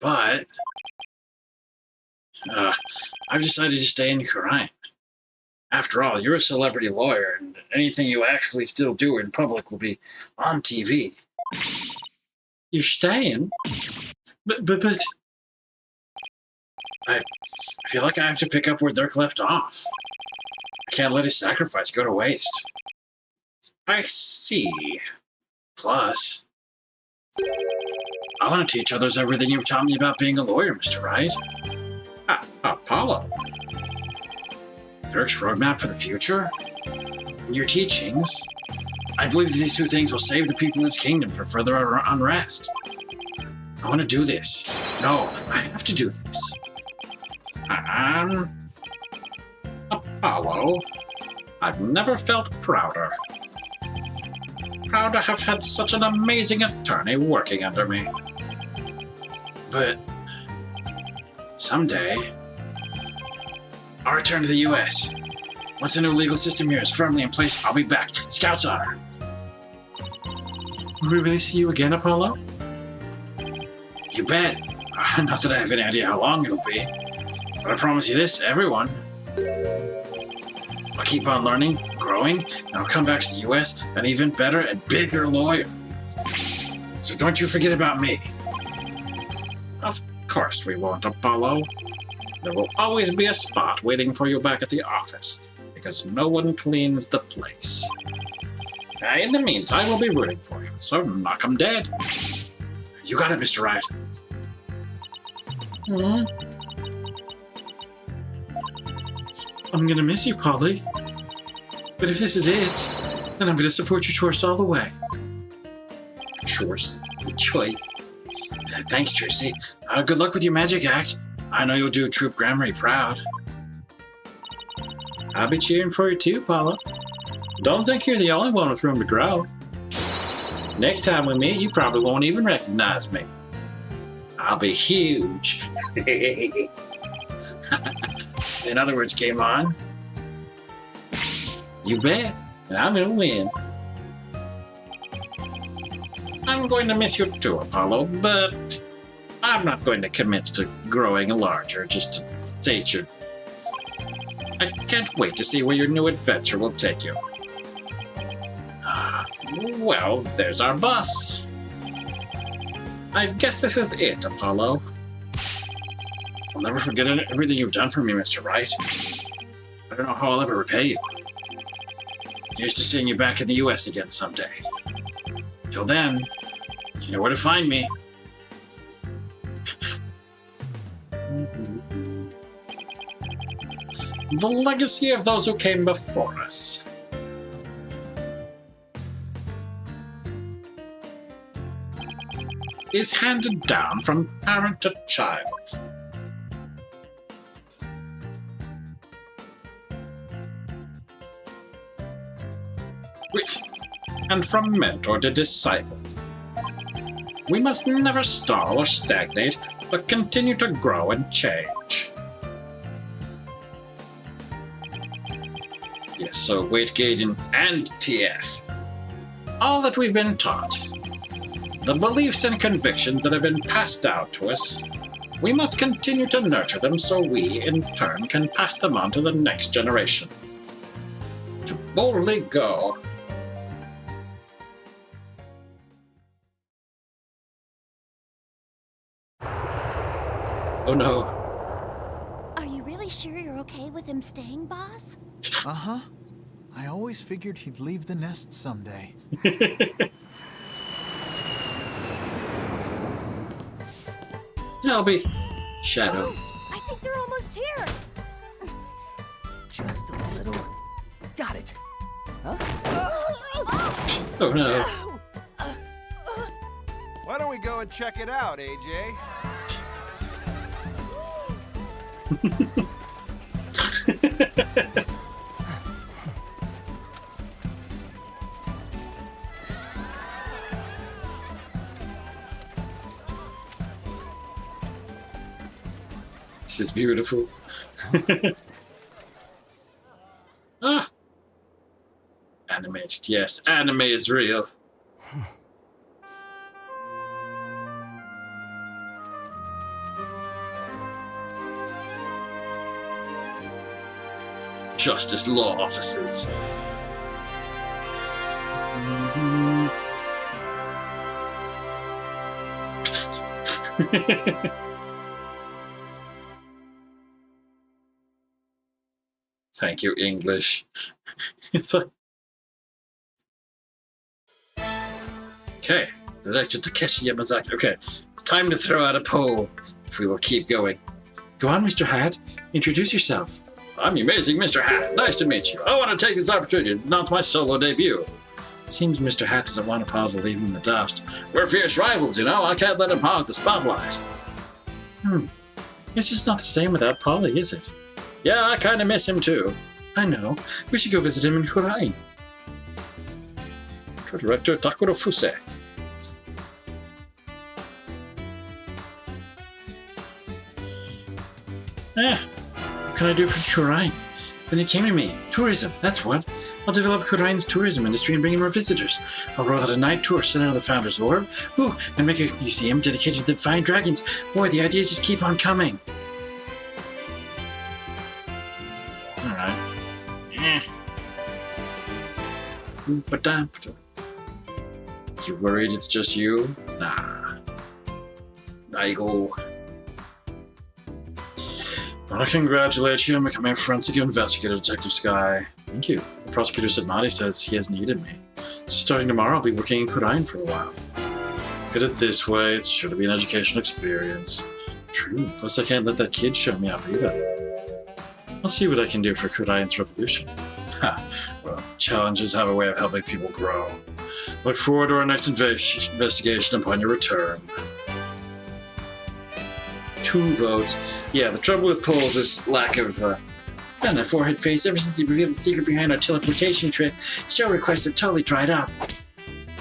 But I've decided to stay in Korean. After all, you're a celebrity lawyer, and anything you actually still do in public will be on TV. You're staying? But... I feel like I have to pick up where Dirk left off. I can't let his sacrifice go to waste. I see. Plus, I want to teach others everything you've taught me about being a lawyer, Mr. Wright. Apollo. Dirk's roadmap for the future? And your teachings? I believe that these two things will save the people of this kingdom from further unrest. I want to do this. No, I have to do this. Apollo, I've never felt prouder. Proud to have had such an amazing attorney working under me. But someday, I'll return to the US. Once the new legal system here is firmly in place, I'll be back. Scout's honor. Will we really see you again, Apollo? You bet. Not that I have any idea how long it'll be. But I promise you this, everyone. I'll keep on learning, growing, and I'll come back to the US an even better and bigger lawyer. So don't you forget about me. Of course we won't, Apollo. There will always be a spot waiting for you back at the office, because no one cleans the place. In the meantime, we'll be rooting for you, so knock 'em dead. You got it, Mr. Wright. I'm gonna miss you, Polly. But if this is it, then I'm gonna support your choice all the way. Choice? Thanks, Tracy. Good luck with your magic act. I know you'll do Troop Gramarye proud. I'll be cheering for you too, Paula. Don't think you're the only one with room to grow. Next time we meet, you probably won't even recognize me. I'll be huge. In other words, game on. You bet, and I'm gonna win. I'm going to miss you too, Apollo, but I'm not going to commit to growing larger just to state your... I can't wait to see where your new adventure will take you. Well, there's our bus. I guess this is it, Apollo. I'll never forget everything you've done for me, Mr. Wright. I don't know how I'll ever repay you. Here's to seeing you back in the U.S. again someday. Till then, you know where to find me. The legacy of those who came before us. Is handed down from parent to child. And from mentor to disciple. We must never stall or stagnate, but continue to grow and change. Yes, so Weight Gain and TF. All that we've been taught. The beliefs and convictions that have been passed down to us, we must continue to nurture them so we, in turn, can pass them on to the next generation. To boldly go. Oh no. Are you really sure you're okay with him staying, boss? Uh-huh. I always figured he'd leave the nest someday. I'll be Shadow. I think they're almost here. Just a little. Got it. Huh? Oh no. Why don't we go and check it out, AJ? This is beautiful. Ah! Animated, yes. Anime is real. Justice law officers. Thank you, English. It's like... Okay, Director Takeshi Yamazaki. Okay, it's time to throw out a poll, if we will keep going. Go on, Mr. Hat. Introduce yourself. I'm the amazing Mr. Hat. Nice to meet you. I want to take this opportunity to announce my solo debut. It seems Mr. Hat doesn't want Apollo to leave him in the dust. We're fierce rivals, you know. I can't let him hog the spotlight. It's just not the same without Polly, is it? Yeah, I kind of miss him too. I know. We should go visit him in Kurai. Director Takuro Fuse. What can I do for Kurai? Then it came to me. Tourism, that's what. I'll develop Kurai's tourism industry and bring in more visitors. I'll roll out a night tour centered on the Founder's Orb. Ooh, and make a museum dedicated to the fine dragons. Boy, the ideas just keep on coming. Alright. You worried it's just you? Nah. I go. I want to congratulate you on becoming a forensic investigator, Detective Sky. Thank you. The prosecutor Sadmati says he has needed me. So starting tomorrow, I'll be working in Kodain for a while. Look at it this way, it's sure to be an educational experience. True. Plus, I can't let that kid show me up either. I'll see what I can do for Kurai's revolution. Ha! Well, challenges have a way of helping people grow. Look forward to our next investigation upon your return. 2 votes. Yeah, the trouble with polls is lack of, on the forehead face. Ever since he revealed the secret behind our teleportation trick, show requests have totally dried up.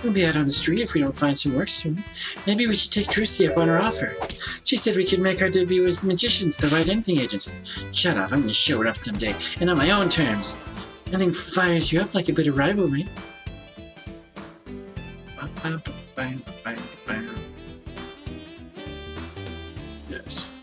We'll be out on the street if we don't find some work soon. Maybe we should take Trucy up on her offer. She said we could make our debut as magicians at the Right Anything Agency. Shut up, I'm gonna show her up someday, and on my own terms. Nothing fires you up like a bit of rivalry. Yes.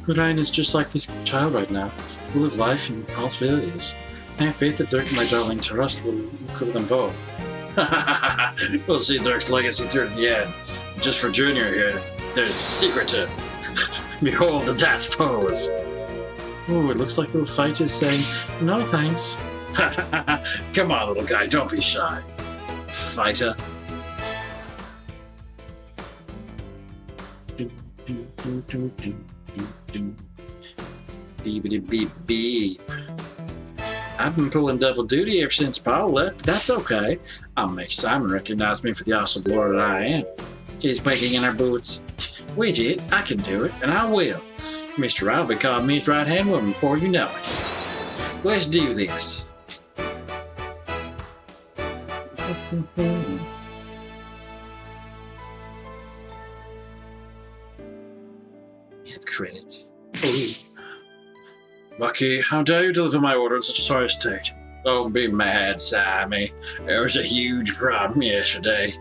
Kurai is just like this child right now, full of life and possibilities. I have faith that Dirk and my darling Tarust will cover them both. We'll see Dirk's legacy through the end. Just for Junior here, there's a secret to behold the Dat's pose. Ooh, it looks like the little fight is saying, no thanks. Come on, little guy, don't be shy. Fighter. Beep beep beep. I've been pulling double duty ever since Paul left, but that's okay. I'll make Simon recognize me for the awesome lord that I am. He's breaking in our boots. We did. I can do it, and I will. Mr. Ryle will be calling me his right-hand woman before you know it. Let's do this. Have credits. Ooh. Musky, how dare you deliver my order in such a sorry state? Don't be mad, Sammy. There was a huge problem yesterday.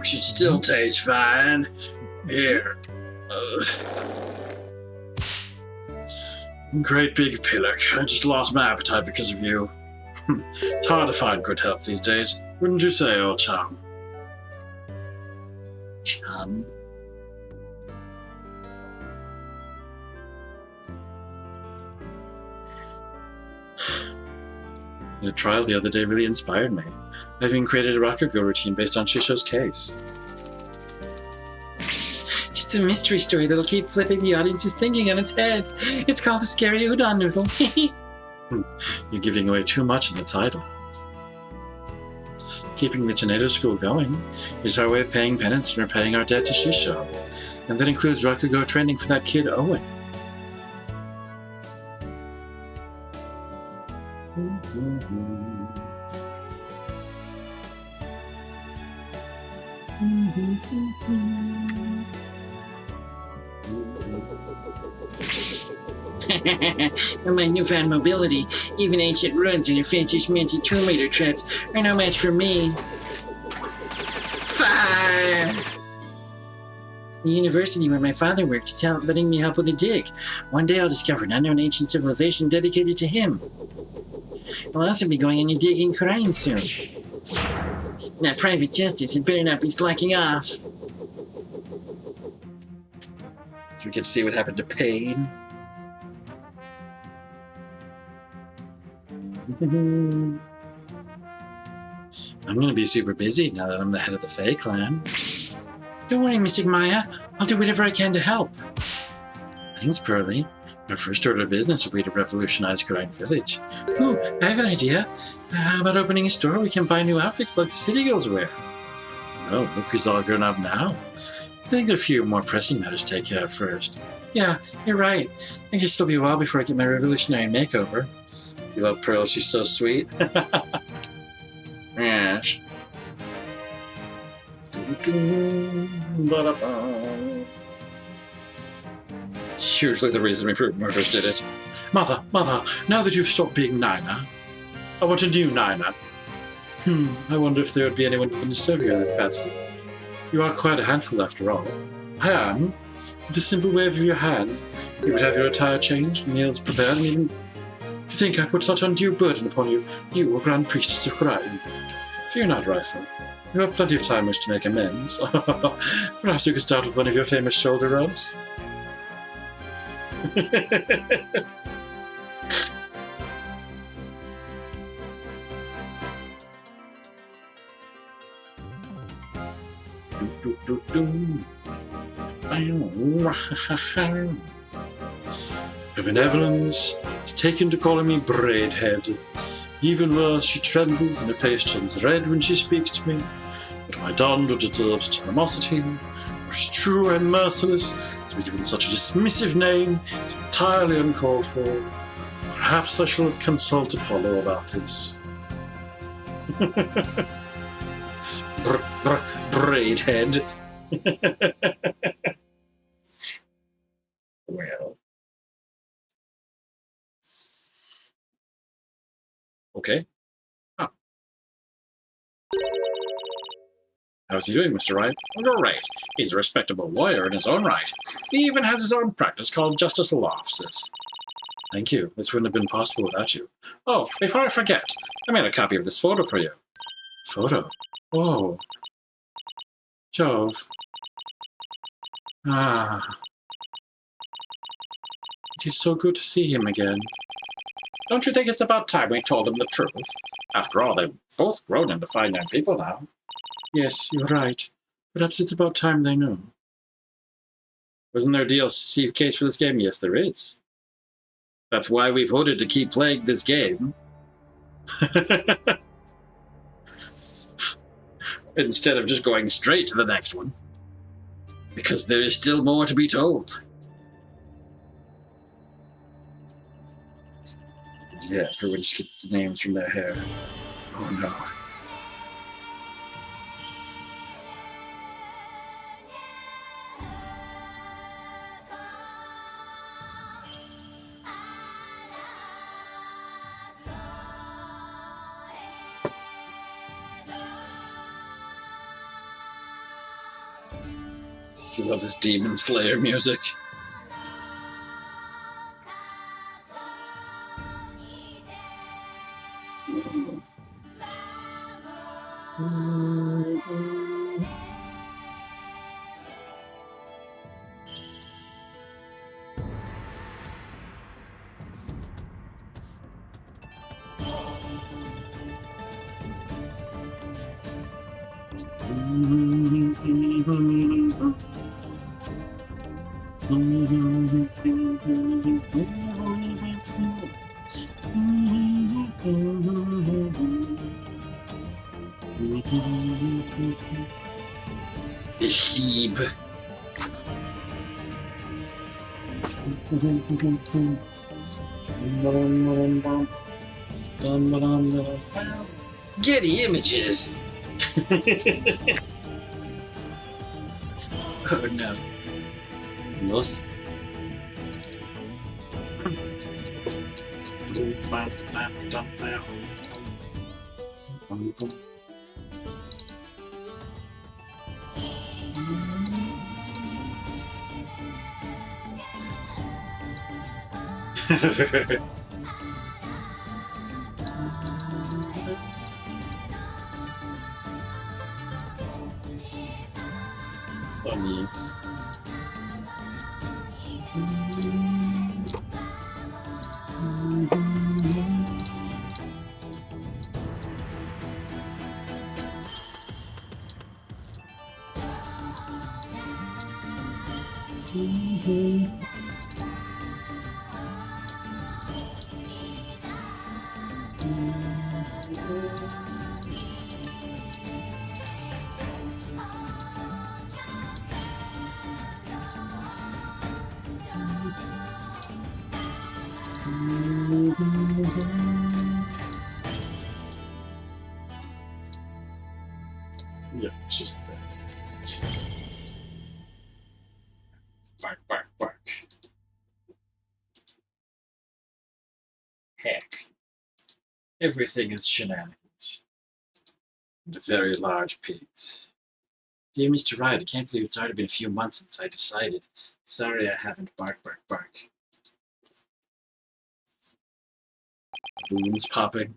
She still tastes fine. Here. Great big pillock. I just lost my appetite because of you. It's hard to find good help these days. Wouldn't you say, old chum? Chum? The trial the other day really inspired me. I've even created a Rakugo routine based on Shisho's case. It's a mystery story that'll keep flipping the audience's thinking on its head. It's called a scary udon noodle. You're giving away too much in the title. Keeping the Tornado School going is our way of paying penance and repaying our debt to Shisho. And that includes Rakugo training for that kid Owen. With my newfound mobility, even ancient ruins and your fancy-schmancy Tomb Raider trips are no match for me. Fire! The university where my father worked is letting me help with a dig. One day I'll discover an unknown ancient civilization dedicated to him. I'll also be going on a dig in Korean soon. That private justice had better not be slacking off. So we can see what happened to Pain. I'm gonna be super busy now that I'm the head of the Fae clan. Don't worry, Mystic Maya. I'll do whatever I can to help. Thanks, Pearly. Our first order of business will be to revolutionize Grind Village. Ooh, I have an idea. How about opening a store where we can buy new outfits like the city girls wear? Oh, look who's all grown up now. I think there are a few more pressing matters to take care of first. Yeah, you're right. I guess it'll be a while before I get my revolutionary makeover. You love Pearl, she's so sweet. Yes. It's usually the reason we prove murders did it. Mother, now that you've stopped being Nina, I want a new Nina. I wonder if there would be anyone who can serve you in that capacity. You are quite a handful after all. I am. With a simple wave of your hand, you would have your attire changed, meals prepared, and even to think I put such undue burden upon you, you, a Grand Priestess of Crime. Fear not, Rifle. You have plenty of time in which to make amends. Perhaps you could start with one of your famous shoulder rubs? Her benevolence is taken to calling me Braidhead. Even worse, she trembles and her face turns red when she speaks to me. But my Donder deserves animosity. What is true and merciless to be given such a dismissive name is entirely uncalled for. Perhaps I shall consult Apollo about this. Braidhead. Well. Okay. Ah. How's he doing, Mr. Wright? Great. He's a respectable lawyer in his own right. He even has his own practice called Justice Law Offices. Thank you. This wouldn't have been possible without you. Oh, before I forget, I made a copy of this photo for you. Photo? Oh. Jove. Ah. It is so good to see him again. Don't you think it's about time we told them the truth? After all, they've both grown into fine young people now. Yes, you're right. Perhaps it's about time they knew. Wasn't there a DLC case for this game? Yes, there is. That's why we voted to keep playing this game. Instead of just going straight to the next one. Because there is still more to be told. Yeah, everyone just gets the names from their hair. Oh no. You love this Demon Slayer music. Sheeb. Getty Images. Oh no. Lost. So nice. Yeah, just that. Bark, bark, bark. Heck. Everything is shenanigans. And very large pigs. Dear Mr. Wright, I can't believe it's already been a few months since I decided. Sorry I haven't. Bark, bark, bark. Balloons popping.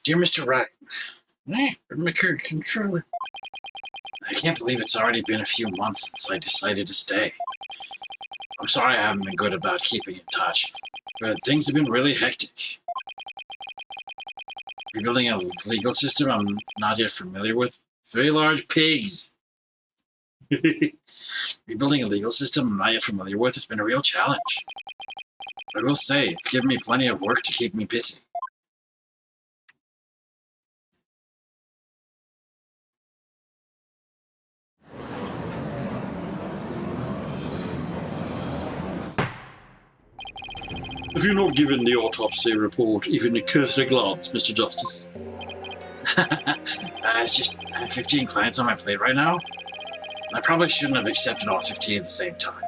Dear Mr. Wright. My current controller. I can't believe it's already been a few months since I decided to stay. I'm sorry I haven't been good about keeping in touch, but things have been really hectic. Rebuilding a legal system I'm not yet familiar with. Very large pigs. Rebuilding a legal system I'm not yet familiar with has been a real challenge. But I will say, it's given me plenty of work to keep me busy. Have you not given the autopsy report even a cursory glance, Mr. Justice? It's just I have 15 clients on my plate right now. I probably shouldn't have accepted all 15 at the same time.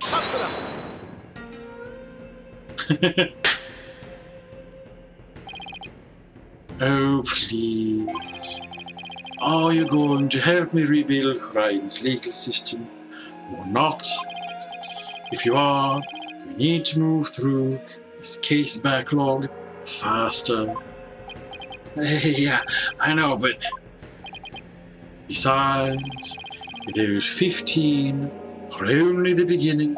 Oh, please. Are you going to help me rebuild Ryan's legal system or not? If you are, we need to move through this case backlog faster. Yeah, I know, but besides, those 15 are only the beginning.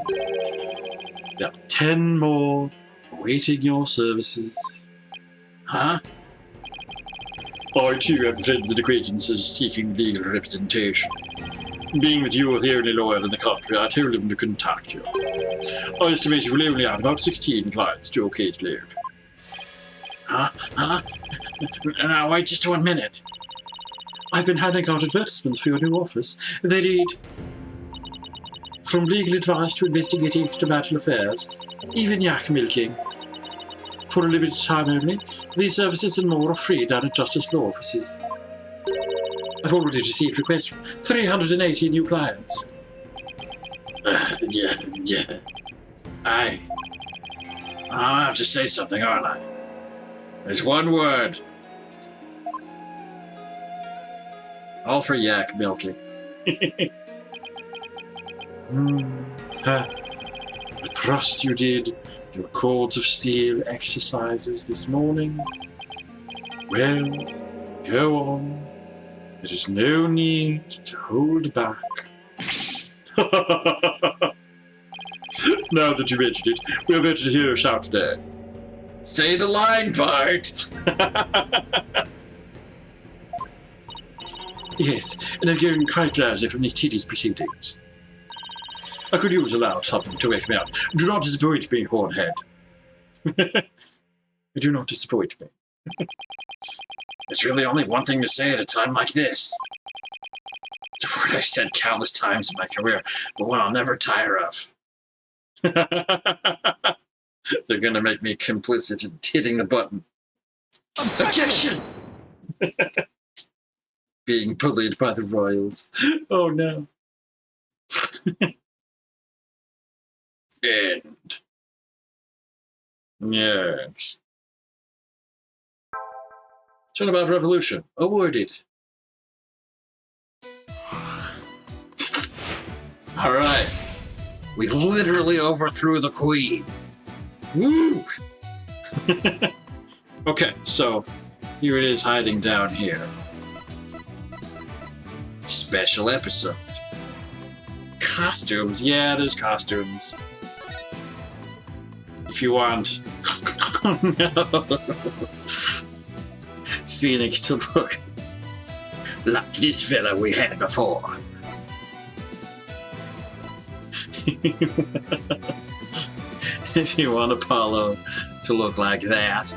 There are 10 more awaiting your services. Huh? I too have friends and acquaintances seeking legal representation. Being that you are the only lawyer in the country, I told them to contact you. I estimate you will only have about 16 clients to your caseload. Huh? Now, wait just 1 minute. I've been handing out advertisements for your new office. They read, from legal advice to investigating extramarital affairs, even yak milking. For a limited time only, these services and more are free down at Justice Law offices. I've already received requests from 380 new clients. Yeah. I'll have to say something, aren't I? There's one word. All for yak milking. I trust you did your cords of steel exercises this morning. Well, go on. There is no need to hold back. Now that you mention it, we are ready to hear a shout today. Say the line, Bart! Yes, and I'm getting quite drowsy from these tedious proceedings. I could use a loud something to wake me up. Do not disappoint me, Hornhead. Do not disappoint me. There's really only one thing to say at a time like this. It's a word I've said countless times in my career, but one I'll never tire of. They're gonna make me complicit in hitting the button. Objection! Being bullied by the royals. Oh no. End. Yes. Turnabout Revolution. Awarded. Alright. We literally overthrew the queen. Woo! Okay, so here it is hiding down here. Special episode. Costumes. Yeah, there's costumes. If you want Phoenix to look like this fella we had before. If you want Apollo to look like that.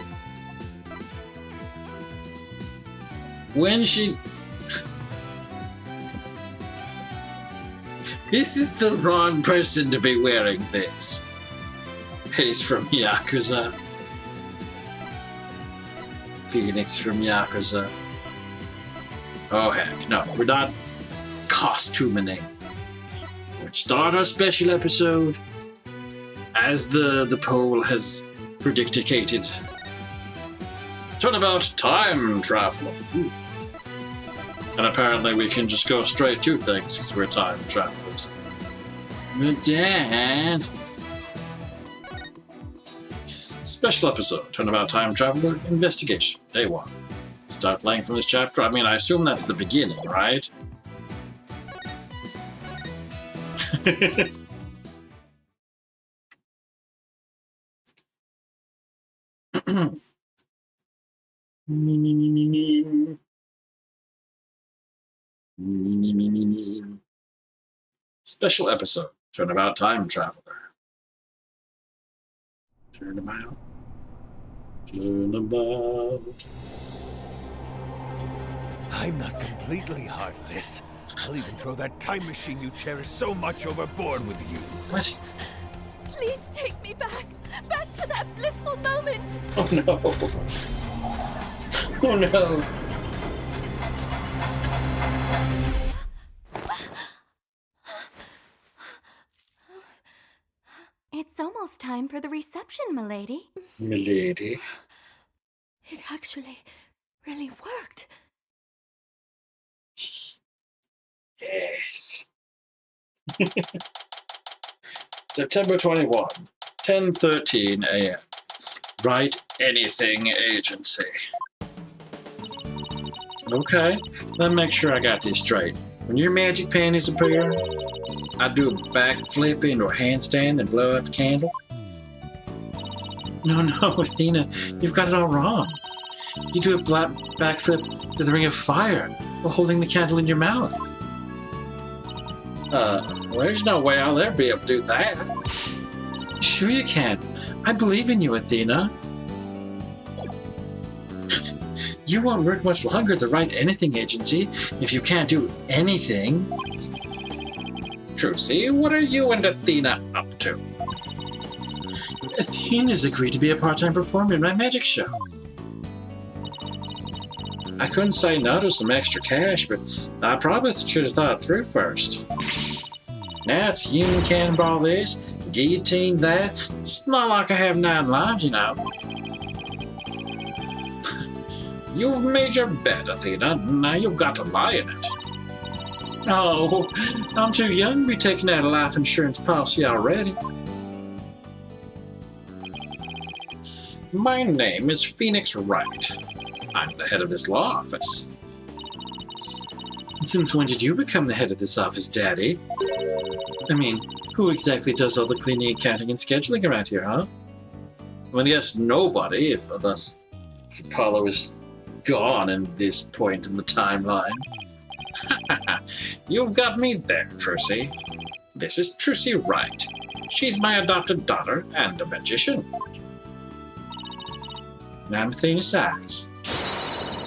When she... This is the wrong person to be wearing this. He's from Yakuza. Phoenix from Yakuza. Oh heck, no, we're not costuming. We'll start our special episode as the poll has predicted. Turnabout time travel. Ooh. And apparently we can just go straight to things because we're time travelers. But Dad. Special episode, Turnabout Time Traveler Investigation, Day 1. Start playing from this chapter. I mean, I assume that's the beginning, right? Special episode, Turnabout Time Traveler. Turnabout. Turnabout. I'm not completely heartless. I'll even throw that time machine you cherish so much overboard with you. What? Please take me back. Back to that blissful moment. Oh no. Oh no. It's almost time for the reception, milady. Milady. It actually really worked. Yes. September 21, 10:13 a.m. Write anything agency. Okay, let me make sure I got this straight. When your magic panties appear, I do a backflip into a handstand and blow out the candle. No, Athena, you've got it all wrong. You do a backflip to the ring of fire while holding the candle in your mouth. There's no way I'll ever be able to do that. Sure you can. I believe in you, Athena. You won't work much longer at the Write Anything agency if you can't do anything. Trucy, what are you and Athena up to? Athena's agreed to be a part-time performer in my magic show. I couldn't say no to some extra cash, but I probably should have thought it through first. Now it's human cannonball this, guillotine that. It's not like I have 9 lives, you know. You've made your bet, Athena. Now you've got to lie in it. No, I'm too young to be taking out a life insurance policy already. My name is Phoenix Wright. I'm the head of this law office. Since when did you become the head of this office, Daddy? I mean, who exactly does all the cleaning, accounting, and scheduling around here, huh? Well, I guess nobody, unless Apollo is gone at this point in the timeline. You've got me there, Trucy. This is Trucy Wright. She's my adopted daughter and a magician. And I'm Athena Sachs,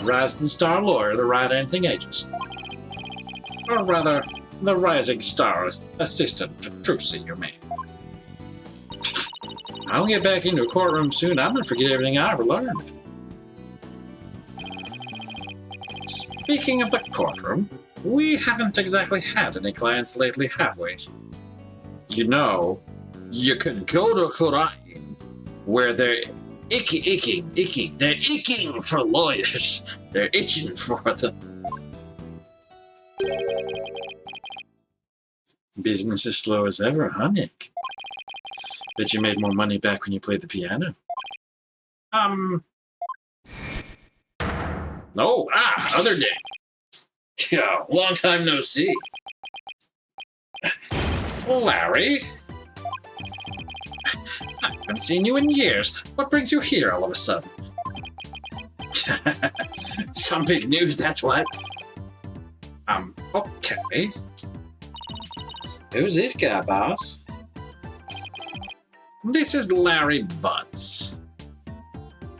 Rising Star Lawyer of the Write Anything Agency. Or rather, the Rising Star Assistant to Trucy, you mean. I'll get back into a courtroom soon. I'm going to forget everything I ever learned. Speaking of the courtroom, we haven't exactly had any clients lately, have we? You know, you could go to Korain, where they're icky. They're icking for lawyers. They're itching for them. Business as slow as ever, huh, Nick? Bet you made more money back when you played the piano. Oh, other day. Yeah, long time no see. Larry? I haven't seen you in years. What brings you here all of a sudden? Some big news, that's what. Okay. Who's this guy, boss? This is Larry Butts.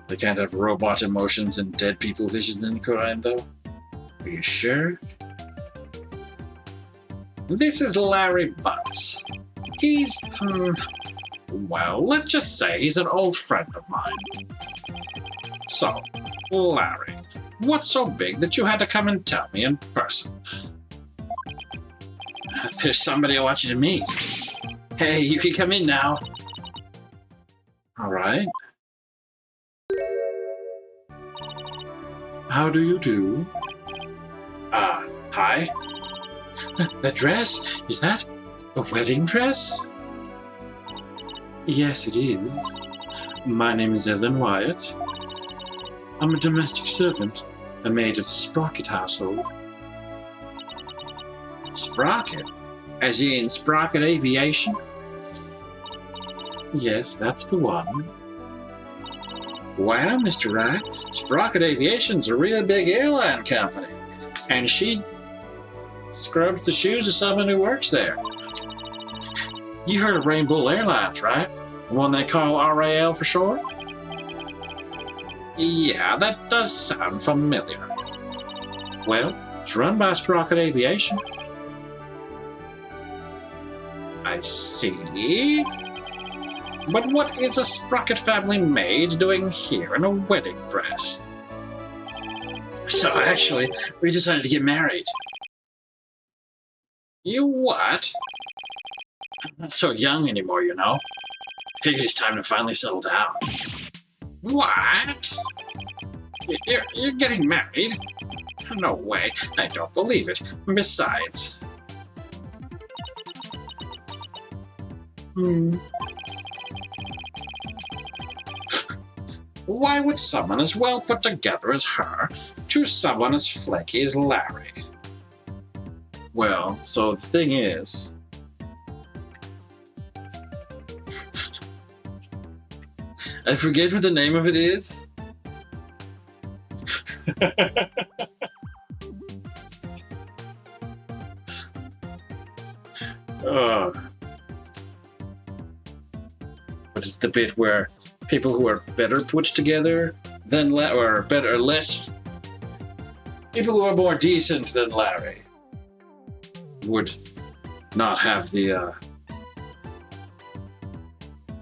They can't have robot emotions and dead people visions in crime, though. Are you sure? This is Larry Butts. He's, well, let's just say he's an old friend of mine. So, Larry, what's so big that you had to come and tell me in person? There's somebody I want you to meet. Hey, you can come in now. All right. How do you do? Hi. That dress? Is that a wedding dress? Yes, it is. My name is Ellen Wyatt. I'm a domestic servant, a maid of the Sprocket household. Sprocket? As in Sprocket Aviation? Yes, that's the one. Wow, Mr. Wright, Sprocket Aviation's a really big airline company, and she scrubs the shoes of someone who works there. You heard of Rainbow Airlines, right? The one they call RAL for short? Yeah, that does sound familiar. Well, it's run by Sprocket Aviation. I see. But what is a Sprocket family maid doing here in a wedding dress? So actually, we decided to get married. You what? I'm not so young anymore, you know. Figured it's time to finally settle down. What? You're getting married? No way. I don't believe it. Besides... Why would someone as well put together as her choose someone as flaky as Larry? Well, so the thing is... I forget what the name of it is. What is the bit where people who are better put together than or better, less... People who are more decent than Larry would not have the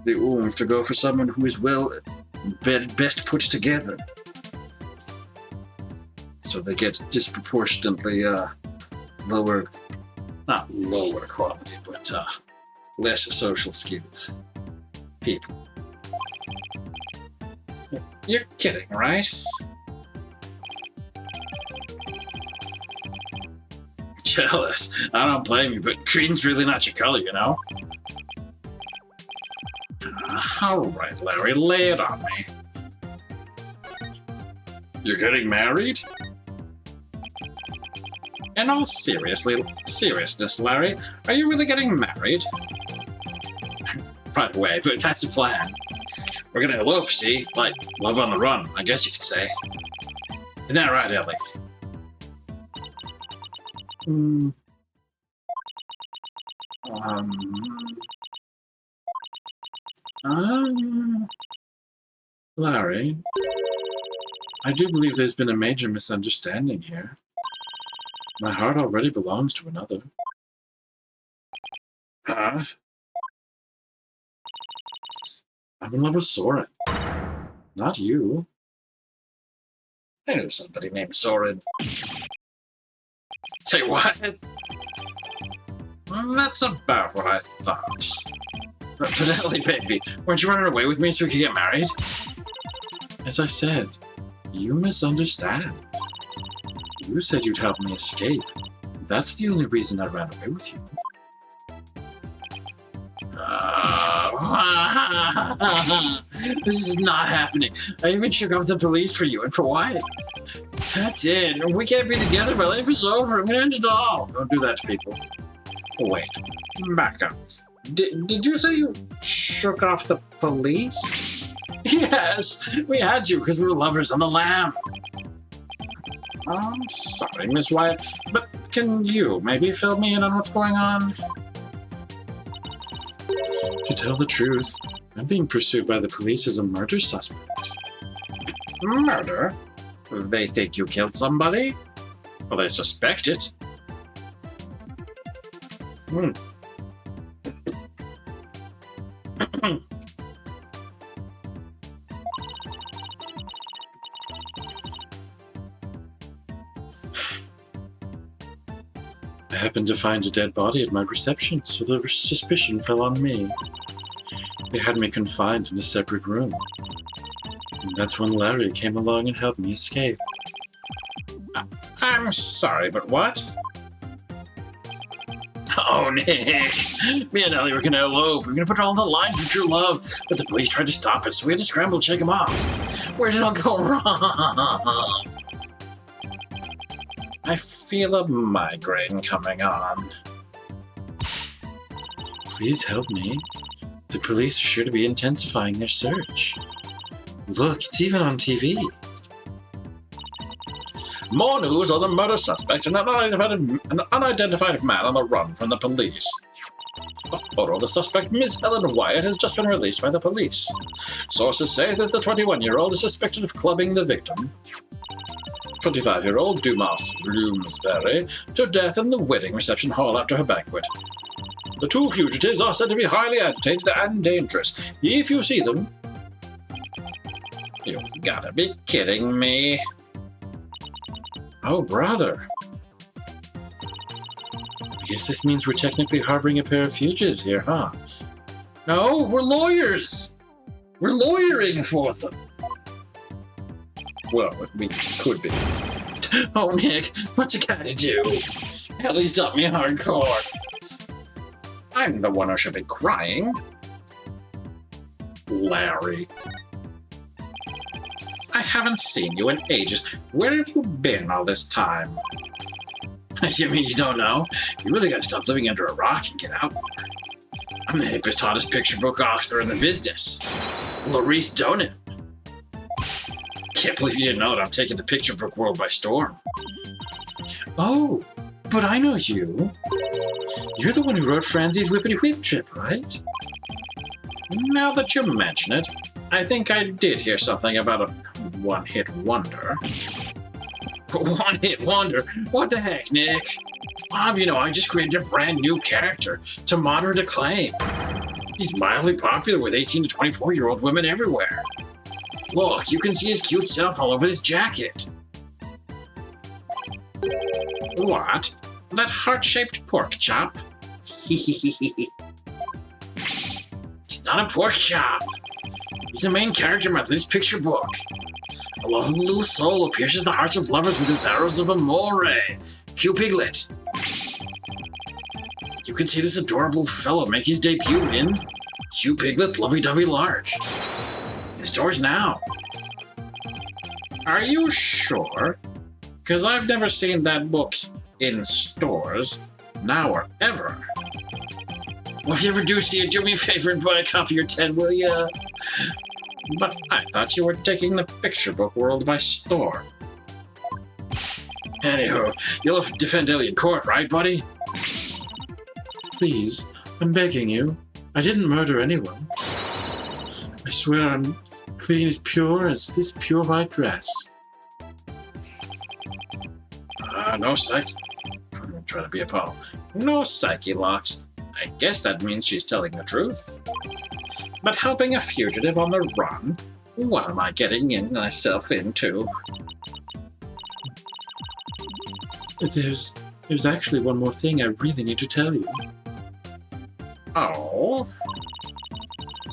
oomph to go for someone who is best put together. So they get disproportionately lower, not lower quality, but less social skills people. You're kidding, right? Jealous. I don't blame you, but green's really not your color, you know? Alright, Larry, lay it on me. You're getting married? In all seriousness, Larry, are you really getting married? Right away, but that's the plan. We're gonna elope, see? Like, love on the run, I guess you could say. Isn't that right, Ellie? Larry, I do believe there's been a major misunderstanding here. My heart already belongs to another. Huh? I'm in love with Soren. Not you. I know somebody named Soren. Say what? That's about what I thought. But Ellie, baby, weren't you running away with me so we could get married? As I said, you misunderstand. You said you'd help me escape. That's the only reason I ran away with you. This is not happening. I even shook off the police for you, and for Wyatt. That's it. We can't be together. My life is over. I'm gonna end it all. Don't do that to people. Wait. Back up. Did you say you shook off the police? Yes, we had to because we were lovers on the lam. I'm sorry, Miss Wyatt, but can you maybe fill me in on what's going on? To tell the truth, I'm being pursued by the police as a murder suspect. Murder? They think you killed somebody? Well, they suspect it. I happened to find a dead body at my reception, so the suspicion fell on me. They had me confined in a separate room. And that's when Larry came along and helped me escape. I'm sorry, but what? Oh, Nick! Me and Ellie were gonna elope. We were gonna put it all on the line for true love, but the police tried to stop us, so we had to scramble to shake them off. Where did it all go wrong? I feel a migraine coming on. Please help me. The police are sure to be intensifying their search. Look, it's even on TV. More news on the murder suspect and an unidentified man on the run from the police. photo of the suspect, Ms. Ellen Wyatt, has just been released by the police. Sources say that the 21-year-old is suspected of clubbing the victim, 25-year-old Dumas Bloomsbury, to death in the wedding reception hall after her banquet. The two fugitives are said to be highly agitated and dangerous. If you see them... You've gotta be kidding me. Oh, brother. I guess this means we're technically harboring a pair of fugitives here, huh? No, we're lawyers! We're lawyering for them! Well, we could be. Oh, Nick, what you gotta do? Ellie's up me hardcore. I'm the one who should be crying. Larry. I haven't seen you in ages. Where have you been all this time? You mean you don't know? You really gotta stop living under a rock and get out more. I'm the hippest, hottest picture book author in the business. Laurice Donan. Can't believe you didn't know that I'm taking the picture book world by storm. Oh, but I know you. You're the one who wrote Franzie's Whippity Whip Trip, right? Now that you mention it, I think I did hear something about a one-hit wonder. One-hit wonder? What the heck, Nick? You know, I just created a brand new character to moderate acclaim. He's mildly popular with 18 to 24-year-old women everywhere. Look, you can see his cute self all over this jacket. What? That heart-shaped pork chop? He's not a pork chop. He's the main character in my latest picture book. A lovable little soul who pierces the hearts of lovers with his arrows of amore. Hugh Piglet. You can see this adorable fellow make his debut in Hugh Piglet's Lovey-Dovey Lark. In stores now. Are you sure? Because I've never seen that book in stores, now or ever. Well, if you ever do see it, do me a favor and buy a copy or 10, will ya? But I thought you were taking the picture book world by storm. Anywho, you'll defend Ellie in court, right, buddy? Please, I'm begging you. I didn't murder anyone. I swear I'm clean as pure as this pure white dress. No psyche. I'm trying to be a pal. No psyche locks. I guess that means she's telling the truth. But helping a fugitive on the run? What am I getting myself into? There's actually one more thing I really need to tell you. Oh?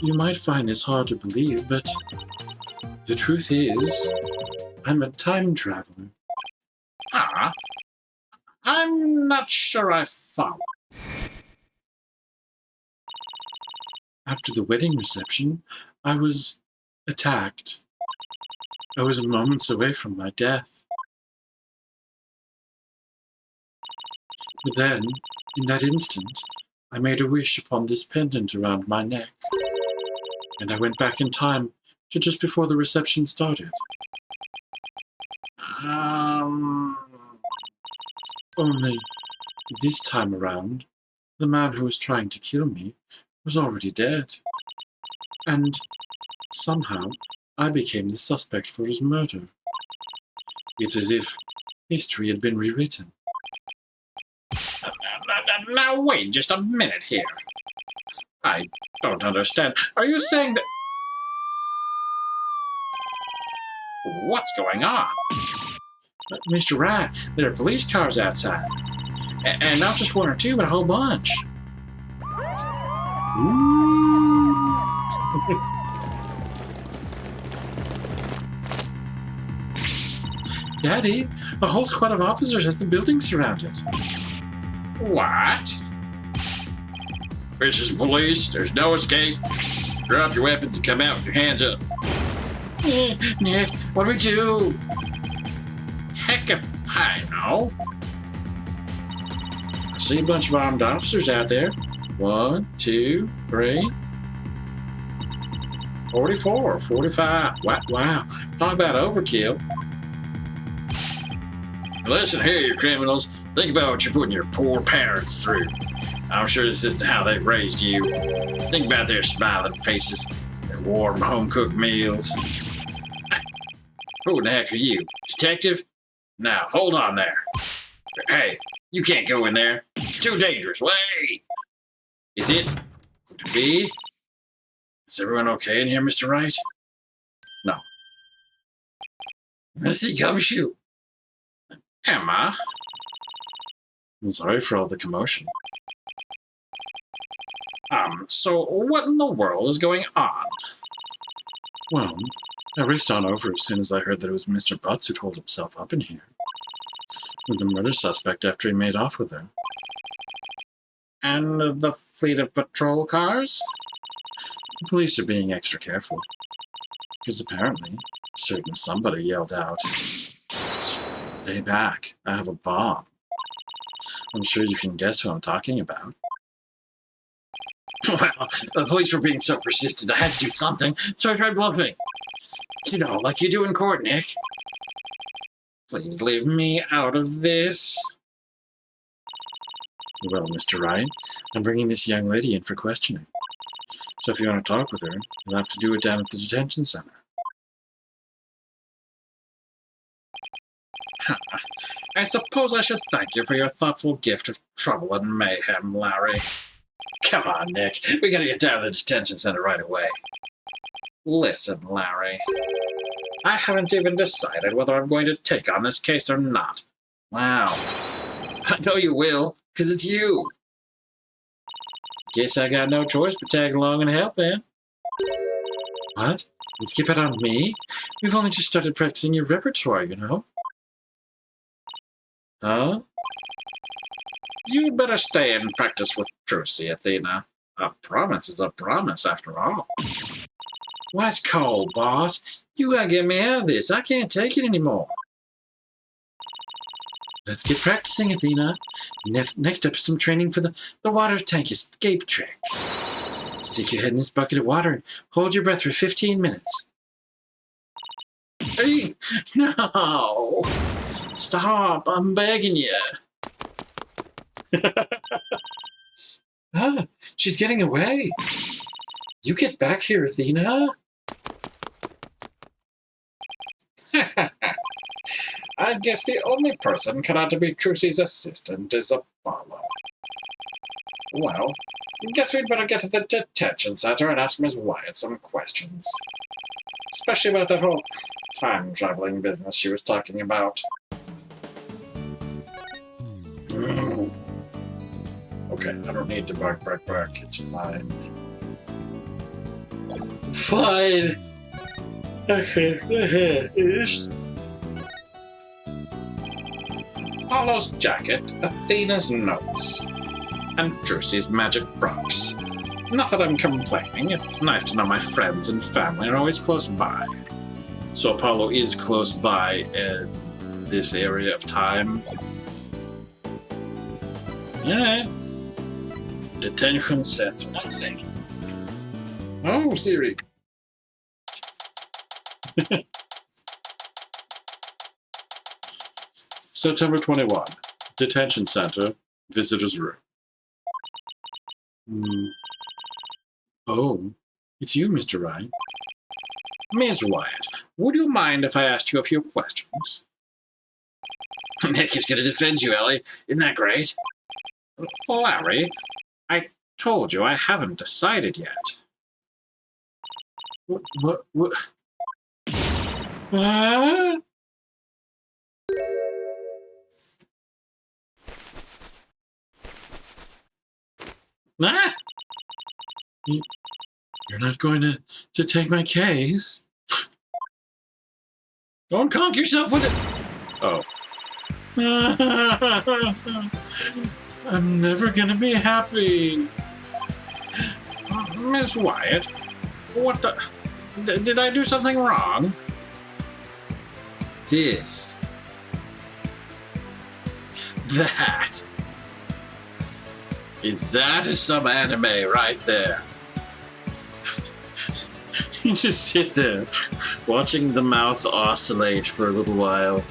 You might find this hard to believe, but the truth is, I'm a time traveler. Ah? I'm not sure I follow. After the wedding reception, I was attacked. I was moments away from my death. But then, in that instant, I made a wish upon this pendant around my neck. And I went back in time to just before the reception started. Only, this time around, the man who was trying to kill me was already dead. And somehow, I became the suspect for his murder. It's as if history had been rewritten. Now wait just a minute here. I don't understand. Are you saying that... What's going on? Mr. Wright, there are police cars outside. And not just one or two, but a whole bunch. Daddy, a whole squad of officers has the building surrounded. What? This is police. There's no escape. Drop your weapons and come out with your hands up. Nick, what do we do? Heck if I know. I see a bunch of armed officers out there. 1, 2, 3, 44, 45. Wow. Talk about overkill. Listen here, you criminals. Think about what you're putting your poor parents through. I'm sure this isn't how they raised you. Think about their smiling faces, their warm home-cooked meals. Who in the heck are you? Detective? Now, hold on there. Hey, you can't go in there. It's too dangerous. Wait! Is it? Could it be? Is everyone okay in here, Mr. Wright? No. Where's the gumshoe? Emma? I'm sorry for all the commotion. So what in the world is going on? Well, I raced on over as soon as I heard that it was Mr. Butts who'd holed himself up in here. With the murder suspect after he made off with her. And the fleet of patrol cars? The police are being extra careful. Because apparently, a certain somebody yelled out, "Stay back, I have a bomb." I'm sure you can guess who I'm talking about. Well, the police were being so persistent, I had to do something, so I tried bluffing. You know, like you do in court, Nick. Please leave me out of this. Well, Mr. Wright, I'm bringing this young lady in for questioning. So if you want to talk with her, you'll have to do it down at the detention center. I suppose I should thank you for your thoughtful gift of trouble and mayhem, Larry. Come on, Nick. We gotta get down to the detention center right away. Listen, Larry. I haven't even decided whether I'm going to take on this case or not. Wow. I know you will, because it's you. Guess I got no choice but tag along and help, man. What? And skip it on me? We've only just started practicing your repertoire, you know. Huh? You'd better stay and practice with Trucy, Athena. A promise is a promise, after all. What's cold, boss? You gotta get me out of this. I can't take it anymore. Let's get practicing, Athena. Next up is some training for the water tank escape trick. Stick your head in this bucket of water and hold your breath for 15 minutes. Hey, no! Stop, I'm begging you. Ah, she's getting away. You get back here, Athena. I guess the only person cannot be Trucy's assistant is Apollo. Well, guess we'd better get to the detention center and ask Ms. Wyatt some questions. Especially about that whole time-traveling business she was talking about. Okay, I don't need to bark. It's fine. Fine! Apollo's jacket, Athena's notes, and Trucy's magic props. Not that I'm complaining, it's nice to know my friends and family are always close by. So Apollo is close by in this area of time. Alright. Detention center. Let's see. Oh, Siri. September 21. Detention center. Visitor's room. Oh, it's you, Mr. Wright. Ms. Wyatt, would you mind if I asked you a few questions? Nick is going to defend you, Ellie. Isn't that great? Larry, I told you I haven't decided yet. What? What? Ah! You're not going to take my case? Don't conk yourself with it! Oh. I'm never gonna be happy. Miss Wyatt, what the... Did I do something wrong? This. That. That is some anime right there. You just sit there, watching the mouth oscillate for a little while.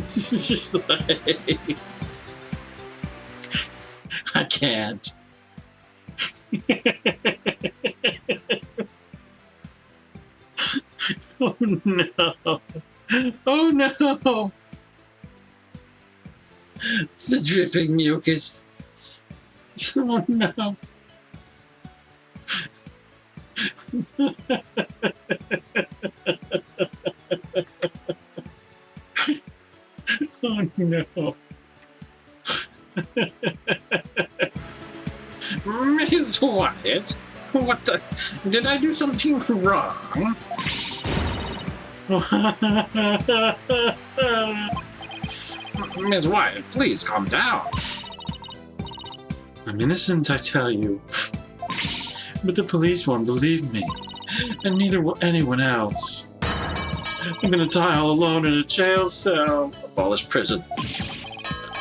She's like, I can't. Oh no. Oh no. The dripping mucus. Oh no. Oh no. Miss Wyatt? What the? Did I do something wrong? Miss Wyatt, please calm down. I'm innocent, I tell you. But the police won't believe me, and neither will anyone else. I'm gonna die all alone in a jail cell. Abolish prison.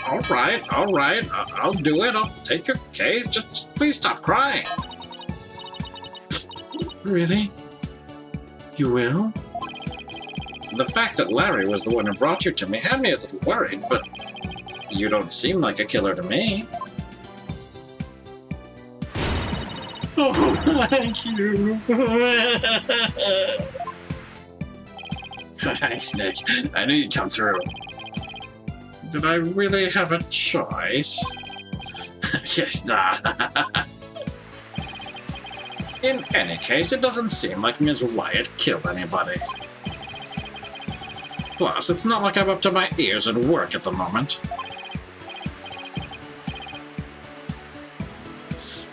All right, I'll do it. I'll take your case. Just please stop crying. Really? You will? The fact that Larry was the one who brought you to me had me a little worried, but you don't seem like a killer to me. Oh, thank you. Thanks, Nick. I knew you'd come through. Did I really have a choice? Guess not. In any case, it doesn't seem like Ms. Wyatt killed anybody. Plus, it's not like I'm up to my ears in work at the moment.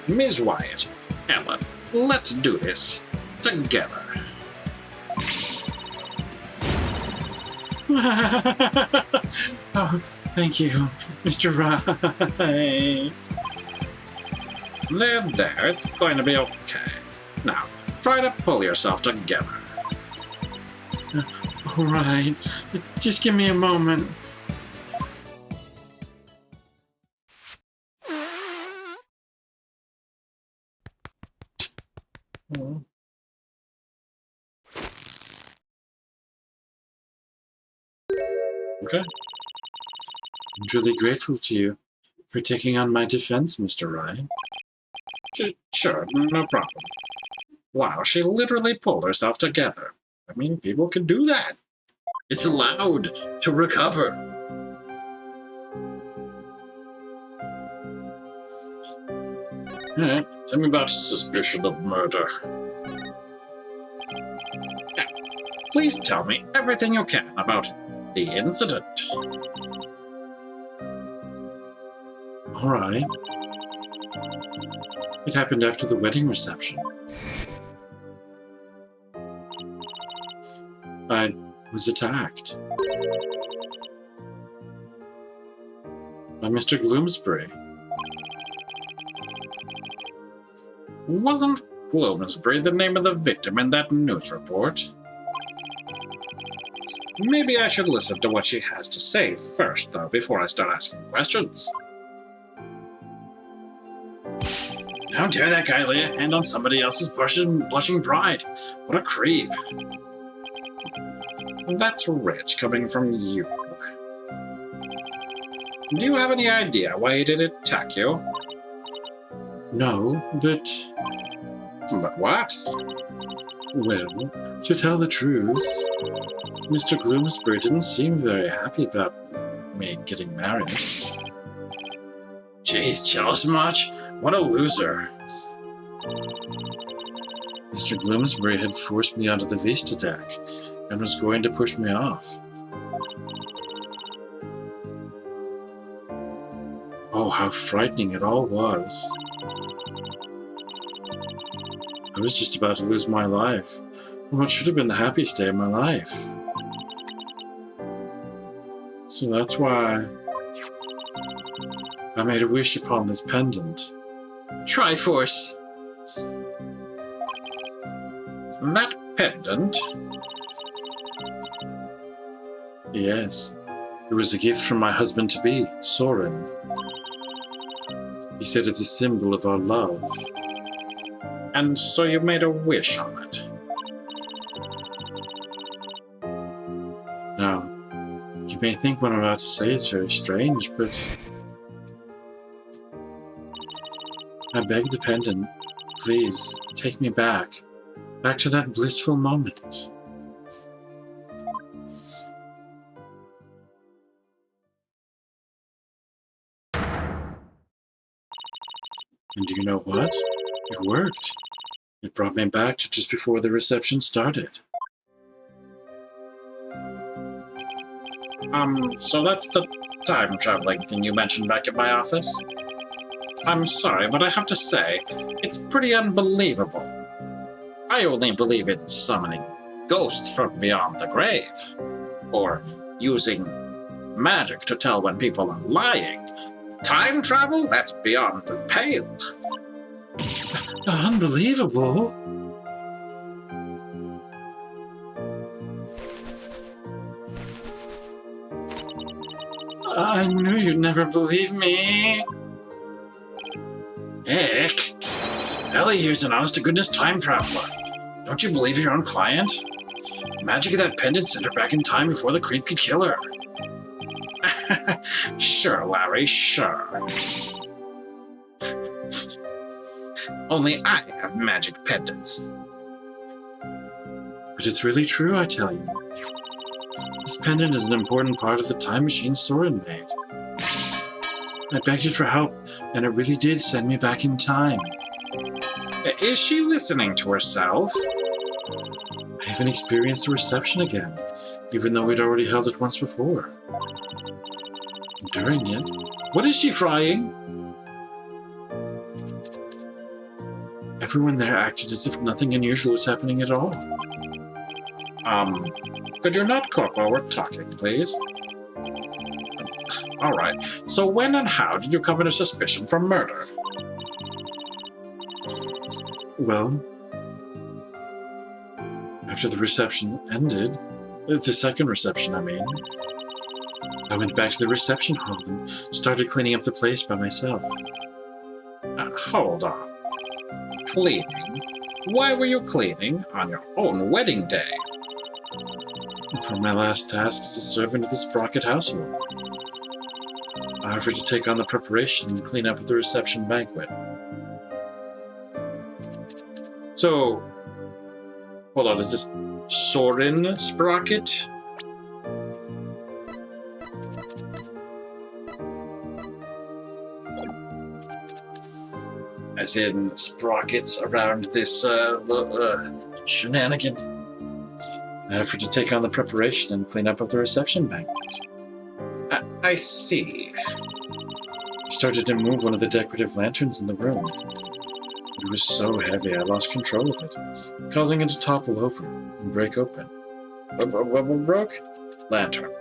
Ms. Wyatt, Ellen, let's do this. Together. Oh, thank you, Mr. Wright. There, it's going to be okay. Now, try to pull yourself together. All right, just give me a moment. Okay. I'm truly grateful to you for taking on my defense, Mr. Ryan. Sure, no problem. Wow, she literally pulled herself together. I mean, people can do that. It's allowed to recover. Alright, tell me about suspicion of murder. Now, please tell me everything you can about the incident. Alright. It happened after the wedding reception. I was attacked. By Mr. Gloomsbury. Wasn't Gloomsbury the name of the victim in that news report? Maybe I should listen to what she has to say first, though, before I start asking questions. How dare that guy lay a hand on somebody else's blushing bride? What a creep. That's rich coming from you. Do you have any idea why he did attack you? No, but... But what? Well, to tell the truth, Mr. Gloomsbury didn't seem very happy about me getting married. Jeez, jealous much? What a loser. Mr. Gloomsbury had forced me onto the Vista deck and was going to push me off. Oh, how frightening it all was. I was just about to lose my life, what should have been the happiest day of my life. So that's why I made a wish upon this pendant. Triforce! That pendant? Yes. It was a gift from my husband-to-be, Soren. He said it's a symbol of our love. And so you made a wish on it? You may think what I'm about to say is very strange, but I beg the pendant, please take me back to that blissful moment. And do you know what? It worked. It brought me back to just before the reception started. So that's the time traveling thing you mentioned back at my office? I'm sorry, but I have to say, it's pretty unbelievable. I only believe in summoning ghosts from beyond the grave, or using magic to tell when people are lying. Time travel? That's beyond the pale. Unbelievable. I knew you'd never believe me. Heck, Ellie here's an honest-to-goodness time traveler. Don't you believe your own client? The magic of that pendant sent her back in time before the creep could kill her. Sure, Larry, sure. Only I have magic pendants. But it's really true, I tell you. This pendant is an important part of the time machine Soren made. I begged it for help, and it really did send me back in time. Is she listening to herself? I haven't experienced the reception again, even though we'd already held it once before. During it, what is she frying? Everyone there acted as if nothing unusual was happening at all. Could you not cook while we're talking, please? All right, so when and how did you come under suspicion for murder? Well, after the reception ended, the second reception, I mean, I went back to the reception hall and started cleaning up the place by myself. Hold on. Cleaning? Why were you cleaning on your own wedding day? For my last task as a servant of the Sprocket household. I offered to take on the preparation and clean up at the reception banquet. So, hold on, is this Soren Sprocket? As in sprockets around this shenanigan. I offered to take on the preparation and clean up at the reception banquet. I see. I started to move one of the decorative lanterns in the room. It was so heavy I lost control of it, causing it to topple over and break open. What broke? Lantern.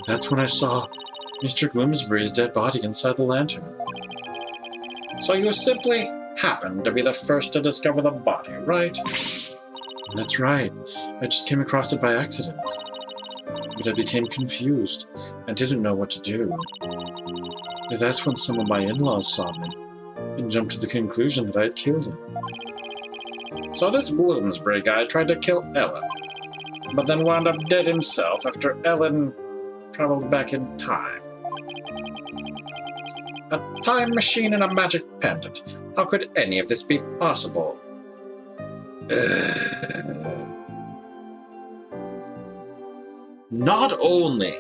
That's when I saw Mr. Gloomsbury's dead body inside the lantern. So you simply happened to be the first to discover the body, right? That's right. I just came across it by accident. But I became confused and didn't know what to do. And that's when some of my in-laws saw me and jumped to the conclusion that I had killed him. So this Bloomsbury guy tried to kill Ellen, but then wound up dead himself after Ellen traveled back in time. A time machine and a magic pendant. How could any of this be possible? Not only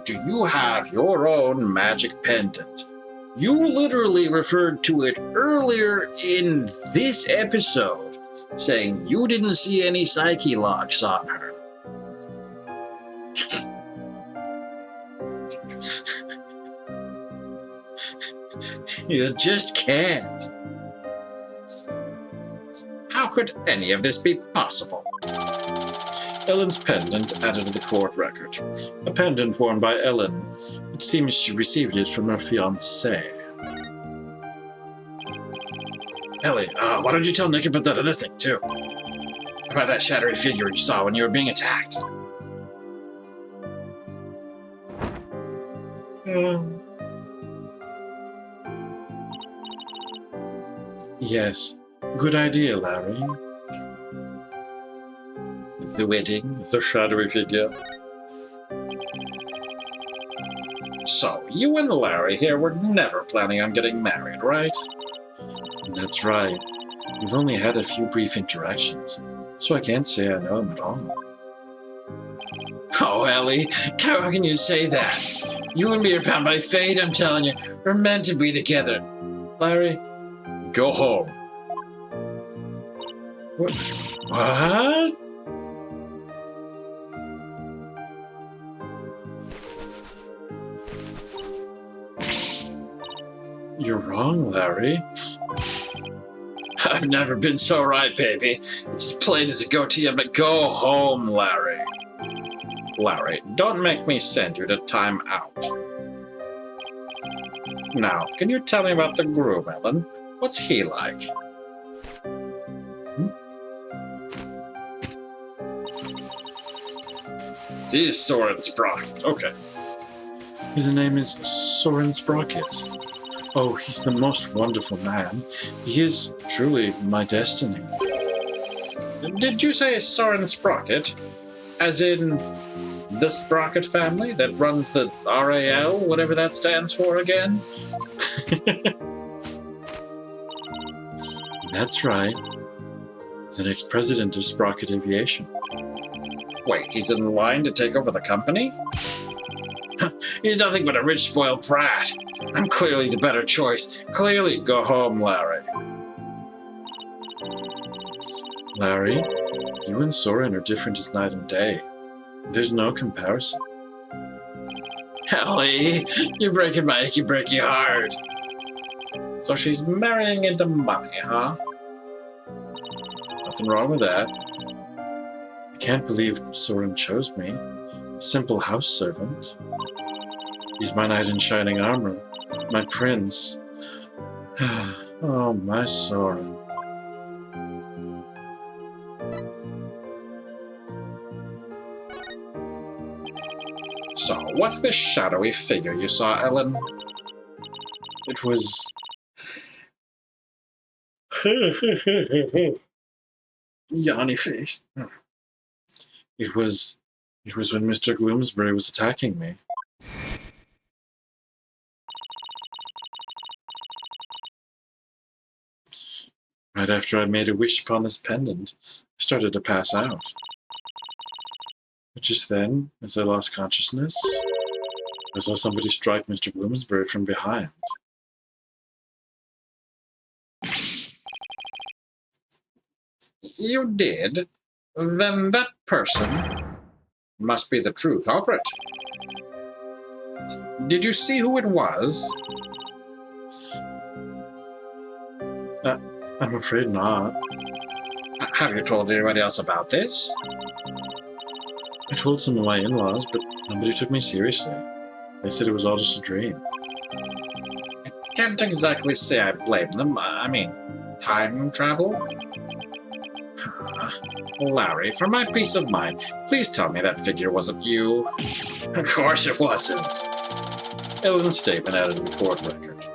do you have your own magic pendant, you literally referred to it earlier in this episode, saying you didn't see any psyche locks on her. You just can't. How could any of this be possible? Ellen's pendant added to the court record. A pendant worn by Ellen. It seems she received it from her fiancé. Ellie, why don't you tell Nick about that other thing, too? About that shadowy figure you saw when you were being attacked. Yes, good idea, Larry. The wedding, the shadowy figure. So, you and Larry here were never planning on getting married, right? That's right. We've only had a few brief interactions, so I can't say I know him at all. Oh, Ellie, how can you say that? You and me are bound by fate, I'm telling you. We're meant to be together. Larry, go home. What? You're wrong, Larry. I've never been so right, baby. It's as plain as a goatee, but go home, Larry. Larry, don't make me send you to time out. Now, can you tell me about the groom, Ellen? What's he like? He's Soren Sprocket. Okay. His name is Soren Sprocket. Oh, he's the most wonderful man. He is truly my destiny. Did you say Soren Sprocket? As in the Sprocket family that runs the RAL, whatever that stands for again? That's right. The next president of Sprocket Aviation. Wait, he's in line to take over the company? He's nothing but a rich, spoiled brat. I'm clearly the better choice. Clearly, go home, Larry. Larry, you and Soren are different as night and day. There's no comparison. Ellie, you're breaking my achy breaky heart. So she's marrying into money, huh? Nothing wrong with that. I can't believe Soren chose me. A simple house servant. He's my knight in shining armor. My prince. Oh, my Soren. So, what's this shadowy figure you saw, Ellen? It was... Yanny face. It was when Mr. Gloomsbury was attacking me. Right after I made a wish upon this pendant, I started to pass out. But just then, as I lost consciousness, I saw somebody strike Mr. Gloomsbury from behind. You did? Then that person must be the true culprit. Did you see who it was? I'm afraid not. Have you told anybody else about this? I told some of my in-laws, but nobody took me seriously. They said it was all just a dream. I can't exactly say I blame them. I mean, time travel? Larry, for my peace of mind, please tell me that figure wasn't you. Of course it wasn't. Ellen's statement added to the court record.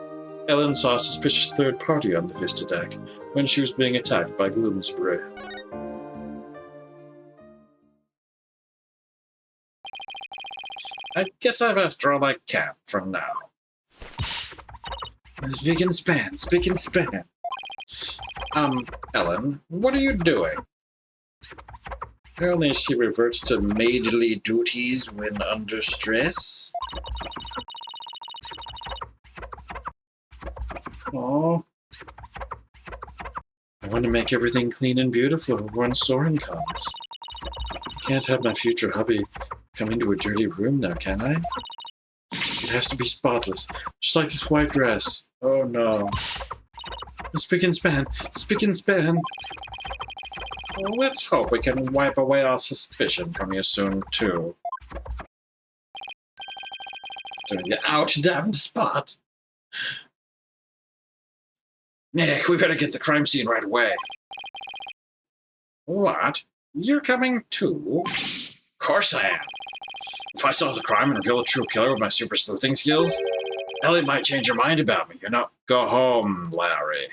Ellen saw a suspicious third party on the Vista deck when she was being attacked by Gloomsbury. I guess I've asked her all I can from now. Spick and span, spick and span. Ellen, what are you doing? Apparently she reverts to maidly duties when under stress. Oh, I want to make everything clean and beautiful when Soren comes. I can't have my future hubby come into a dirty room now, can I? It has to be spotless, just like this white dress. Oh no. Spick and span, spick and span. Well, let's hope we can wipe away all suspicion from you soon, too. Doing the out-damned spot. Nick, we better get the crime scene right away. What? You're coming too? Of course I am. If I solve the crime and reveal the true killer with my super sleuthing skills, Ellie might change her mind about me, you know? Go home, Larry.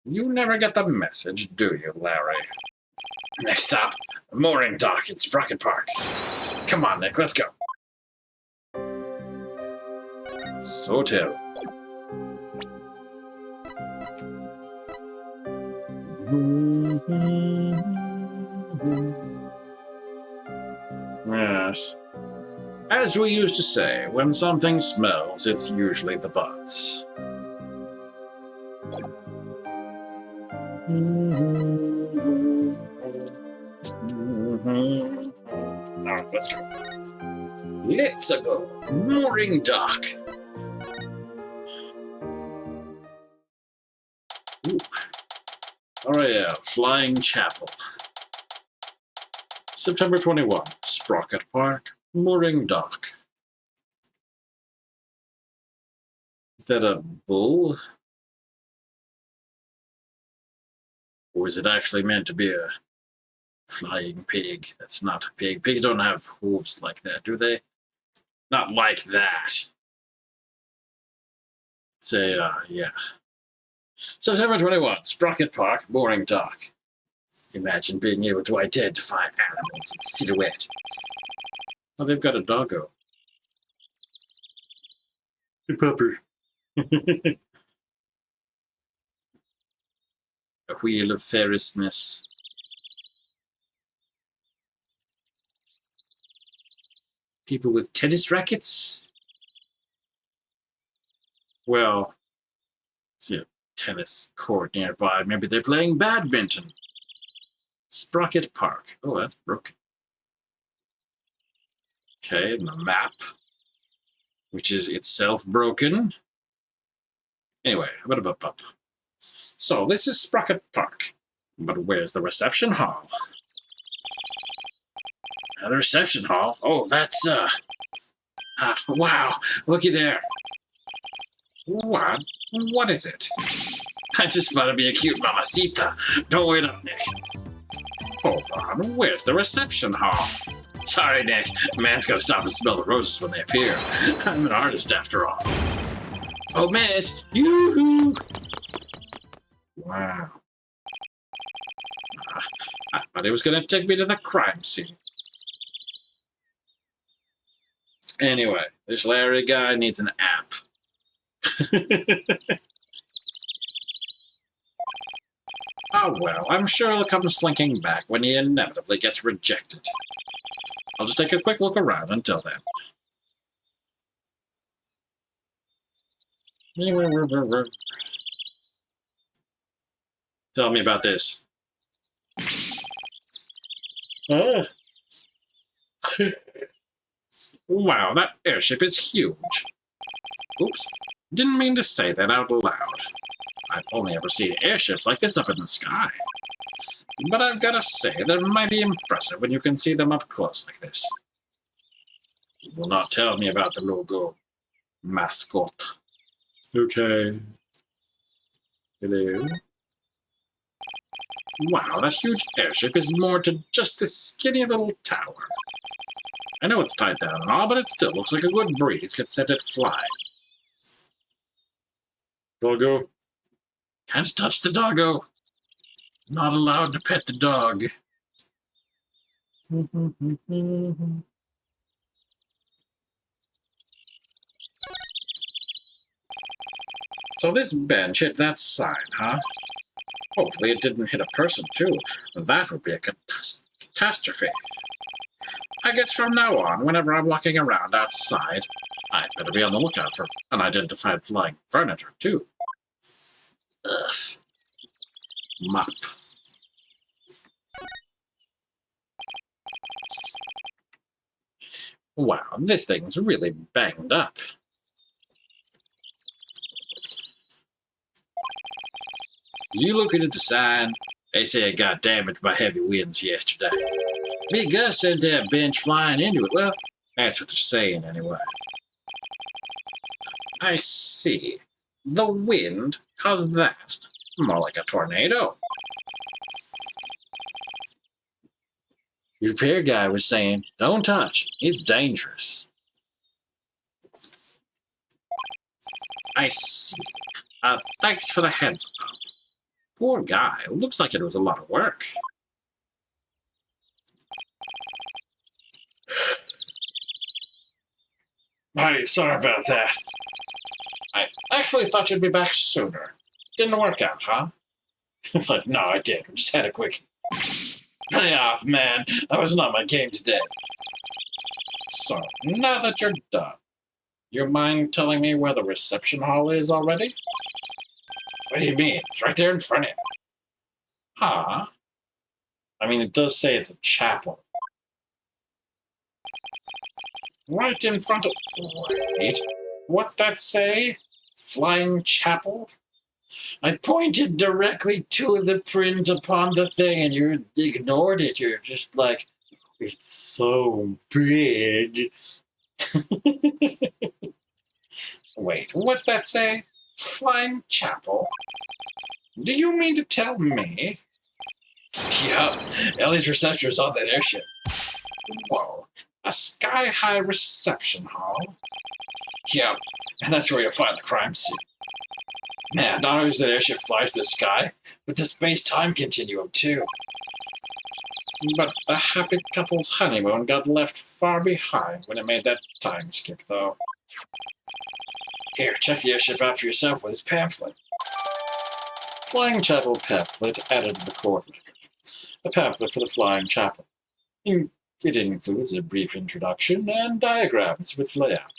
You never get the message, do you, Larry? Next stop, mooring dock in Sprocket Park. Come on, Nick, let's go. Hotel. Yes. As we used to say, when something smells, it's usually the butts. Alright, let's go. Let's go. Mooring dock. Ooh. Oh yeah, Flying Chapel. September 21, Sprocket Park, mooring dock. Is that a bull? Or is it actually meant to be a flying pig? That's not a pig. Pigs don't have hooves like that, do they? Not like that. Say, yeah. September 21, Sprocket Park, mooring dock. Imagine being able to identify animals in silhouette. Oh, they've got a doggo. Hey, pupper. A wheel of Ferrisness. People with tennis rackets? Well, see a tennis court nearby. Maybe they're playing badminton. Sprocket Park. Oh, that's broken. Okay, and the map, which is itself broken. Anyway, up. So this is Sprocket Park. But where's the reception hall? The reception hall? Oh, that's, wow, looky there. What is it? I just want to be a cute mamacita. Don't wait up, Nick. Hold on, where's the reception hall? Sorry, Nick. Man's gotta stop and smell the roses when they appear. I'm an artist after all. Oh, miss! Yoo-hoo! Wow. I thought he was gonna take me to the crime scene. Anyway, this Larry guy needs an app. Oh well, I'm sure he'll come slinking back when he inevitably gets rejected. I'll just take a quick look around until then. Tell me about this. Wow, that airship is huge. Oops, didn't mean to say that out loud. I've only ever seen airships like this up in the sky. But I've gotta say, they're mighty impressive when you can see them up close like this. You will not tell me about the logo. Mascot. Okay. Hello? Wow, that huge airship is more to just this skinny little tower. I know it's tied down and all, but it still looks like a good breeze could set it flying. Doggo. Can't touch the doggo. Not allowed to pet the dog. So this bench hit that sign, huh? Hopefully it didn't hit a person, too. That would be a catastrophe. I guess from now on, whenever I'm walking around outside, I'd better be on the lookout for unidentified flying furniture, too. Ugh. Mop. Wow, this thing's really banged up. You looking at the sign? They say it got damaged by heavy winds yesterday. Big Gus sent that bench flying into it. Well, that's what they're saying anyway. I see. The wind caused that. More like a tornado. Your repair guy was saying, don't touch. It's dangerous. I see. Thanks for the heads up. Poor guy. Looks like it was a lot of work. Hi, sorry about that. I actually thought you'd be back sooner. Didn't work out, huh? Like, no, I did. I just had a quick... Lay off, man. I was not my game today. So, now that you're done, you mind telling me where the reception hall is already? What do you mean? It's right there in front of you. Huh? I mean, it does say it's a chapel. Right in front of... Wait. What's that say? Flying chapel? I pointed directly to the print upon the thing and you ignored it. You're just like, it's so big. Wait, what's that say? Flying chapel? Do you mean to tell me? Yup, Ellie's reception is on that airship. Whoa, a sky-high reception hall? Yup, and that's where you'll find the crime scene. Man, not only does that airship fly through the sky, but the space-time continuum, too. But the happy couple's honeymoon got left far behind when it made that time skip, though. Here, check the airship out for yourself with this pamphlet. Flying Chapel pamphlet added to the court record. A pamphlet for the Flying Chapel. It includes a brief introduction and diagrams with layout.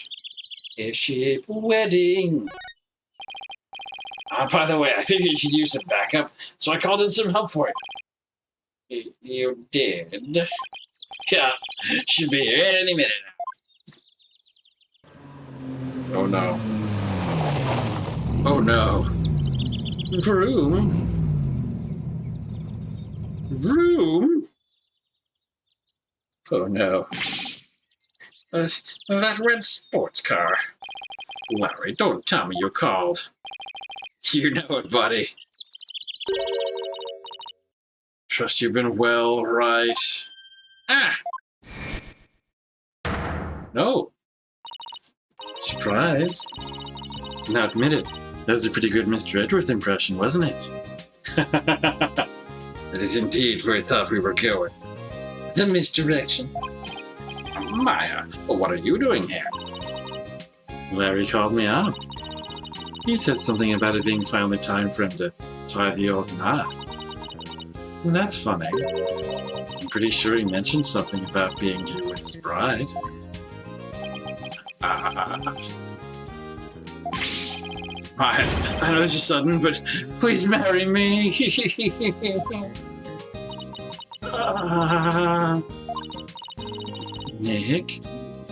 Airship wedding. By the way, I figured you should use some backup, so I called in some help for you. You did? Yeah, should be here any minute now. Oh no. Oh no. Vroom? Vroom? Oh no. That red sports car. Larry, don't tell me you called. You know it, buddy. Trust you've been well, right? Ah! No. Surprise. Now admit it. That was a pretty good Mr. Edgeworth impression, wasn't it? That is indeed where I thought we were going. The misdirection. Maya, what are you doing here? Larry called me out. He said something about it being finally time for him to tie the old knot. And that's funny. I'm pretty sure he mentioned something about being here with his bride. I know this is sudden, but please marry me. Nick,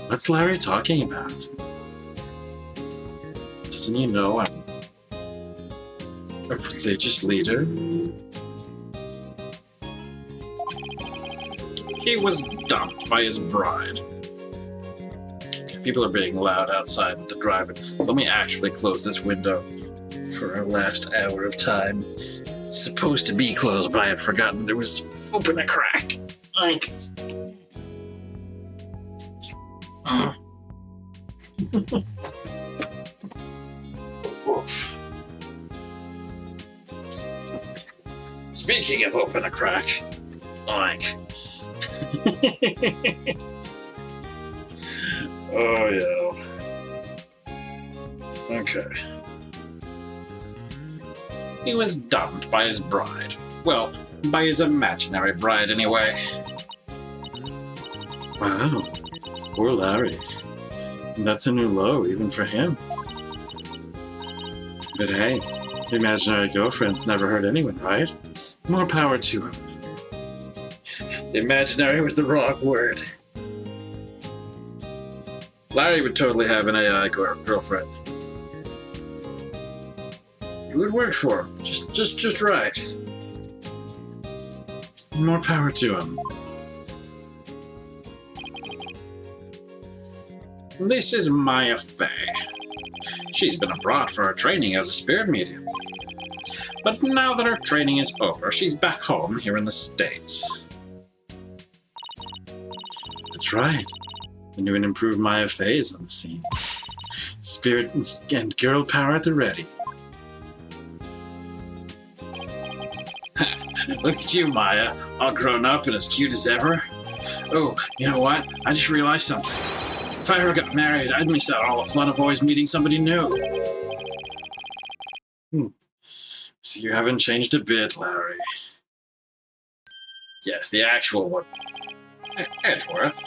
what's Larry talking about? Doesn't he know I'm a religious leader? He was dumped by his bride. People are being loud outside the drive-in. Let me actually close this window for our last hour of time. It's supposed to be closed, but I had forgotten there was open a crack. Like. Oof. Speaking of open a crack, oink. Oh yeah. Okay. He was dumped by his bride. Well, by his imaginary bride anyway. Wow. Poor Larry. That's a new low, even for him. But hey, the imaginary girlfriend's never hurt anyone, right? More power to him. Imaginary was the wrong word. Larry would totally have an AI girlfriend. It would work for him. Just right. More power to him. This is Maya Fey. She's been abroad for her training as a spirit medium. But now that her training is over, she's back home here in the States. That's right. The new and improved Maya Fey is on the scene. Spirit and girl power at the ready. Look at you, Maya, all grown up and as cute as ever. Oh, you know what? I just realized something. If I ever got married, I'd miss out all the fun of always meeting somebody new. So you haven't changed a bit, Larry. Yes, the actual one. Edgeworth,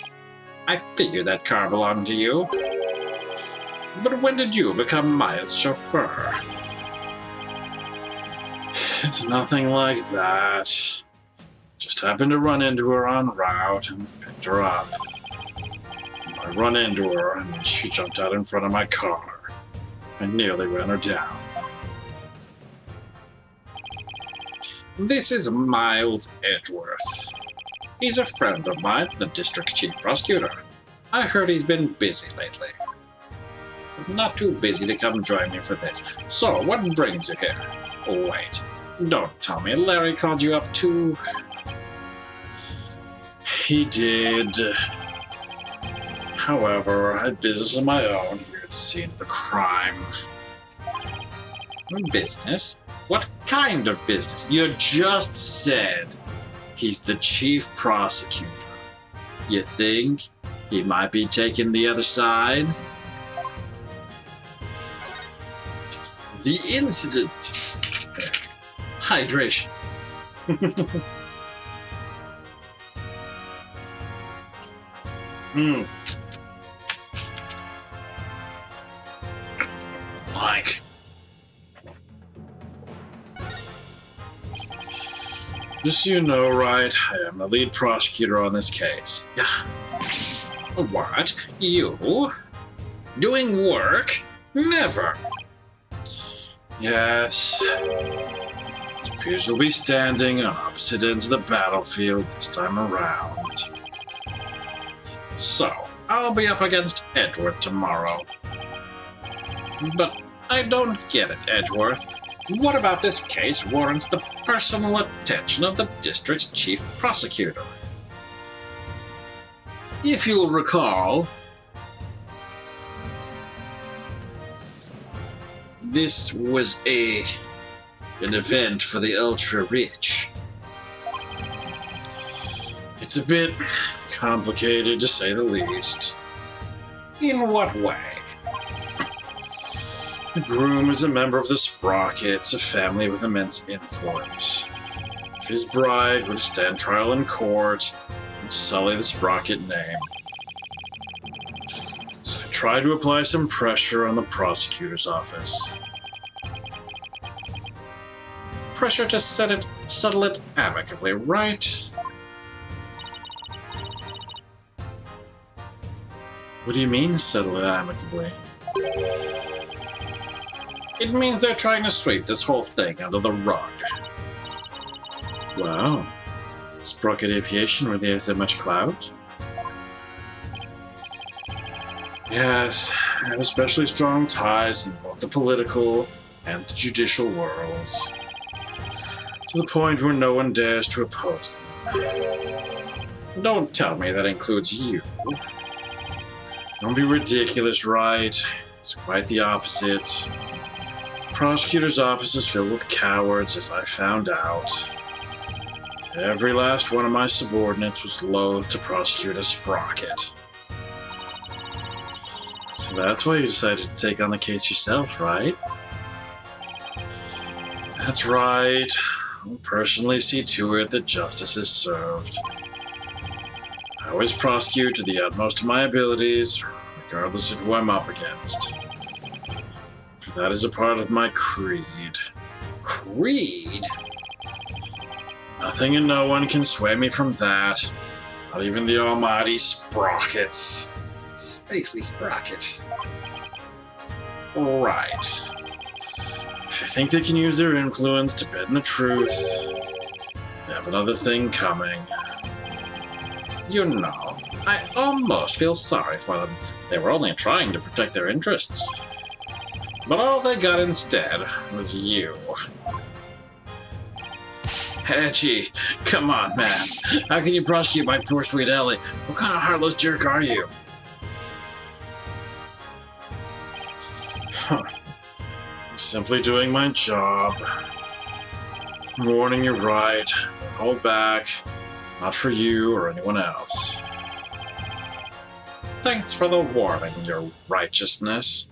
I figured that car belonged to you. But when did you become Maya's chauffeur? It's nothing like that. Just happened to run into her en route and picked her up. I run into her and she jumped out in front of my car. I nearly ran her down. This is Miles Edgeworth. He's a friend of mine, the district chief prosecutor. I heard he's been busy lately. But not too busy to come join me for this. So, what brings you here? Oh, wait. Don't tell me Larry called you up too. He did. However, I had business of my own here at the scene of the crime. Business? What kind of business? You just said he's the chief prosecutor. You think he might be taking the other side? The incident. Hydration. Mike. Just so you know, right, I am the lead prosecutor on this case. What? You? Doing work? Never. Yes. It appears we'll be standing on opposite ends of the battlefield this time around. So, I'll be up against Edgeworth tomorrow. But I don't get it, Edgeworth. What about this case warrants the personal attention of the district's chief prosecutor? If you'll recall, this was an event for the ultra-rich. It's a bit complicated, to say the least. In what way? The groom is a member of the Sprockets, a family with immense influence. If his bride were to stand trial in court, it would sully the Sprocket name. So try to apply some pressure on the prosecutor's office. Pressure to settle it amicably, right? What do you mean, settle it amicably? It means they're trying to sweep this whole thing under the rug. Wow. Sprocket Aviation really has that much clout? Yes, I have especially strong ties in both the political and the judicial worlds. To the point where no one dares to oppose them. Don't tell me that includes you. Don't be ridiculous, right? It's quite the opposite. Prosecutor's office is filled with cowards, as I found out. Every last one of my subordinates was loath to prosecute a Sprocket. So that's why you decided to take on the case yourself, right? That's right. I'll personally see to it that justice is served. I always prosecute to the utmost of my abilities, regardless of who I'm up against. For that is a part of my creed. Creed? Nothing and no one can sway me from that. Not even the almighty Sprockets. Spacely Sprocket. Right. If they think they can use their influence to bend the truth, they have another thing coming. You know, I almost feel sorry for them. They were only trying to protect their interests. But all they got instead was you. Hatchie, come on, man. How can you prosecute my poor sweet Ellie? What kind of heartless jerk are you? I'm simply doing my job. Warning, you're right. Don't hold back. Not for you or anyone else. Thanks for the warning, your righteousness.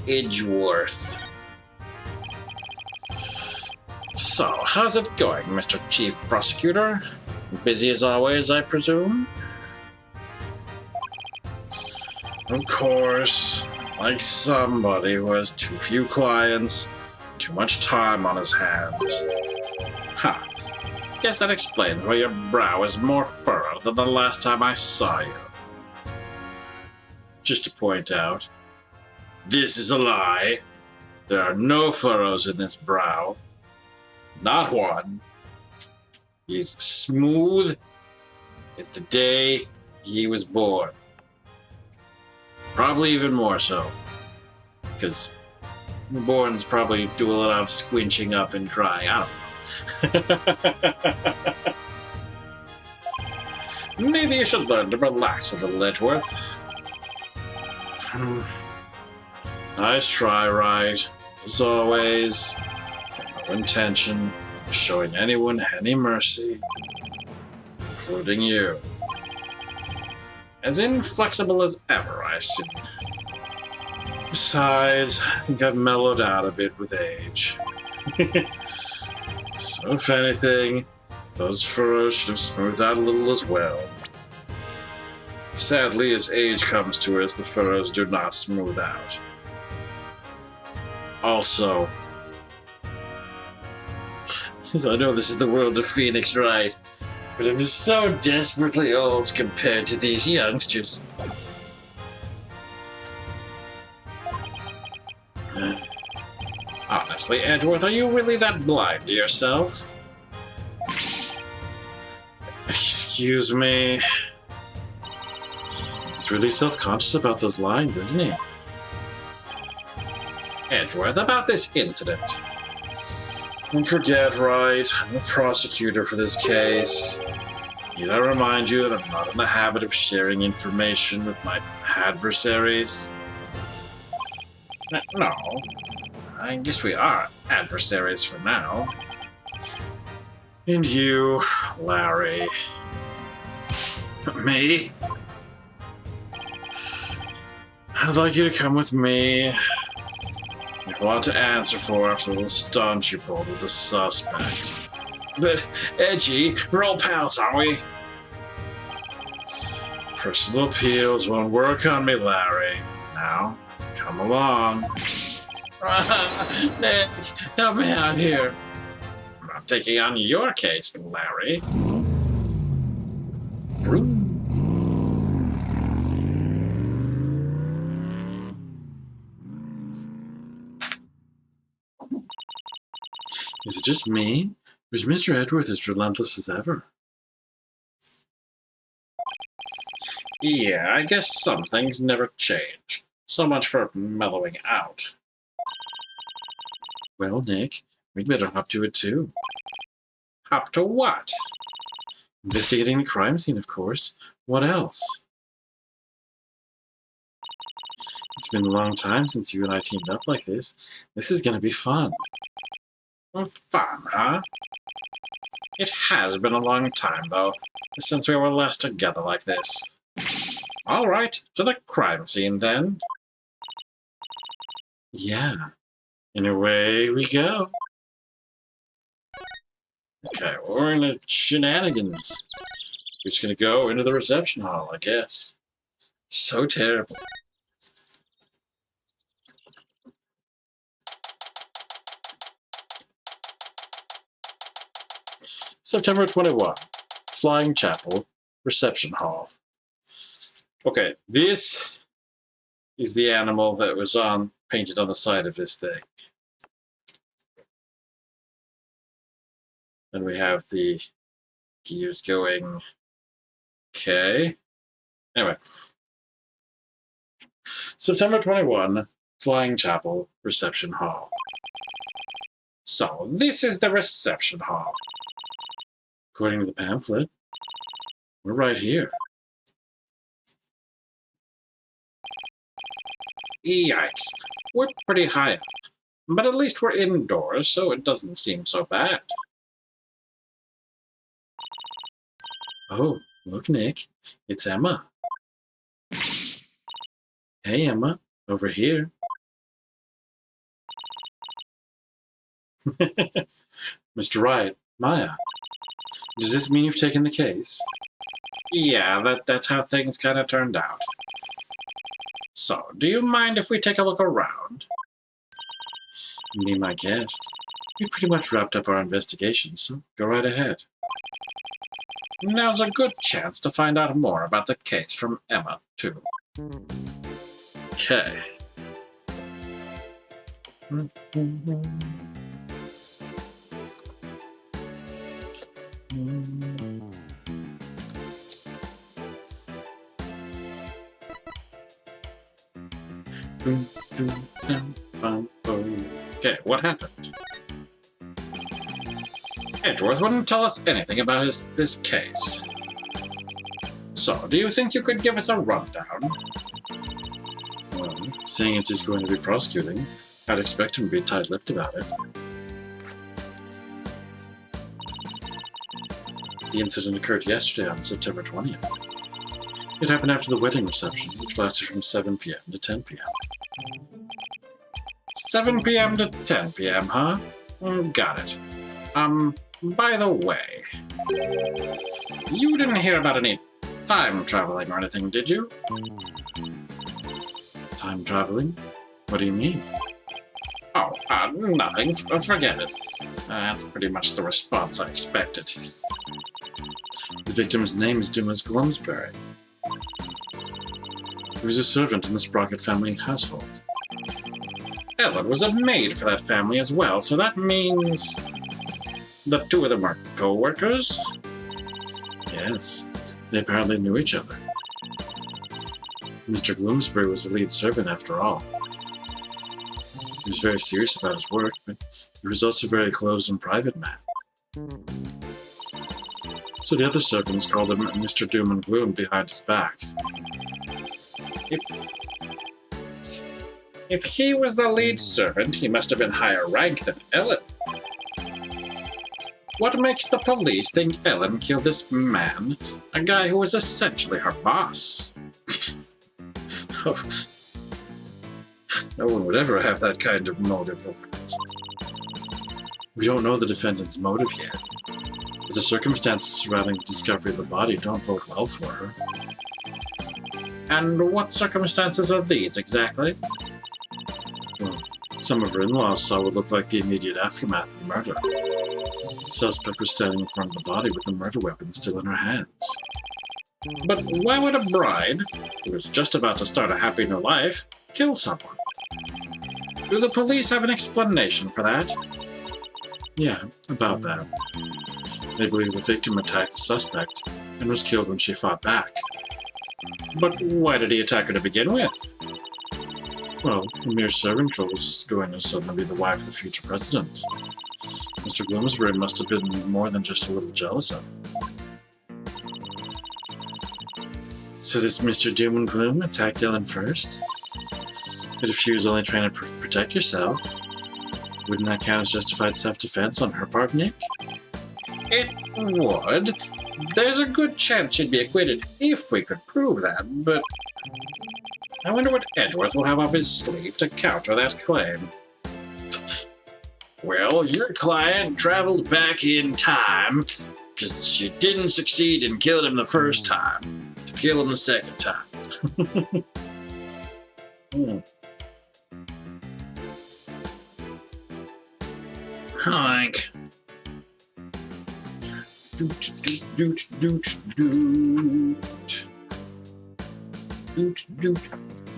Edgeworth. So, how's it going, Mr. Chief Prosecutor? Busy as always, I presume? Of course, like somebody who has too few clients, too much time on his hands. Ha! Guess that explains why your brow is more furrowed than the last time I saw you. Just to point out, this is a lie. There are no furrows in this brow. Not one. He's smooth as the day he was born. Probably even more so. Because newborns probably do a lot of squinching up and crying. I don't know. Maybe you should learn to relax a little, Edgeworth. Nice try, right? As always, no intention of showing anyone any mercy, including you. As inflexible as ever, I see. Besides, I think I've mellowed out a bit with age. So if anything, those furrows should have smoothed out a little as well. Sadly, as age comes to us, the furrows do not smooth out. Also, I know this is the world of Phoenix, right? But I'm so desperately old compared to these youngsters. Honestly, Edgeworth, are you really that blind to yourself? Excuse me. He's really self-conscious about those lines, isn't he? Edgeworth, about this incident. Don't forget, right? I'm the prosecutor for this case. Need I remind you that I'm not in the habit of sharing information with my adversaries? No. I guess we are adversaries for now. And you, Larry. Me? I'd like you to come with me. You want to answer for after the little stunt you pulled with the suspect. But, Edgy, we're all pals, aren't we? Personal appeals won't work on me, Larry. Now, come along. Nick, help me out here. I'm not taking on your case, Larry. Is it just me? Or is Mr. Edgeworth as relentless as ever? Yeah, I guess some things never change. So much for mellowing out. Well, Nick, we'd better hop to it too. Hop to what? Investigating the crime scene, of course. What else? It's been a long time since you and I teamed up like this. This is gonna be fun. Well, fun, huh? It has been a long time, though, since we were last together like this. All right, to the crime scene, then. Yeah, and away we go. Okay, we're in the shenanigans. We're just gonna go into the reception hall, I guess. So terrible. September 21, Flying Chapel, Reception Hall. Okay, this is the animal that was painted on the side of this thing. Then we have the gears going. Okay. Anyway. September 21, Flying Chapel, Reception Hall. So, this is the reception hall. According to the pamphlet, we're right here. Yikes. We're pretty high up, but at least we're indoors, so it doesn't seem so bad. Oh, Look, Nick, it's Emma. Hey, Emma, over here. Mr. Wright, Maya, does this mean you've taken the case? Yeah, that's how things kind of turned out. So, do you mind if we take a look around? Be my guest. We've pretty much wrapped up our investigation, so go right ahead. Now's a good chance to find out more about the case from Emma, too. Okay. Okay, what happened? Edgeworth wouldn't tell us anything about this case. So, do you think you could give us a rundown? Well, seeing as he's going to be prosecuting, I'd expect him to be tight-lipped about it. The incident occurred yesterday on September 20th. It happened after the wedding reception, which lasted from 7 p.m. to 10 p.m. 7 p.m. to 10 p.m., huh? Got it. By the way, you didn't hear about any time traveling or anything, did you? Time traveling? What do you mean? Oh, nothing. Forget it. That's pretty much the response I expected. The victim's name is Dumas Glumsbury. He was a servant in the Sprocket family household. Ellen was a maid for that family as well, so that means the two of them are co-workers? Yes, they apparently knew each other. Mr. Gloomsbury was the lead servant after all. He was very serious about his work, but he was also a very closed and private man. So the other servants called him Mr. Doom and Gloom behind his back. If he was the lead servant, he must have been higher rank than Ellen. What makes the police think Ellen killed this man, a guy who was essentially her boss? Oh. No one would ever have that kind of motive. We don't know the defendant's motive yet, but the circumstances surrounding the discovery of the body don't bode well for her. And what circumstances are these, exactly? Well, some of her in-laws saw what looked like the immediate aftermath of the murder. The suspect was standing in front of the body with the murder weapon still in her hands. But why would a bride, who was just about to start a happy new life, kill someone? Do the police have an explanation for that? Yeah, about that. They believe the victim attacked the suspect and was killed when she fought back. But why did he attack her to begin with? Well, a mere servant girl was going to suddenly be the wife of the future president. Mr. Gloomsbury must have been more than just a little jealous of him. So this Mr. Doom and Gloom attacked Ellen first? But if she was only trying to protect herself, wouldn't that count as justified self-defense on her part, Nick? It would. There's a good chance she'd be acquitted if we could prove that, but I wonder what Edgeworth will have up his sleeve to counter that claim. Well, your client traveled back in time because she didn't succeed in killing him the first time. To kill him the second time. Hank. Doot, doot, doot, doot, doot. Doot, doot,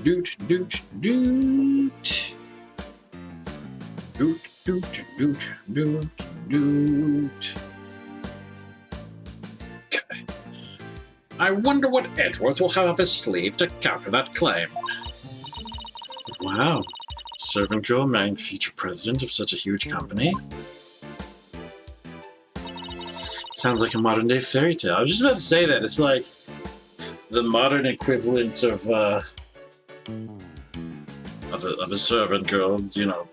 doot, doot, doot. Doot, doot, doot, doot, doot. Okay. I wonder what Edgeworth will have up his sleeve to counter that claim. Wow. Servant girl marrying the future president of such a huge company? Sounds like a modern-day fairy tale. I was just about to say that. It's like the modern equivalent of a servant girl, you know,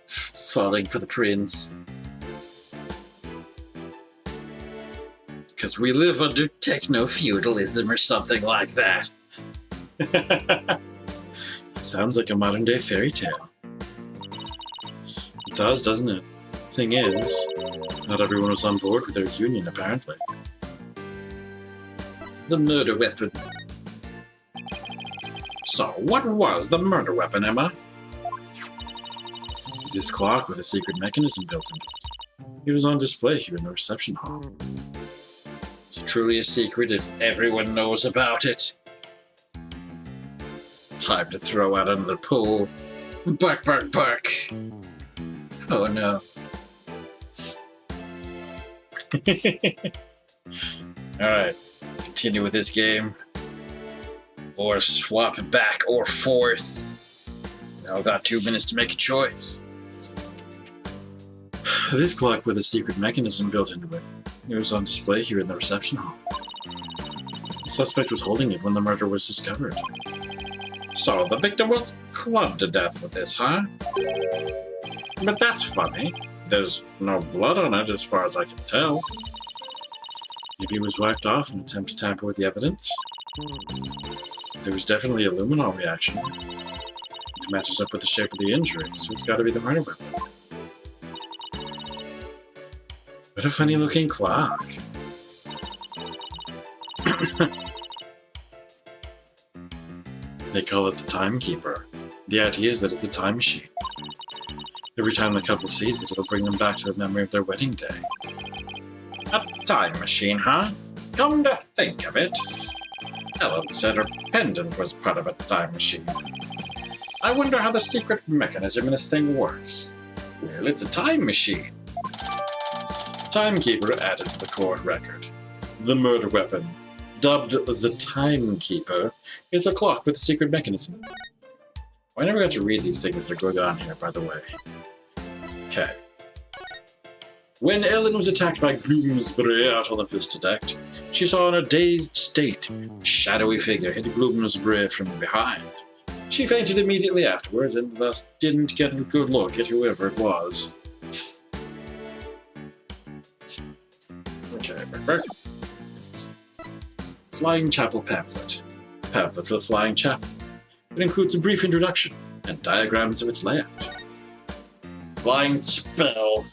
falling for the prince. because we live under techno-feudalism or something like that. It sounds like a modern-day fairy tale. It does, doesn't it? Thing is, not everyone was on board with their union, apparently. The murder weapon. So, what was the murder weapon, Emma? This clock with a secret mechanism built into it. It was on display here in the reception hall. It's truly a secret if everyone knows about it. Time to throw out another pool. Bark, bark, bark. Oh no. Alright, continue with this game. Or swap back or forth. Now I've got 2 minutes to make a choice. This clock with a secret mechanism built into it. It was on display here in the reception hall. The suspect was holding it when the murder was discovered. So the victim was clubbed to death with this, huh? But that's funny. There's no blood on it as far as I can tell. Maybe it was wiped off in an attempt to tamper with the evidence? There was definitely a luminol reaction. It matches up with the shape of the injury, so it's gotta be the murder weapon. What a funny looking clock. They call it the timekeeper. The idea is that it's a time machine. Every time the couple sees it, it'll bring them back to the memory of their wedding day. A time machine, huh? Come to think of it. Ellen said her pendant was part of a time machine. I wonder how the secret mechanism in this thing works. Well, it's a time machine. Timekeeper added to the court record. The murder weapon, dubbed the Timekeeper, is a clock with a secret mechanism. I never got to read these things that are going on here, by the way. Okay. When Ellen was attacked by Gloomsbury out on the Vista deck, she saw in a dazed state a shadowy figure hit Gloomsbury from behind. She fainted immediately afterwards and thus didn't get a good look at whoever it was. Okay, perfect. Flying Chapel pamphlet. Pamphlet for the Flying Chapel. It includes a brief introduction and diagrams of its layout. Flying spell.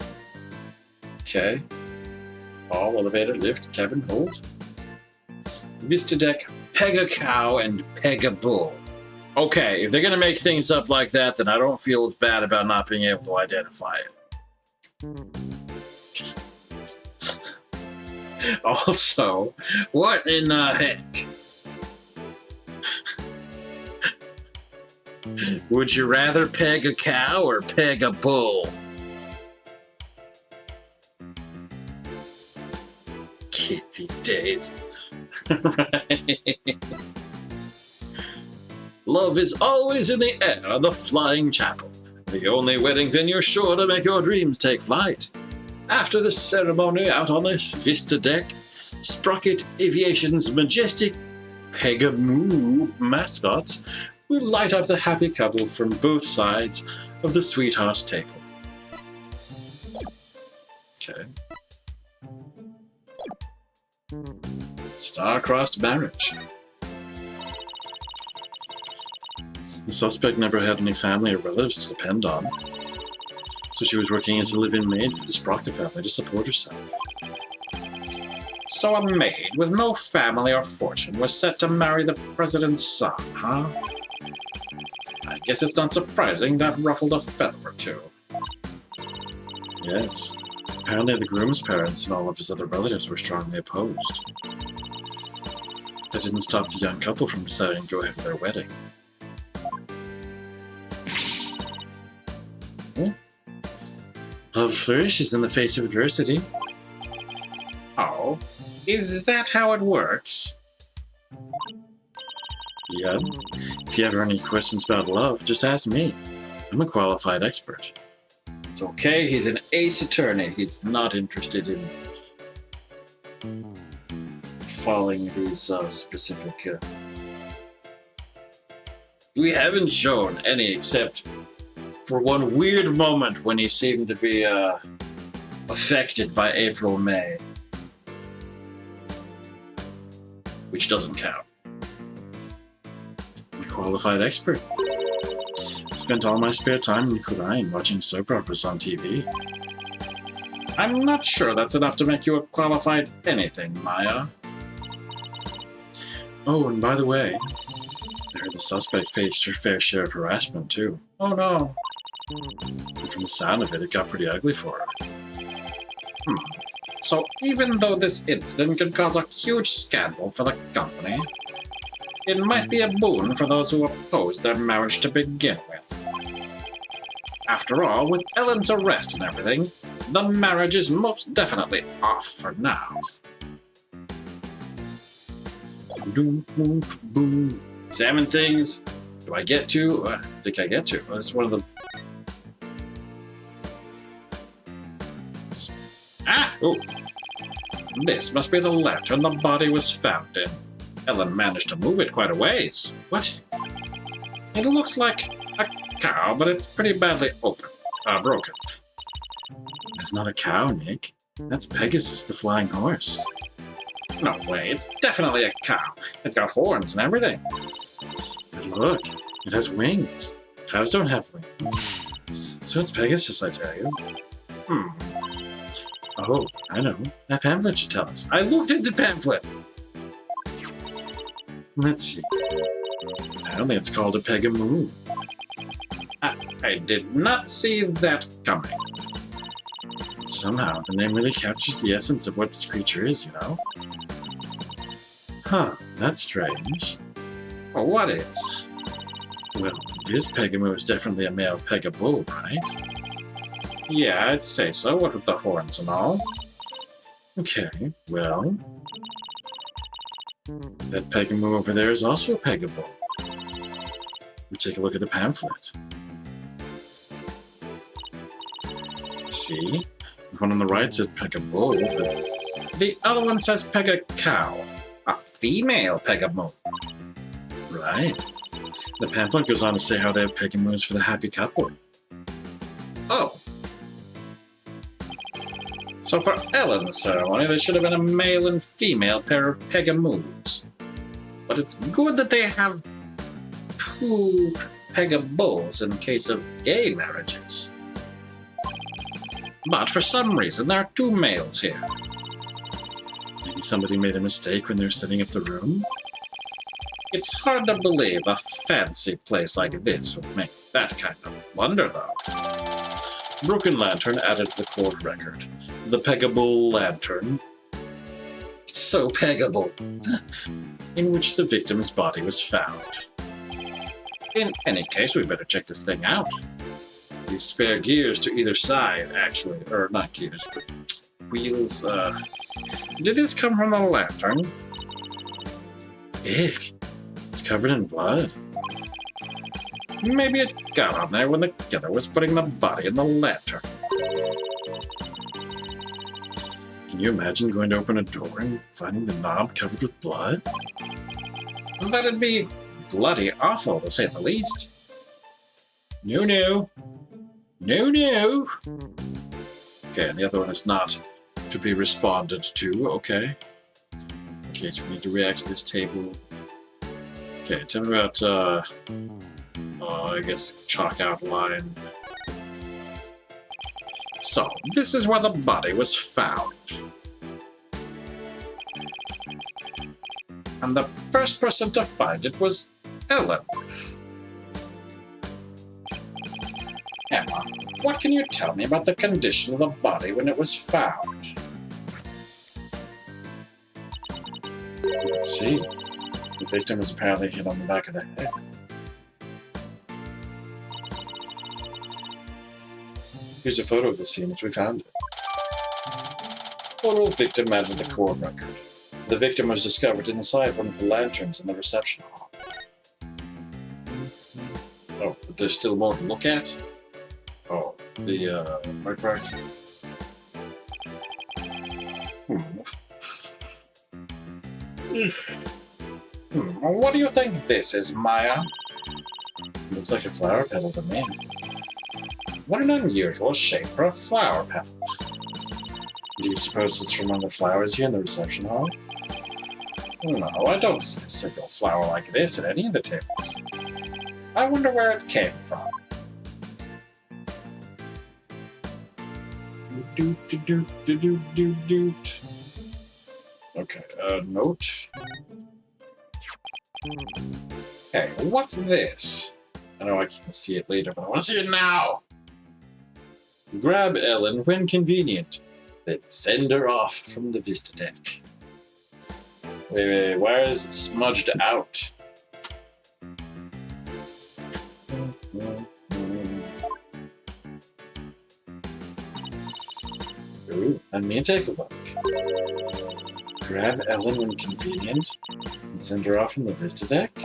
Okay. Hall, elevator, lift, cabin, hold. Vista deck, peg a cow and peg a bull. Okay, if they're gonna make things up like that, then I don't feel as bad about not being able to identify it. Also, what in the heck? Would you rather peg a cow or peg a bull? Kids these days. Right. Love is always in the air, the Flying Chapel. The only wedding venue sure to make your dreams take flight. After the ceremony out on this Vista deck, Sprocket Aviation's majestic Pegamoo mascots will light up the happy couple from both sides of the sweetheart table. Okay. Star-crossed marriage. The suspect never had any family or relatives to depend on, so she was working as a live-in maid for the Sprocket family to support herself. So a maid with no family or fortune was set to marry the president's son, huh? I guess it's not surprising that ruffled a feather or two. Yes. Apparently the groom's parents and all of his other relatives were strongly opposed. That didn't stop the young couple from deciding to go ahead with their wedding. Love flourishes in the face of adversity. Oh, is that how it works? Yeah. If you ever have any questions about love, just ask me. I'm a qualified expert. It's okay, he's an ace attorney. He's not interested in following these specific... We haven't shown any except for one weird moment when he seemed to be affected by April May. which doesn't count. I'm a qualified expert. I spent all my spare time in Kurain watching soap operas on TV. I'm not sure that's enough to make you a qualified anything, Maya. Oh, and by the way, I heard the suspect faced her fair share of harassment, too. Oh no. And from the sound of it, it got pretty ugly for her. So even though this incident could cause a huge scandal for the company, it might be a boon for those who opposed their marriage to begin with. After all, with Ellen's arrest and everything, the marriage is most definitely off for now. Boom, boom, boom. 7 things. Do I get to? I think I get to. That's one of the... Ah! Oh! This must be the lantern the body was found in. Ellen managed to move it quite a ways. What? It looks like a cow, but it's pretty badly broken. It's not a cow, Nick. That's Pegasus, the flying horse. No way, it's definitely a cow. It's got horns and everything. But look, it has wings. Cows don't have wings. So it's Pegasus, I tell you. Oh, I know. That pamphlet should tell us. I looked at the pamphlet! Let's see. Apparently it's called a Pegamoo. I did not see that coming. Somehow, the name really captures the essence of what this creature is, you know? Huh, that's strange. Well, what is? Well, this Pegamoo is definitely a male Pegabull, right? Yeah, I'd say so, what with the horns and all. Okay, well... that Pegamoo over there is also a Pegabull. We take a look at the pamphlet. See? The one on the right says Pegabull, but the other one says Pegacow. A female Pegamoo. Right. The pamphlet goes on to say how they have Pegamoos for the happy couple. Oh. So for Ellen's ceremony, there should have been a male and female pair of Pegamoos. But it's good that they have 2 Pegabulls in case of gay marriages. But for some reason, there are 2 males here. Maybe somebody made a mistake when they were setting up the room? It's hard to believe a fancy place like this would make that kind of blunder, though. Broken Lantern added to the court record. The Pegabull Lantern. It's so Pegable. In which the victim's body was found. In any case, we better check this thing out. These spare gears to either side, actually. Or not gears, but wheels, Did this come from the lantern? Ick. It's covered in blood. Maybe it got on there when the killer was putting the body in the lantern. Can you imagine going to open a door and finding the knob covered with blood? That'd be bloody awful, to say the least. No. Okay, and the other one is not to be responded to, okay. In case we need to react to this table. Okay, tell me about, I guess, chalk outline. So, this is where the body was found. And the first person to find it was Ellen. Emma, what can you tell me about the condition of the body when it was found? Let's see. The victim was apparently hit on the back of the head. Here's a photo of the scene as we found it. Photo of victim added to the court record. The victim was discovered inside one of the lanterns in the reception hall. Oh, but there's still more to look at? Oh, the, mark. What do you think this is, Maya? Looks like a flower petal to me. What an unusual shape for a flower petal. Do you suppose it's from one of the flowers here in the reception hall? No, I don't see a single flower like this at any of the tables. I wonder where it came from. Okay, note. Hey, what's this? I know I can see it later, but I want to see it now! Grab Ellen when convenient, then send her off from the Vista deck. Wait, where is it smudged out? Ooh, let me take a look. Grab Ellen when convenient and send her off from the Vista deck?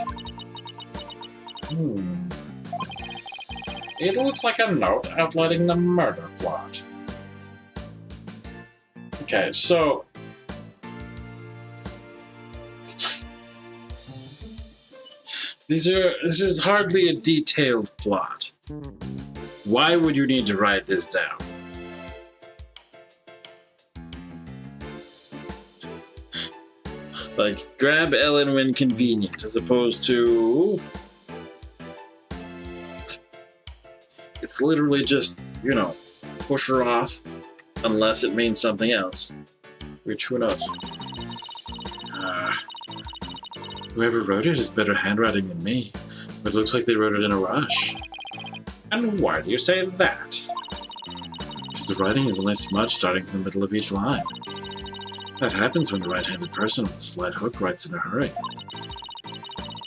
It looks like a note outlining the murder plot. Okay, so... This is hardly a detailed plot. Why would you need to write this down? Like, grab Ellen when convenient, as opposed to... It's literally just, you know, push her off, unless it means something else. Which, who knows? Whoever wrote it has better handwriting than me, but it looks like they wrote it in a rush. And why do you say that? Because the writing is only smudged starting from the middle of each line. That happens when the right-handed person with a slight hook writes in a hurry.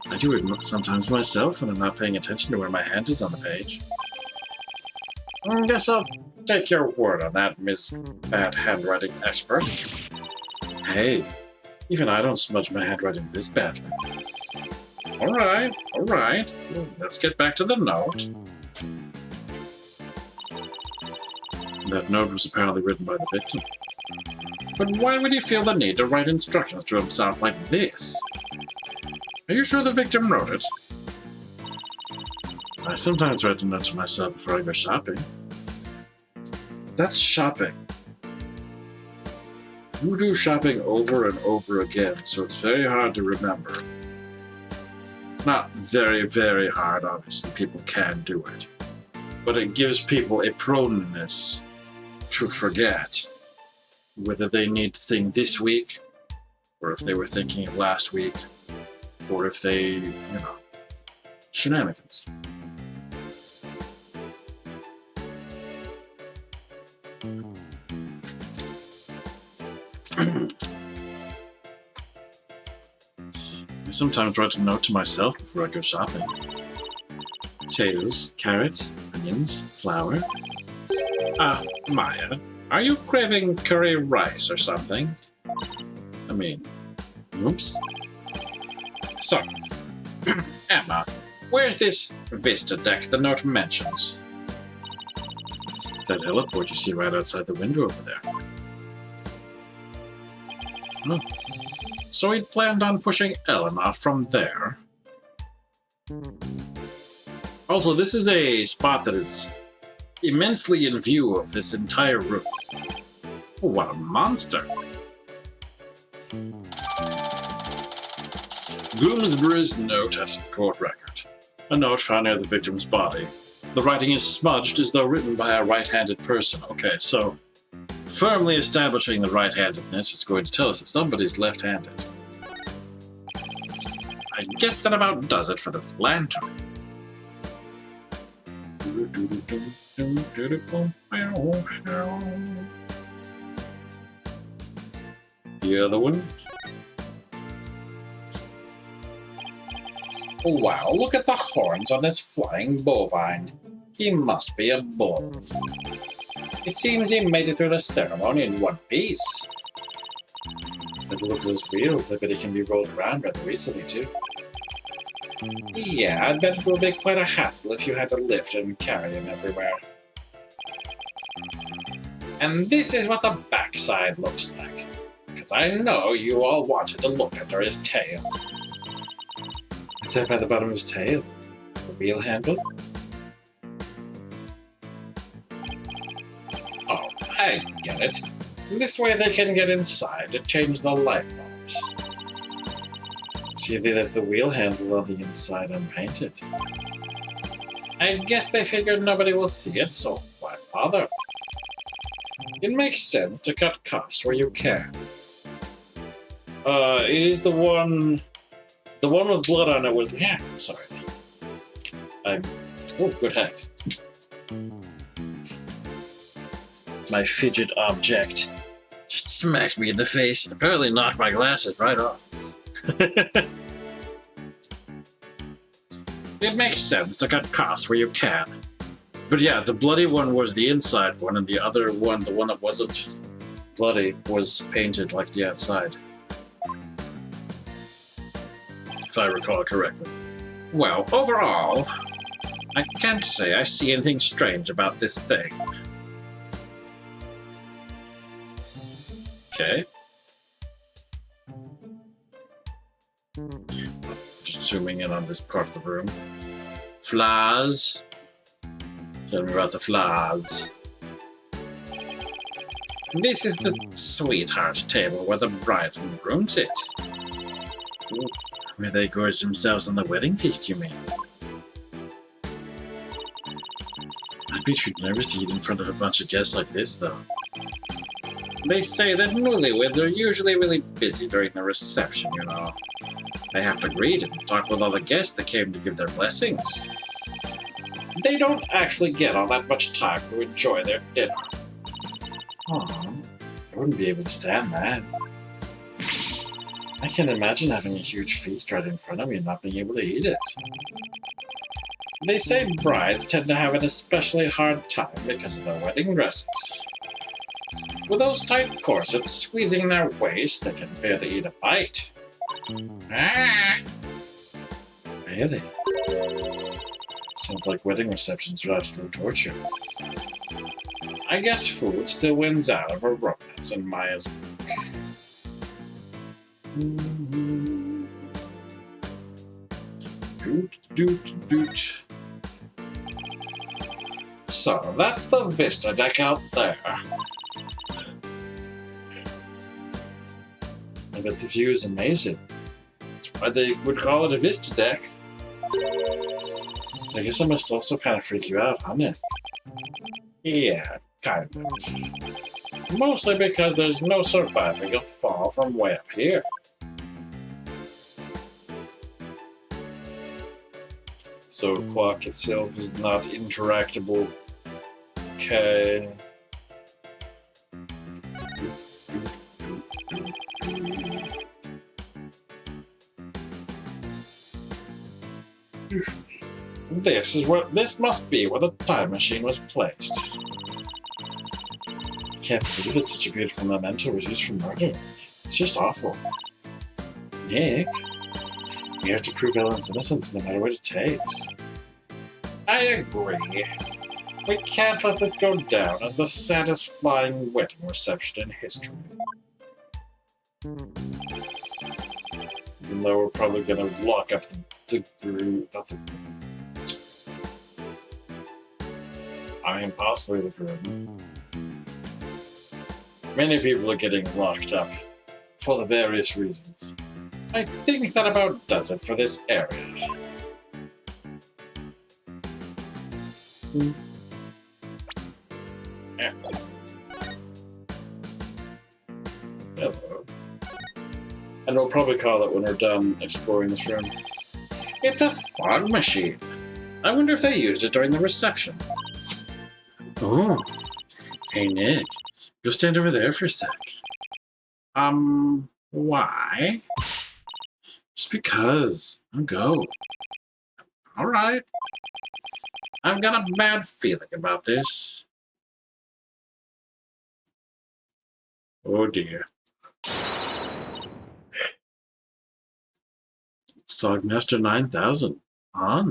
I do it sometimes myself when I'm not paying attention to where my hand is on the page. I guess I'll take your word on that, Miss Bad Handwriting Expert. Hey, even I don't smudge my handwriting this badly. Alright. Let's get back to the note. That note was apparently written by the victim. But why would he feel the need to write instructions to himself like this? Are you sure the victim wrote it? I sometimes write a note to myself before I go shopping. That's shopping. You do shopping over and over again, so it's very hard to remember. Not very, very hard, obviously, people can do it. But it gives people a proneness to forget whether they need to think this week, or if they were thinking it last week, or if they, you know, shenanigans. I sometimes write a note to myself before I go shopping. Potatoes, carrots, onions, flour. Maya, are you craving curry rice or something? I mean, oops. So, Emma, where's this Vista deck the note mentions? It's that heliport you see right outside the window over there. Oh. So he'd planned on pushing Ellen off from there. Also, this is a spot that is immensely in view of this entire room. Oh, what a monster! Bloomsbury's note at the court record. A note found near the victim's body. The writing is smudged as though written by a right-handed person. Okay, so firmly establishing the right-handedness is going to tell us that somebody's left-handed. I guess that about does it for this lantern. The other one. Oh, wow, look at the horns on this flying bovine. He must be a bull. It seems he made it through the ceremony in one piece. But look at those wheels. I bet he can be rolled around rather easily, too. Yeah, I bet it will be quite a hassle if you had to lift and carry him everywhere. And this is what the backside looks like. Because I know you all wanted to look under his tail. It's out by the bottom of his tail. The wheel handle. Oh, I get it. This way they can get inside to change the light bulbs. See, they left the wheel handle on the inside unpainted. I guess they figured nobody will see it, so why bother? It makes sense to cut costs where you can. It is the one with blood on it was, yeah, sorry. Oh, good heck. My fidget object just smacked me in the face and apparently knocked my glasses right off. It makes sense to cut costs where you can. But yeah, the bloody one was the inside one, and the other one, the one that wasn't bloody, was painted like the outside. If I recall correctly. Well, overall, I can't say I see anything strange about this thing. Okay. Just zooming in on this part of the room. Flaws. Tell me about the flaws. This is the sweetheart table where the bride and groom sit. Ooh, where they gorge themselves on the wedding feast, you mean? I'd be too nervous to eat in front of a bunch of guests like this, though. They say that newlyweds are usually really busy during the reception, you know. They have to greet and talk with all the guests that came to give their blessings. They don't actually get all that much time to enjoy their dinner. Aw, I wouldn't be able to stand that. I can't imagine having a huge feast right in front of me and not being able to eat it. They say brides tend to have an especially hard time because of their wedding dresses. With those tight corsets squeezing their waist, they can barely eat a bite. Ah! Really? Sounds like wedding receptions are absolute torture. I guess food still wins out over romance in Maya's book. Doot, doot, doot. So, that's the Vista deck out there. I bet the view is amazing. That's why they would call it a Vista deck. I guess I must also kind of freak you out, huh, Nick? Yeah, kind of. Mostly because there's no surviving a fall from way up here. So, clock itself is not interactable. Okay. This must be where the time machine was placed. I can't believe it's such a beautiful memento was used for murder. It's just awful. Nick, we have to prove Ellen's innocence no matter what it takes. I agree. We can't let this go down as the saddest flying wedding reception in history. Even though we're probably gonna lock up the group, not the group. I mean, possibly the groom. Many people are getting locked up for the various reasons. I think that about does it for this area. Yeah. Hello. And we'll probably call it when we're done exploring this room. It's a fog machine. I wonder if they used it during the reception. Oh. Hey, Nick. Go stand over there for a sec. Why? Just because. I'll go. Alright. I've got a bad feeling about this. Oh dear. Fogmaster 9000. On.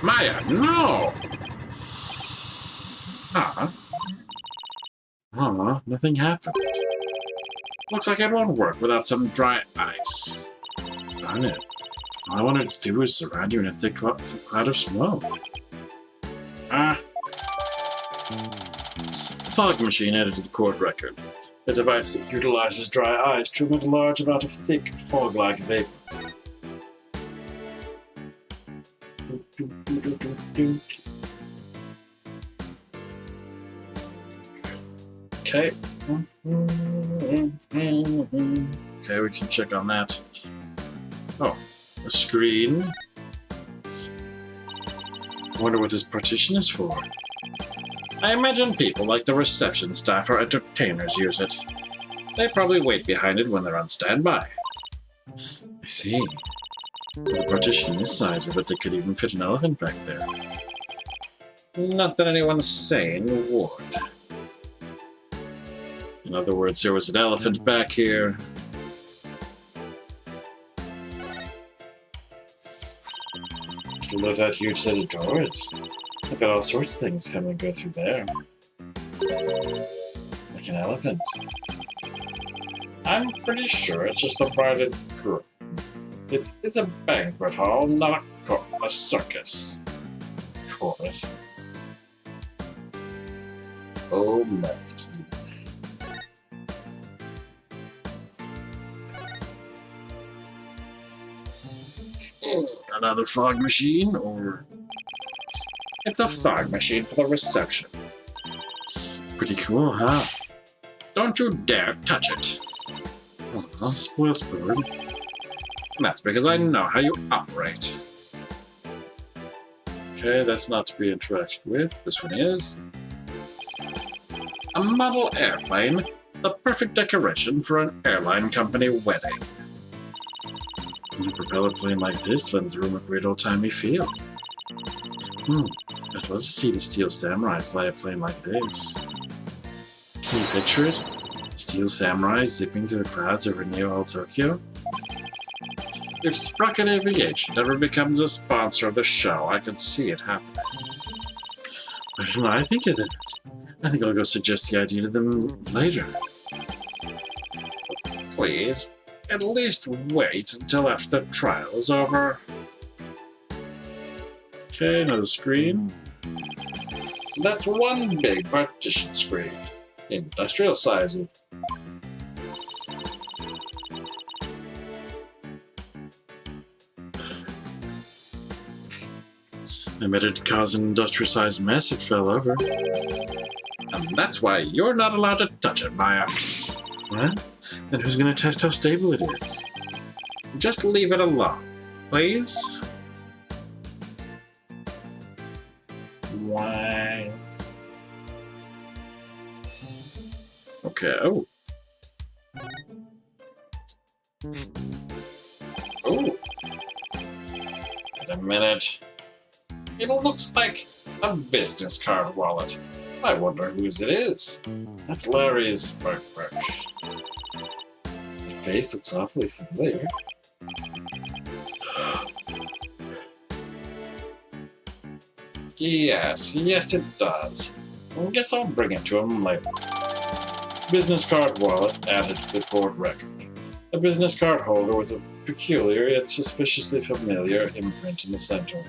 Maya, no! Nothing happened. Looks like it won't work without some dry ice. Darn it. All I wanted to do was surround you in a thick cloud of smoke. Fog machine added to the court record. A device that utilizes dry ice to emit a large amount of thick, fog-like vapor. Okay. Okay, we can check on that. Oh, a screen. I wonder what this partition is for. I imagine people like the reception staff or entertainers use it. They probably wait behind it when they're on standby. I see. With a partition this size, I bet they could even fit an elephant back there. Not that anyone sane would. In other words, there was an elephant back here. Look at that huge set of doors. I've got all sorts of things come and go through there. Like an elephant. I'm pretty sure it's just a barred group. This is a banquet hall, not a circus. Chorus. Oh, Musky. Another fog machine, or... It's a fog machine for the reception. Pretty cool, huh? Don't you dare touch it. Oh, spoil sport. That's because I know how you operate. Okay, that's not to be interacted with. This one is. A model airplane, the perfect decoration for an airline company wedding. A propeller plane like this lends the room a great old-timey feel. I'd love to see the Steel Samurai fly a plane like this. Can you picture it? Steel Samurai zipping through the clouds over Neo Tokyo? If Sprocket Aviation ever becomes a sponsor of the show, I could see it happening. But when I think of it, I think I'll go suggest the idea to them later. Please, at least wait until after the trial is over. Okay, another screen. That's one big partition screen. Industrial sizing. I bet it'd cause an industrial-sized mess if it fell over. And that's why you're not allowed to touch it, Maya. What? Then who's gonna test how stable it is? Just leave it alone, please? Why? Okay, oh. Oh. Wait a minute. It looks like a business card wallet. I wonder whose it is. That's Larry's Burk. The face looks awfully familiar. Yes it does. I guess I'll bring it to him later. Business card wallet added to the court record. A business card holder with a peculiar yet suspiciously familiar imprint in the center.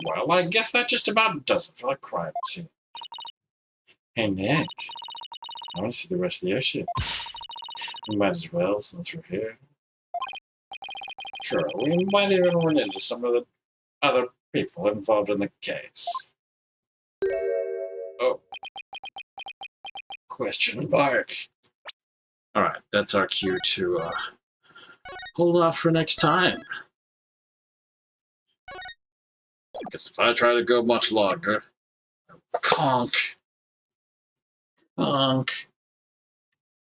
Well, I guess that just about does it for the crime scene. Hey, Nick. I want to see the rest of the airship. We might as well, since we're here. Sure, we might even run into some of the other people involved in the case. Oh. Question mark. Alright, that's our cue to hold off for next time. Because if I try to go much longer, conk.